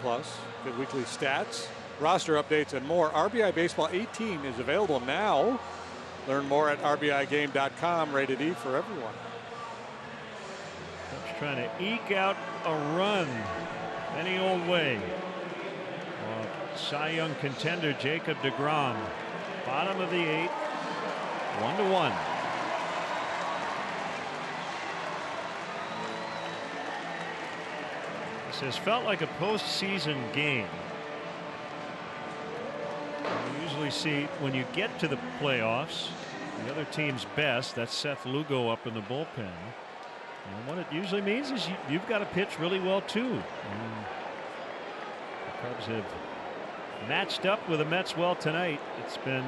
Plus, good weekly stats, roster updates, and more. RBI Baseball 18 is available now. Learn more at rbigame.com. Rated E for everyone. Cubs trying to eke out a run any old way. Cy Young contender Jacob deGrom, bottom of the 8th, 1-1. This has felt like a postseason game. You usually see when you get to the playoffs, the other team's best. That's Seth Lugo up in the bullpen. And what it usually means is you've got to pitch really well too. And the Cubs have matched up with the Mets well tonight. It's been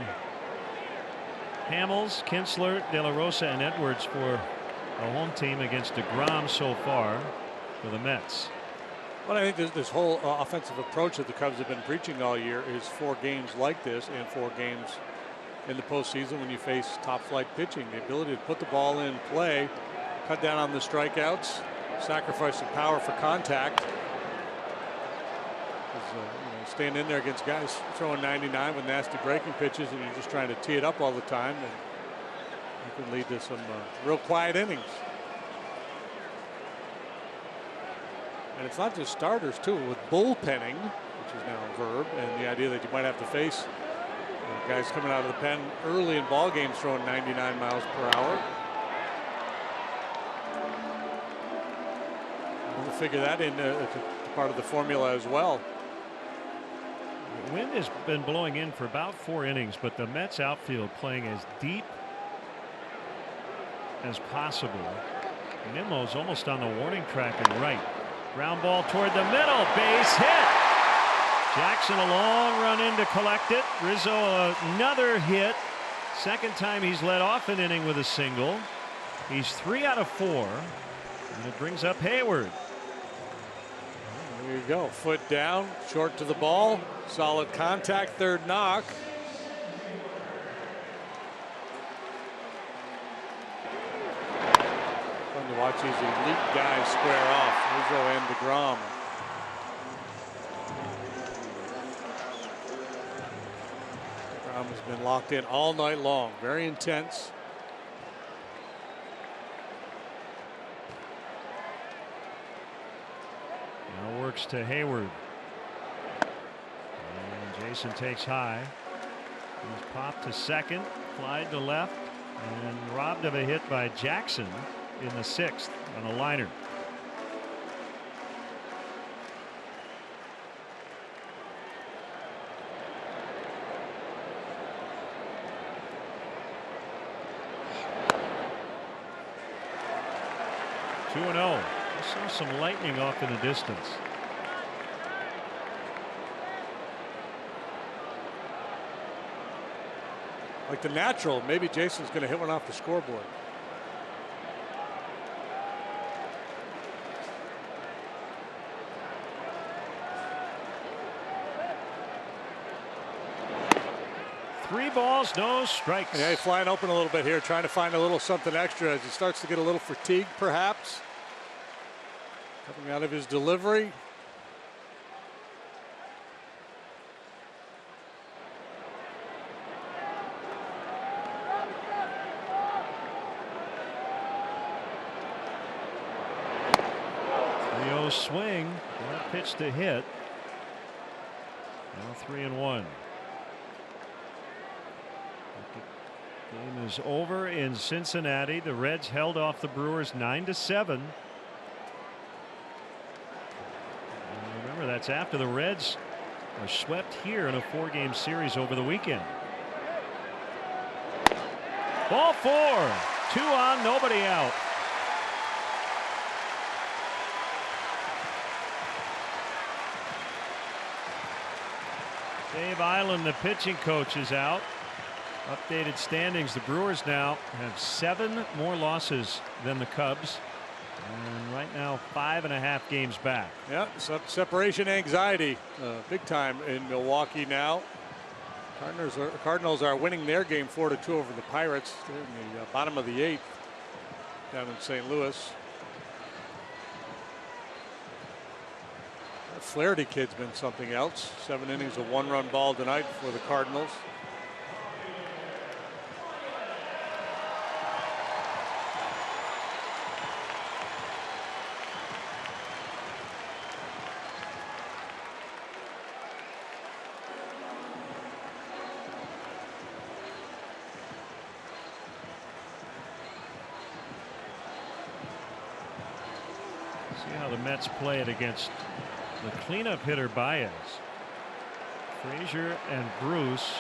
Hamels, Kinsler, De La Rosa, and Edwards for the home team against deGrom so far for the Mets. Well, I think this whole offensive approach that the Cubs have been preaching all year is 4 games like this and 4 games in the postseason when you face top flight pitching. The ability to put the ball in play, cut down on the strikeouts, sacrifice some power for contact. Staying in there against guys throwing 99 with nasty breaking pitches, and you're just trying to tee it up all the time, and you can lead to some real quiet innings. And it's not just starters too, with bullpenning, which is now a verb, and the idea that you might have to face guys coming out of the pen early in ball games throwing 99 miles per hour. We'll figure that in to part of the formula as well. The wind has been blowing in for about 4 innings, but the Mets outfield playing as deep as possible. Nimmo's almost on the warning track and right. Ground ball toward the middle, base hit. Jackson a long run in to collect it. Rizzo another hit. Second time he's led off an inning with a single. He's 3 out of 4, and it brings up Hayward. There you go. Foot down, short to the ball, solid contact, third knock. Fun to watch these elite guys square off, Rizzo and deGrom. deGrom has been locked in all night long, very intense. Now works to Hayward. And Jason takes high. He's popped to second, flied to left, and robbed of a hit by Jackson in the 6th on a liner. Two 2-0. I saw some lightning off in the distance. Like the natural, maybe Jason's going to hit one off the scoreboard. Three balls, no strikes. Yeah, he's flying open a little bit here, trying to find a little something extra as he starts to get a little fatigued, perhaps. Coming out of his delivery. Swing, well, pitch to hit. Now 3-1. Game is over in Cincinnati. The Reds held off the Brewers 9-7. And remember, that's after the Reds are swept here in a 4-game series over the weekend. Ball 4, 2 on, nobody out. Dave Island, the pitching coach, is out. Updated standings. The Brewers now have 7 more losses than the Cubs. And right now 5.5 games back. Yeah, separation anxiety big time in Milwaukee now. Cardinals are winning their game 4-2 over the Pirates. They're in the bottom of the 8th down in St. Louis. Flaherty kid's been something else. 7 innings of 1-run ball tonight for the Cardinals. See how the Mets play it against the cleanup hitter Baez. Frazier and Bruce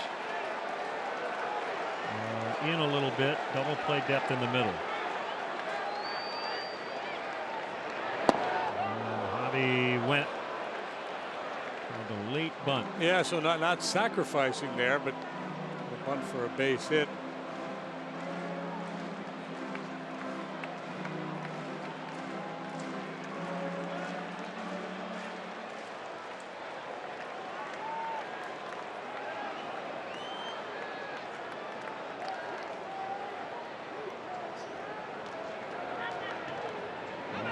are in a little bit. Double play depth in the middle. Javi went for the late bunt. Yeah, so not sacrificing there, but a bunt for a base hit.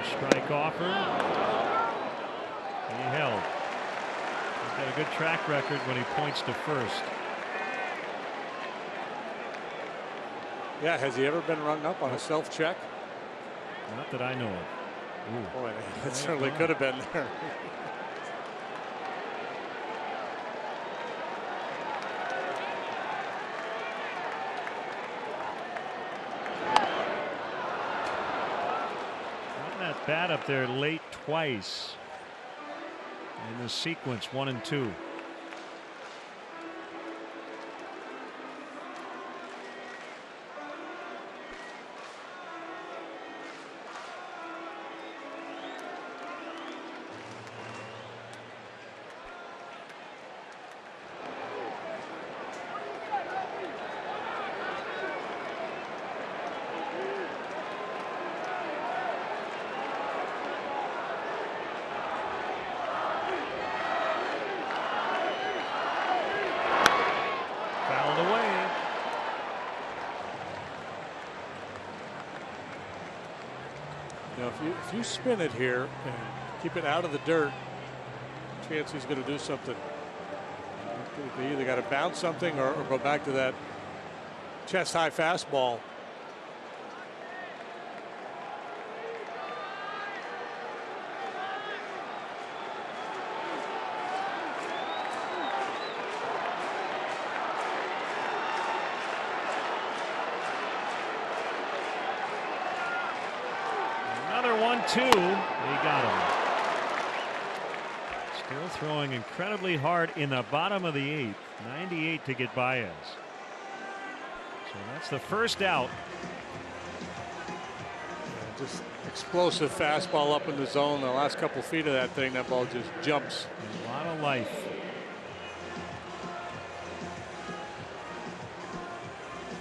Strike offer. He held. He's got a good track record when he points to first. Yeah, has he ever been rung up on a self-check? Not that I know of. Ooh. Boy, it certainly could have been there. Bat up there late twice in the sequence, 1 and 2. If you spin it here and keep it out of the dirt, chance he's going to do something. They either got to bounce something or go back to that chest high fastball. Another 1-2. He got him. Still throwing incredibly hard in the bottom of the 8th. 98 to get Baez. So that's the first out. Yeah, just explosive fastball up in the zone. The last couple feet of that thing, that ball just jumps. A lot of life.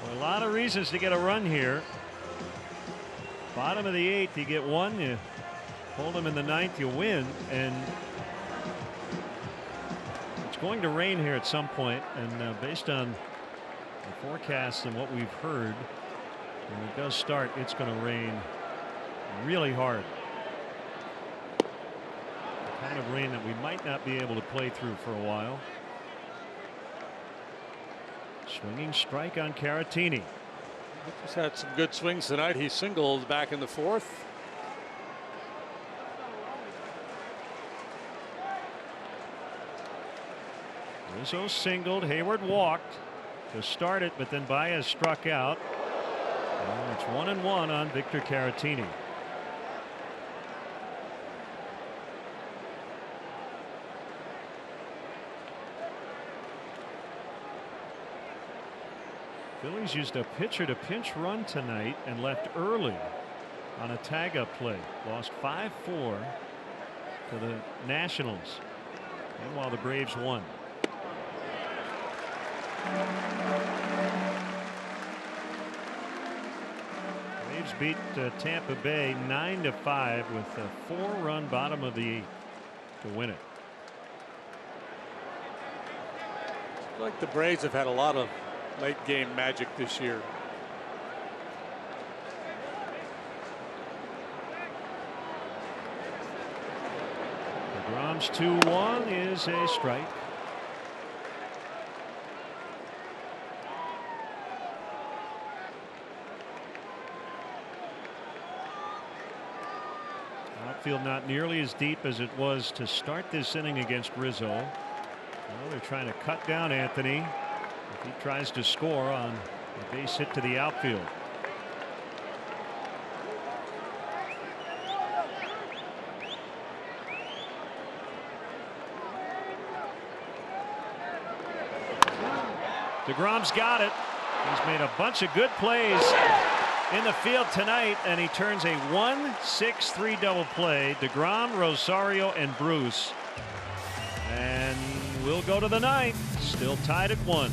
Well, a lot of reasons to get a run here. Bottom of the 8th, you get one. You hold them in the 9th, you win. And it's going to rain here at some point, and based on the forecast and what we've heard, when it does start, it's going to rain really hard. The kind of rain that we might not be able to play through for a while. Swinging strike on Caratini. Just had some good swings tonight. He singled back in the 4th. Rizzo singled. Hayward walked to start it, but then Baez struck out. And it's 1-1 on Victor Caratini. Phillies used a pitcher to pinch run tonight and left early on a tag up play. Lost 5-4 to the Nationals. And while the Braves won. Braves beat Tampa Bay 9-5 with a 4-run bottom of the 8th to win it. I feel like the Braves have had a lot of late game magic this year. DeGrom's 2-1 is a strike. Outfield not nearly as deep as it was to start this inning against Rizzo. Well, they're trying to cut down Anthony if he tries to score on a base hit to the outfield. DeGrom's got it. He's made a bunch of good plays in the field tonight, and he turns a 1-6-3 double play. DeGrom, Rosario, and Bruce. And we'll go to the ninth. Still tied at 1.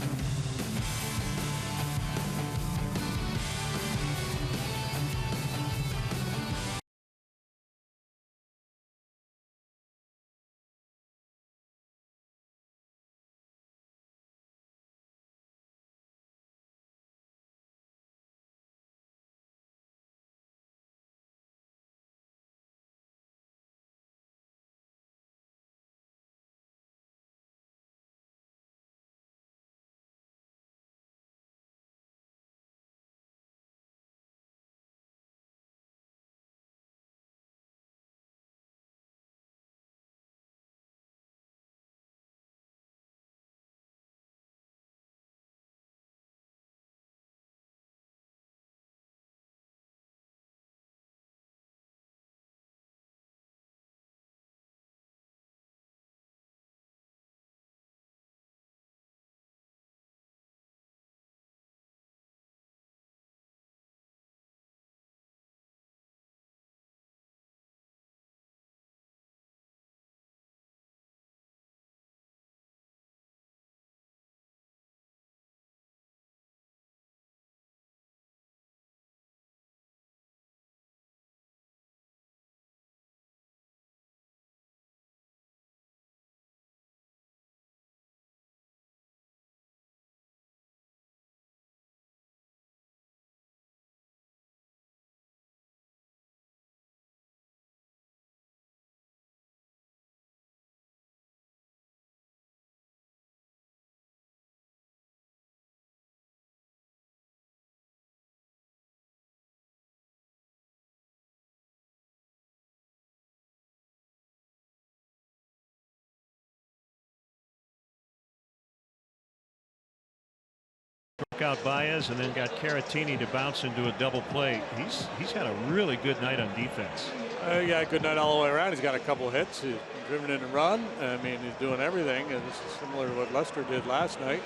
Broke out Baez and then got Caratini to bounce into a double play. He's had a really good night on defense. Yeah, good night all the way around. He's got a couple of hits. He's driven in a run. I mean, he's doing everything. And this is similar to what Lester did last night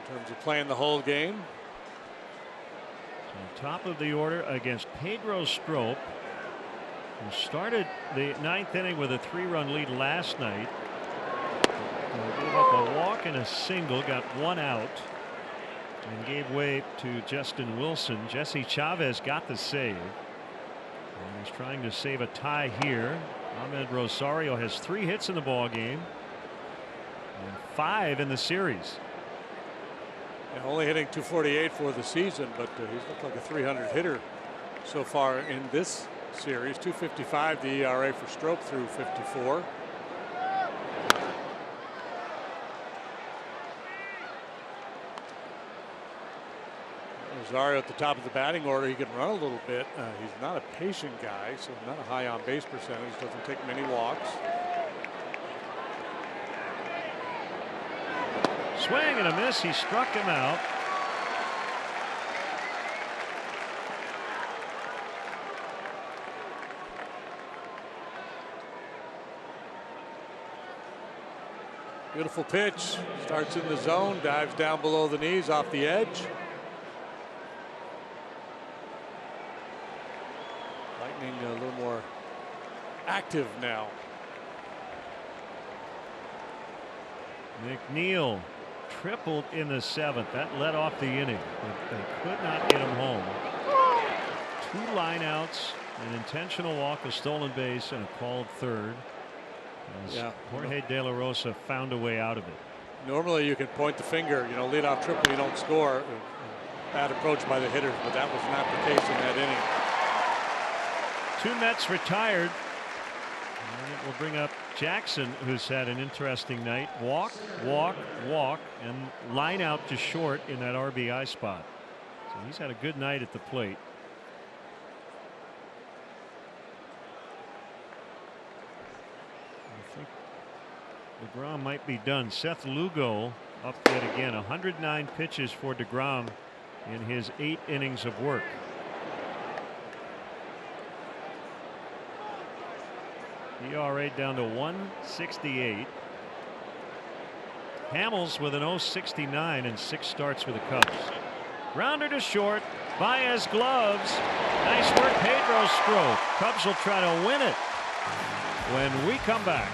in terms of playing the whole game. So top of the order against Pedro Strop, who started the ninth inning with a 3-run lead last night. Gave up a walk and a single, got 1 out, and gave way to Justin Wilson. Jesse Chavez got the save, and he's trying to save a tie here. Ahmed Rosario has 3 hits in the ball game and 5 in the series. Yeah, only hitting .248 for the season, but he's looked like a 300 hitter so far in this series. .255 the ERA for Strop through 54. Rosario at the top of the batting order. He can run a little bit. He's not a patient guy, so not a high on base percentage. Doesn't take many walks. Swing and a miss. He struck him out. Beautiful pitch. Starts in the zone, dives down below the knees off the edge. A little more active now. McNeil tripled in the 7th. That led off the inning, but they could not get him home. 2 lineouts, an intentional walk, a stolen base, and a called third. As Jorge De La Rosa found a way out of it. Normally you can point the finger, you know, lead off triple, you don't score. Bad approach by the hitters, but that was not the case in that inning. 2 Mets retired, and it we'll bring up Jackson, who's had an interesting night. Walk, walk, walk, and line out to short in that RBI spot. So he's had a good night at the plate. I think DeGrom might be done. Seth Lugo up yet again. 109 pitches for DeGrom in his 8 innings of work. ERA down to 1.68. Hamels with an 0.69 and 6 starts with the Cubs. Grounder to short. Baez gloves. Nice work, Pedro Strop. Cubs will try to win it when we come back.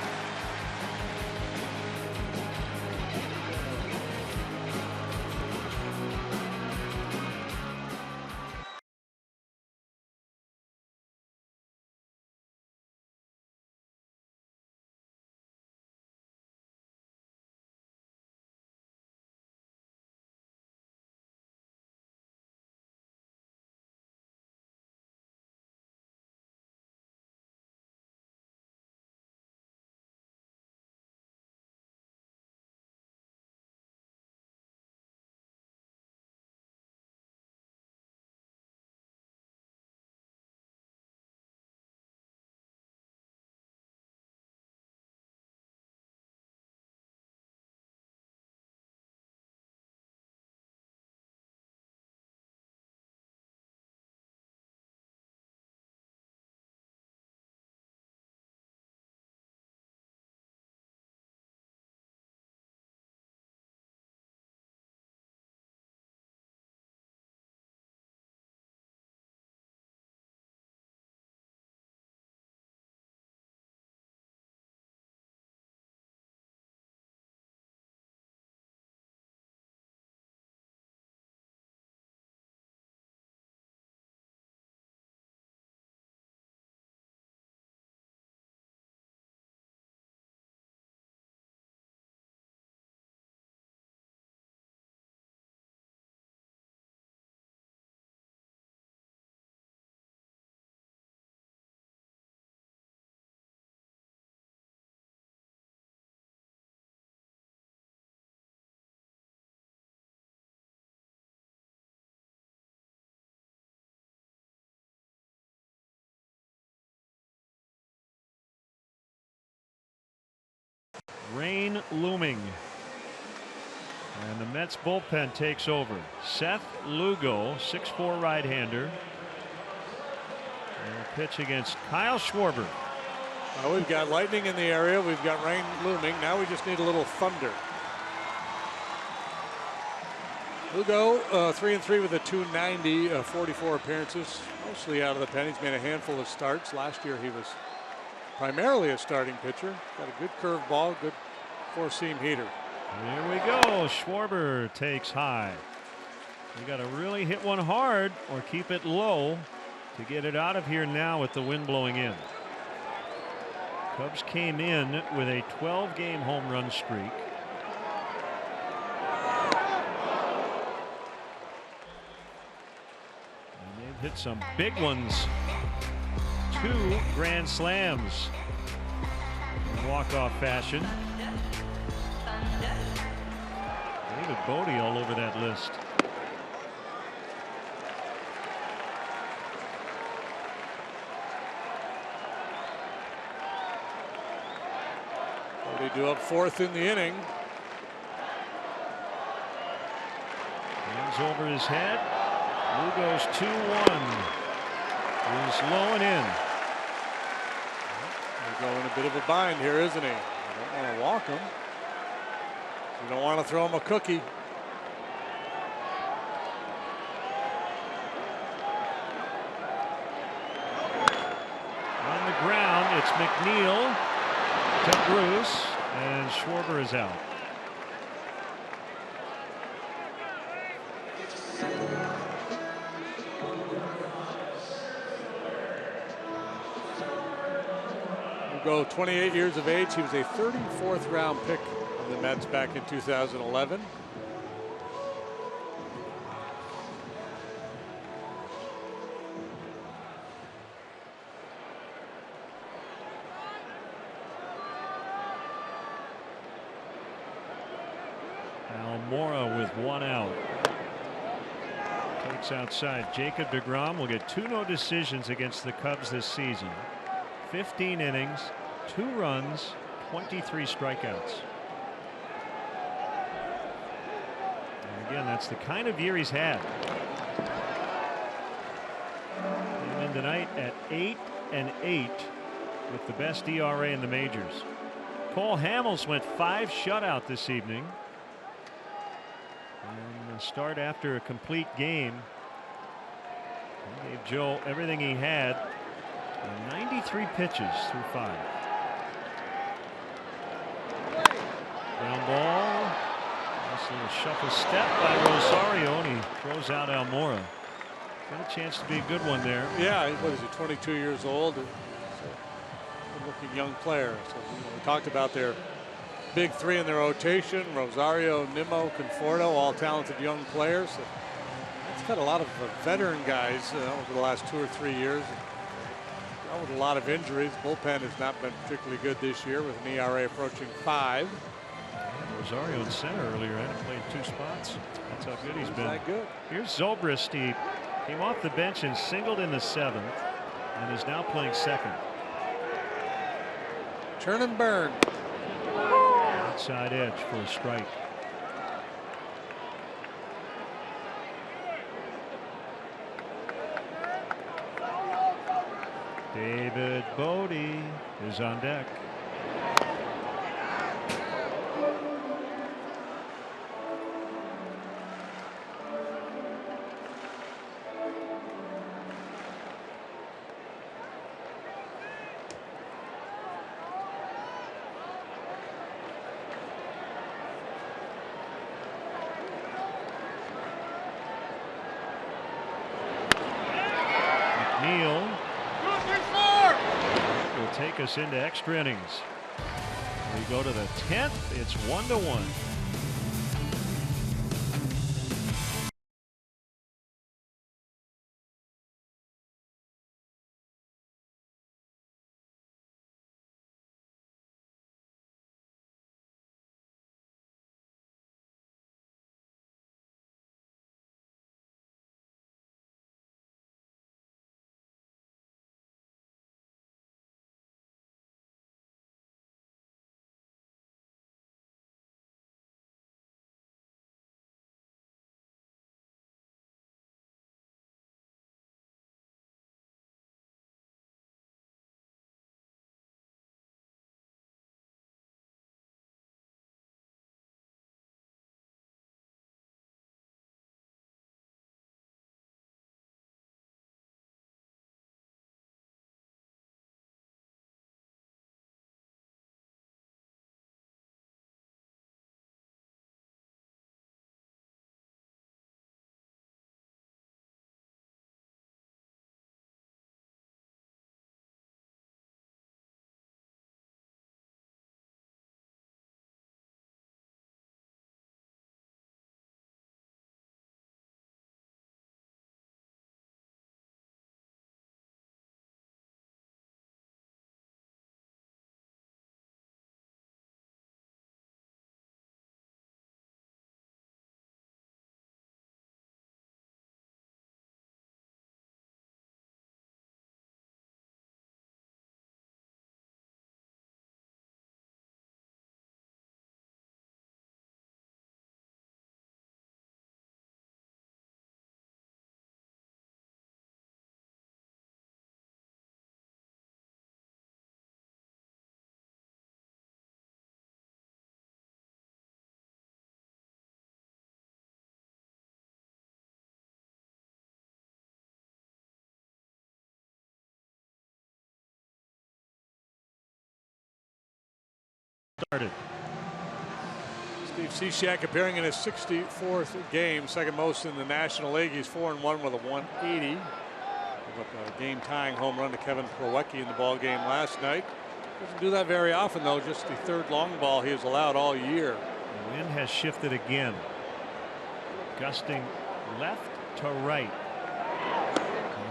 Rain looming. And the Mets bullpen takes over. Seth Lugo, 6'4" right-hander. And a pitch against Kyle Schwarber. Well, we've got lightning in the area. We've got rain looming. Now we just need a little thunder. Lugo, 3-3 with a 290, 44 appearances, mostly out of the pen. He's made a handful of starts. Last year he was primarily a starting pitcher. Got a good curve ball, good four-seam heater. Here we go. Schwarber takes high. You got to really hit one hard or keep it low to get it out of here now with the wind blowing in. Cubs came in with a 12-game home run streak. And they've hit some big ones. 2 grand slams in walk-off fashion. David Bodie all over that list. Bodie due up 4th in the inning. Hands over his head. Lugo's 2-1. He's low and in. He's going in a bit of a bind here, isn't he? You don't want to walk him. You don't want to throw him a cookie. On the ground, it's McNeil to Bruce, and Schwarber is out. Lugo, 28 years of age. He was a 34th round pick of the Mets back in 2011. Almora with 1 out. Takes outside. Jacob deGrom will get 2 no decisions against the Cubs this season. 15 innings, 2 runs, 23 strikeouts. And again, that's the kind of year he's had. Came in tonight at 8-8 with the best ERA in the majors. Cole Hamels went 5 shutout this evening. And a start after a complete game. He gave Joe everything he had. 93 pitches through 5. Ground ball. Nice little shuffle step by Rosario, and he throws out Almora. Got a chance to be a good one there. Yeah, what is he, 22 years old? Good looking young player. So we talked about their big 3 in their rotation: Rosario, Nimmo, Conforto, all talented young players. So it's got a lot of veteran guys over the last 2 or 3 years. With a lot of injuries. Bullpen has not been particularly good this year with an ERA approaching 5. Rosario in center earlier. Had to play 2 spots. That's how good he's been. That good. Here's Zobrist. He came off the bench and singled in the 7th and is now playing 2nd. Turn and burn. Outside edge for a strike. David Bodie is on deck. McNeil will take us into extra innings. We go to the 10th. It's 1-1. Started. Steve Cishek appearing in his 64th game, second most in the National League. He's 4-1 with a 180. Gave up a game-tying home run to Kevin Plawecki in the ball game last night. Doesn't do that very often, though. Just the 3rd long ball he has allowed all year. The wind has shifted again, gusting left to right.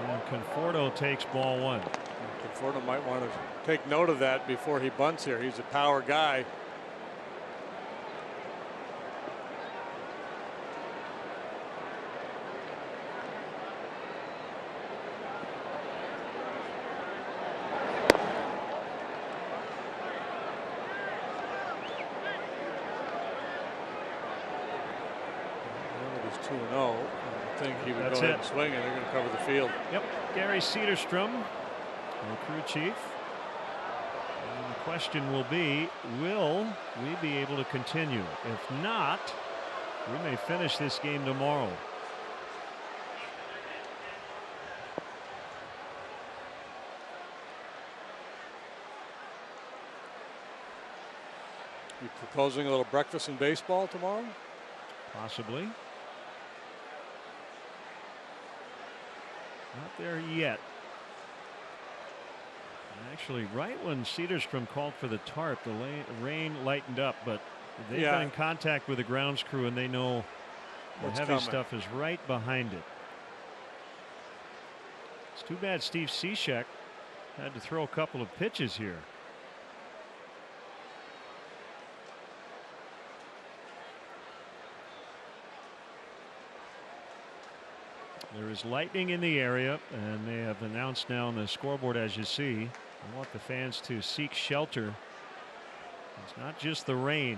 And Conforto takes ball 1. Conforto might want to take note of that before he bunts here. He's a power guy. 2-0. I think he would That's go ahead it. and swing, and they're going to cover the field. Yep, Gary Cedarstrom, the crew chief. And the question will be, will we be able to continue? If not, we may finish this game tomorrow. You proposing a little breakfast and baseball tomorrow? Possibly. Not there yet. And actually, right when Cedarstrom called for the tarp, the rain lightened up, but they've been in contact with the grounds crew, and they know the What's heavy coming. stuff is right behind it. It's too bad Steve Cishek had to throw a couple of pitches here. There is lightning in the area, and they have announced now on the scoreboard, as you see, they want the fans to seek shelter. It's not just the rain.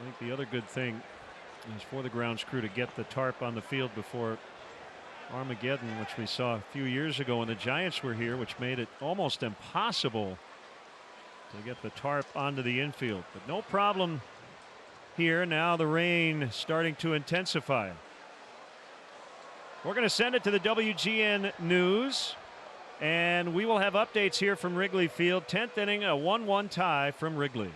I think the other good thing is for the grounds crew to get the tarp on the field before Armageddon, which we saw a few years ago when the Giants were here, which made it almost impossible to get the tarp onto the infield. But no problem here. Now the rain starting to intensify. We're going to send it to the WGN News, and we will have updates here from Wrigley Field. 10th inning, a 1-1 tie from Wrigley.